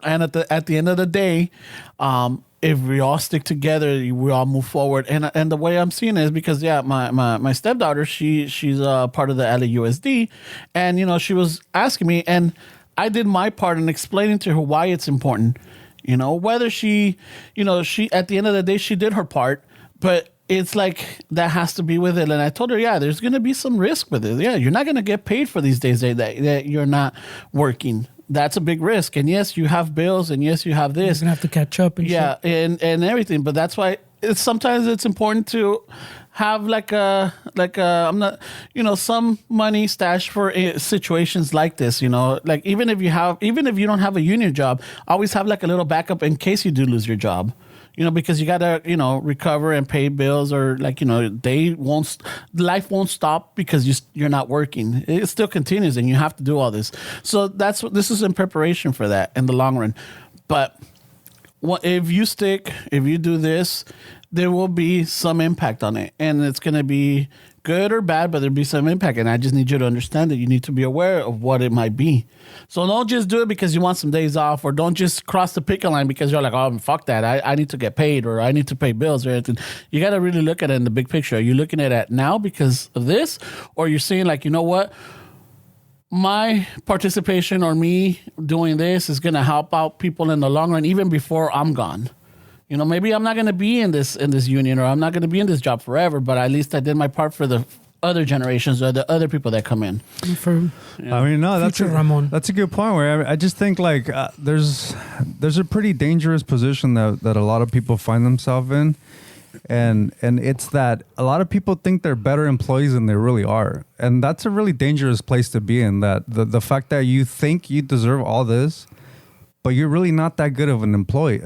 And at the end of the day, if we all stick together, we all move forward. And the way I'm seeing it is because my stepdaughter, she's part of the LAUSD, and she was asking me, and I did my part in explaining to her why it's important. Whether she at the end of the day she did her part, but it's like that has to be with it. And I told her, there's going to be some risk with it. Yeah, you're not going to get paid for these days that you're not working. That's a big risk. And yes, you have bills, and yes, you have this. You're going to have to catch up and shit. and everything. But that's why sometimes it's important to have I'm not, some money stashed for situations like this, like even if you don't have a union job, always have like a little backup in case you do lose your job. Because you gotta, recover and pay bills, or life won't stop because you're not working. It still continues, and you have to do all this. So this is in preparation for that in the long run. But if you do this, there will be some impact on it, and it's gonna be good or bad, but there'll be some impact. And I just need you to understand that you need to be aware of what it might be. So don't just do it because you want some days off, or don't just cross the picket line because you're like, oh, fuck that. I need to get paid, or I need to pay bills or anything. You got to really look at it in the big picture. Are you looking at it now because of this? Or you're saying like, you know what? My participation or me doing this is going to help out people in the long run, even before I'm gone. Maybe I'm not going to be in this union, or I'm not going to be in this job forever, but at least I did my part for the other generations or the other people that come in. That's a good point. Where I just think like there's a pretty dangerous position that a lot of people find themselves in, and it's that a lot of people think they're better employees than they really are, and that's a really dangerous place to be in. That the fact that you think you deserve all this, but you're really not that good of an employee.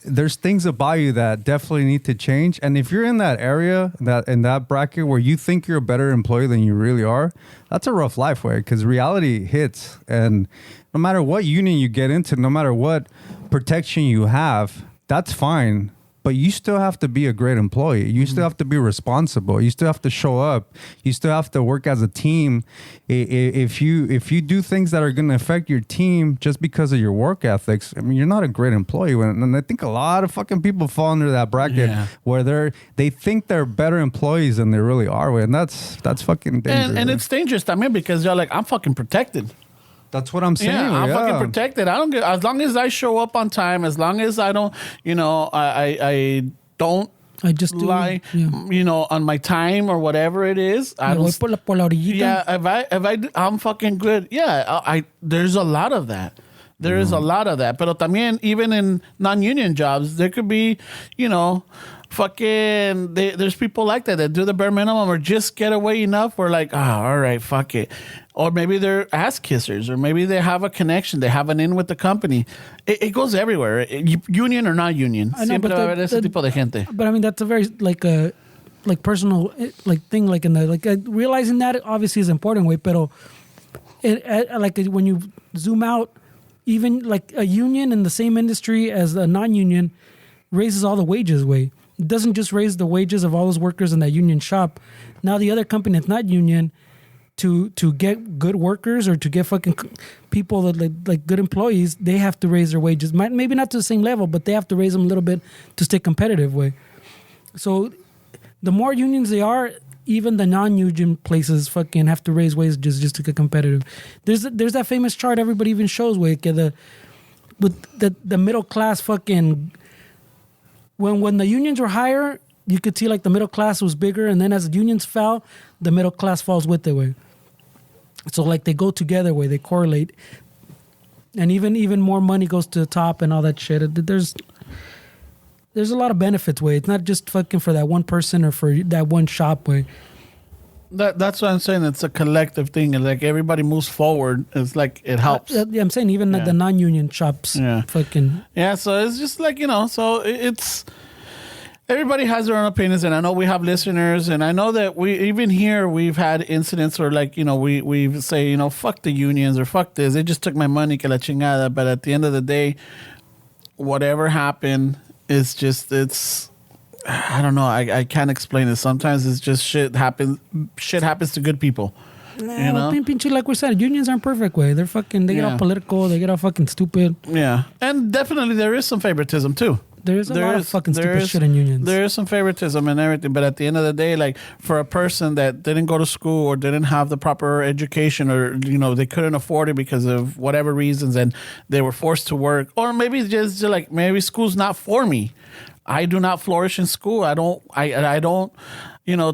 There's things about you that definitely need to change. And if you're in that area, in that bracket where you think you're a better employee than you really are, that's a rough life, way, because reality hits. And no matter what union you get into, no matter what protection you have, that's fine. But you still have to be a great employee. You still have to be responsible. You still have to show up. You still have to work as a team. If you do things that are going to affect your team just because of your work ethics, I mean, you're not a great employee. And I think a lot of fucking people fall under that bracket where they think they're better employees than they really are. And that's fucking dangerous. And it's dangerous, I mean, because you're like, I'm fucking protected. That's what I'm saying. I'm fucking protected. I don't get, as long as I show up on time, as long as I don't, I don't just lie, on my time or whatever it is. I don't. I'm fucking good. Yeah, there's a lot of that. There is a lot of that. But también, even in non-union jobs, there could be, there's people like that do the bare minimum or just get away enough. We're like, all right, fuck it. Or maybe they're ass kissers, or maybe they have a connection. They have an in with the company. It goes everywhere, union or not union. I know, but ese tipo de gente. But I mean, that's a very personal thing. Like in the realizing that obviously is important, way. Pero when you zoom out, even like a union in the same industry as a non-union raises all the wages, way. It doesn't just raise the wages of all those workers in that union shop. Now the other company that's not union, to get good workers or to get fucking people that like good employees, they have to raise their wages. Maybe not to the same level, but they have to raise them a little bit to stay competitive, way. So the more unions they are, even the non-union places fucking have to raise wages just to get competitive. There's that famous chart everybody even shows, way, with the middle class fucking. When the unions were higher, you could see like the middle class was bigger, and then as the unions fell, the middle class falls with it, way. So like they go together, way, they correlate, and even more money goes to the top and all that shit. There's a lot of benefits, way. It's not just fucking for that one person or for that one shop, way. That's what I'm saying. It's a collective thing. And like everybody moves forward. It's like it helps. Yeah, I'm saying even like the non-union shops. Yeah. Fucking. Yeah, so it's just like, so it's everybody has their own opinions, and I know we have listeners, and I know that we've had incidents where like, we say, fuck the unions or fuck this. They just took my money, que la chingada. But at the end of the day, whatever happened, it's I don't know. I can't explain it. Sometimes it's just shit happens to good people. Pinche, like we said, unions aren't perfect, way. They're fucking, they get all political, they get all fucking stupid. Yeah. And definitely there is some favoritism too. There's a lot of fucking stupid shit in unions. There is some favoritism and everything, but at the end of the day, like for a person that didn't go to school or didn't have the proper education, or they couldn't afford it because of whatever reasons, and they were forced to work, or maybe just like maybe school's not for me. I do not flourish in school. I don't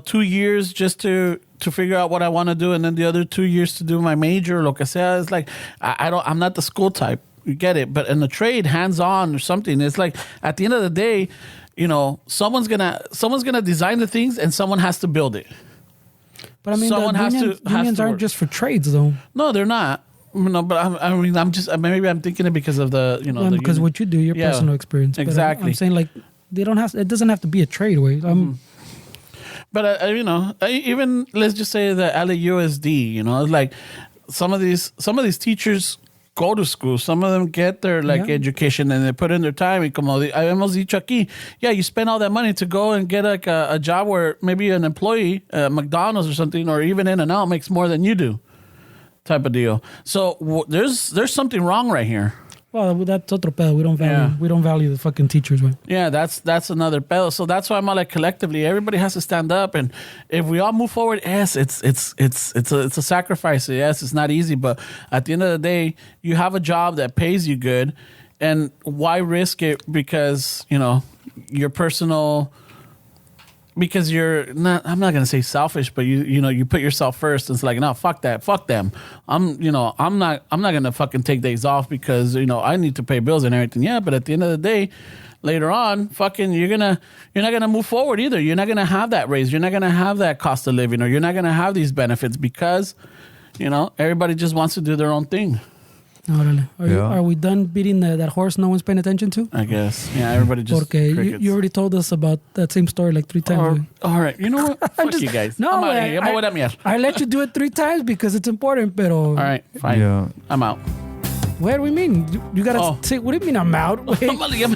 2 years just to figure out what I want to do, and then the other 2 years to do my major, lo que sea. It's like I'm not the school type. You get it. But in the trade, hands-on or something, it's like at the end of the day, someone's gonna design the things, and someone has to build it. But I mean, unions aren't just for trades, though. No, they're not. No, but I'm just maybe I'm thinking it because of the because what you do, your personal experience. But exactly. I'm saying like they don't have. It doesn't have to be a trade way. But even let's just say the LAUSD. It's like some of these teachers go to school. Some of them get their education, and they put in their time. Y como hemos dicho aquí, you spend all that money to go and get like a job where maybe an employee, McDonald's or something, or even In-N-Out makes more than you do, type of deal. So there's something wrong right here. Well, that's otro pedo. We don't value the fucking teachers, man. Yeah, that's another pedo. So that's why I'm like collectively, everybody has to stand up, and if we all move forward, yes, it's a sacrifice. Yes, it's not easy, but at the end of the day, you have a job that pays you good, and why risk it because your personal. Because you're not, I'm not gonna say selfish, but you put yourself first. It's like, no, fuck that, fuck them. I'm not gonna fucking take days off because I need to pay bills and everything. Yeah, but at the end of the day, later on, fucking you're not gonna move forward either. You're not gonna have that raise. You're not gonna have that cost of living, or you're not gonna have these benefits because everybody just wants to do their own thing. Oh, really? Are we done beating that horse no one's paying attention to? I guess. Yeah, everybody just Porque you already told us about that same story like 3 times. All right. You know what? Fuck you guys. No, I'm out of here. I let you do it 3 times because it's important, pero... All right, fine. Yeah. I'm out. What do we mean? You gotta say, what do you mean I'm out? Wait, I'm gonna get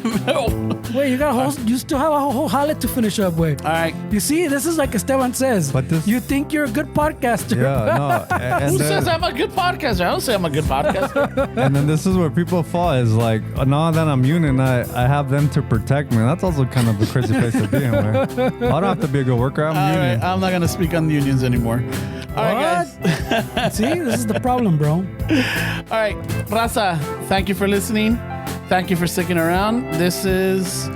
wait, you still have a whole highlight to finish up with. All right. You see, this is like Esteban says. But you think you're a good podcaster. Yeah, no. Who says I'm a good podcaster? I don't say I'm a good podcaster. And then this is where people fall is like, now that I'm union, I have them to protect me. That's also kind of a crazy place to be in, man. I don't have to be a good worker. I'm All union. right, I'm not gonna speak on unions anymore. All right, guys. See, this is the problem, bro. All right, Raza, thank you for listening. Thank you for sticking around. This is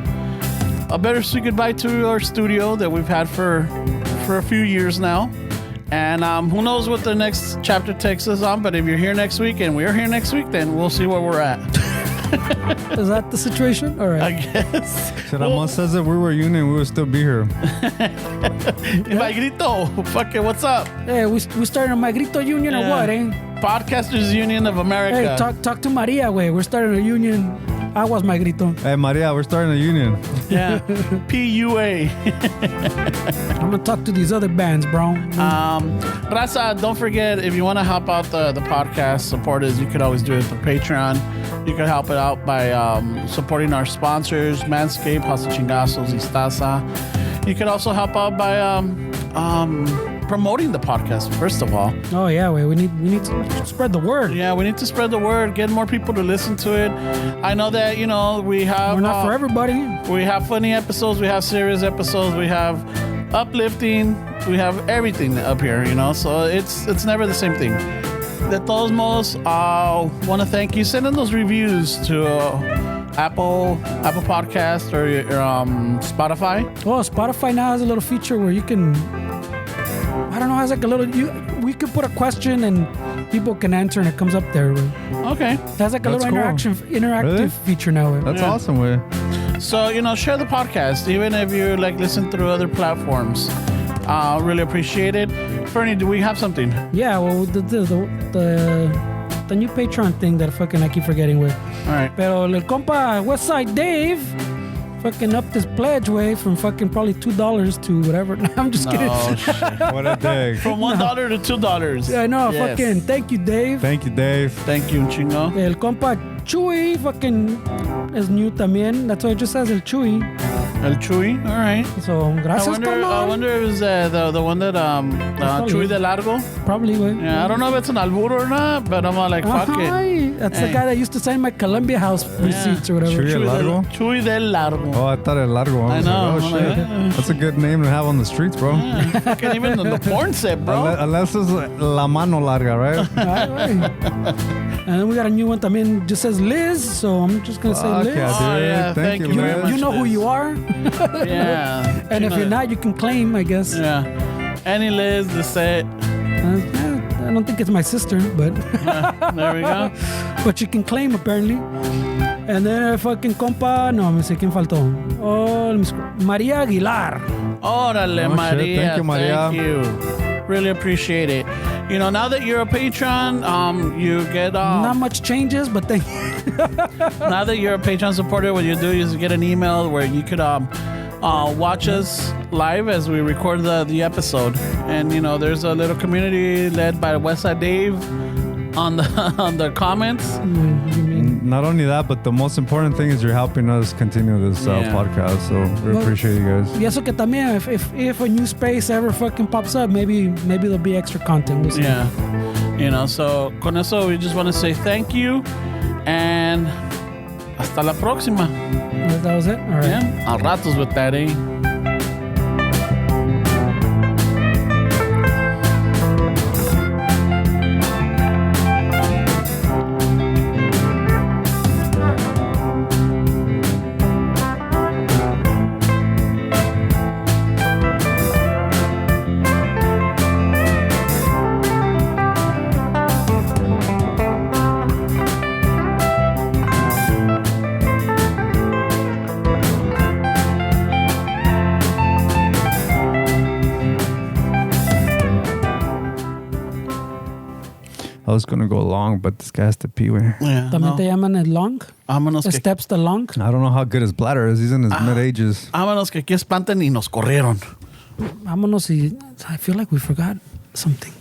a bittersweet goodbye to our studio that we've had for a few years now. And who knows what the next chapter takes us on, but if you're here next week and we're here next week, then we'll see where we're at. Is that the situation? All right. I guess. Shit, Amos says if we were union, we would still be here. Magrito, fuck it, what's up? Hey, we starting a Magrito union or what, eh? Podcasters Union of America. Hey, talk to Maria, way. We're starting a union. Aguas Magrito. Hey, Maria, we're starting a union. Yeah. PUA. I'm going to talk to these other bands, bro. Raza, don't forget, if you want to help out the podcast, support us, you could always do it through Patreon. You could help it out by supporting our sponsors, Manscaped, House of Chingazos, Istaza. You could also help out by promoting the podcast, first of all. Oh, yeah, we need to spread the word. Yeah, we need to spread the word, get more people to listen to it. I know that, we have... We're not for everybody. We have funny episodes, we have serious episodes, we have uplifting, we have everything up here, so it's never the same thing. De todos modos, I want to thank you. Send in those reviews to Apple Podcast or Spotify. Oh, Spotify now has a little feature where you can... I don't know, has like a little... we could put a question and people can answer and it comes up there. Okay. It has like a little cool. interactive Really? feature now. That's awesome, way. So, share the podcast, even if you listen through other platforms. Really appreciate it. Fernie, do we have something? Yeah, well, the new Patreon thing that fucking I keep forgetting with. All right. Pero el compa Westside Dave fucking upped his pledge way from fucking probably $2 to whatever. No, I'm just kidding. Oh, shit. What a day. From $1 to $2. I know, Yes. fucking thank you, Dave. Thank you, Dave. Thank you, Chingo. El compa Chuy fucking is new también. That's why it just says El Chuy. El Chuy. All right. So, gracias, I carnal. wonder if it's the one that Chuy de Largo. Probably, güey. Yeah, I don't know if it's an albur or not, but I'm all like, fuck it. Ay, that's the Hey. guy that used to sign my Columbia House receipts or whatever. Chuy. Largo? Chuy del Largo. Oh, I thought it Largo. I was know. Like, oh, I'm shit. like, That's a good name to have on the streets, bro. Yeah, fucking even on the porn set, bro. Unless it's La Mano Larga, right? Ay, güey. And then we got a new one también. Just says Liz, so I'm just gonna say Fuck Liz. yeah, Oh, dude. yeah, Thank you, thank you very man. much. You know who you are. Yeah. And if Chino- you're not, you can claim, I guess. Yeah. Any Liz, the set. I don't think it's my sister, but There we go. but you can claim apparently. And then fucking compa, no, me sé quién faltó. Oh, let me scroll. María Aguilar. Órale, Oh, shit. Maria. Thank you, Maria. Thank you. Really appreciate it. You know, now that you're a patron, you get Not much changes, but thank you. now that you're a Patreon supporter, what you do is you get an email where you could watch us live as we record the episode. And you know, there's a little community led by Westside Dave on the on the comments. Not only that, but the most important thing is you're helping us continue this Yeah. podcast. So we Well, appreciate you guys. Y eso que también, if a new space ever fucking pops up, maybe there'll be extra content. We'll see. Yeah. You know, so con eso we just want to say thank you and hasta la próxima. That was it? All right. Yeah. Al ratos with that, eh? I was going to go long, but this guy has to pee. Güey. Yeah. También te llaman el long? Vámonos que, Steps the long? I don't know how good his bladder is. He's in his mid-ages. vámonos que aquí espantan y nos corrieron. Vámonos y I feel like we forgot something.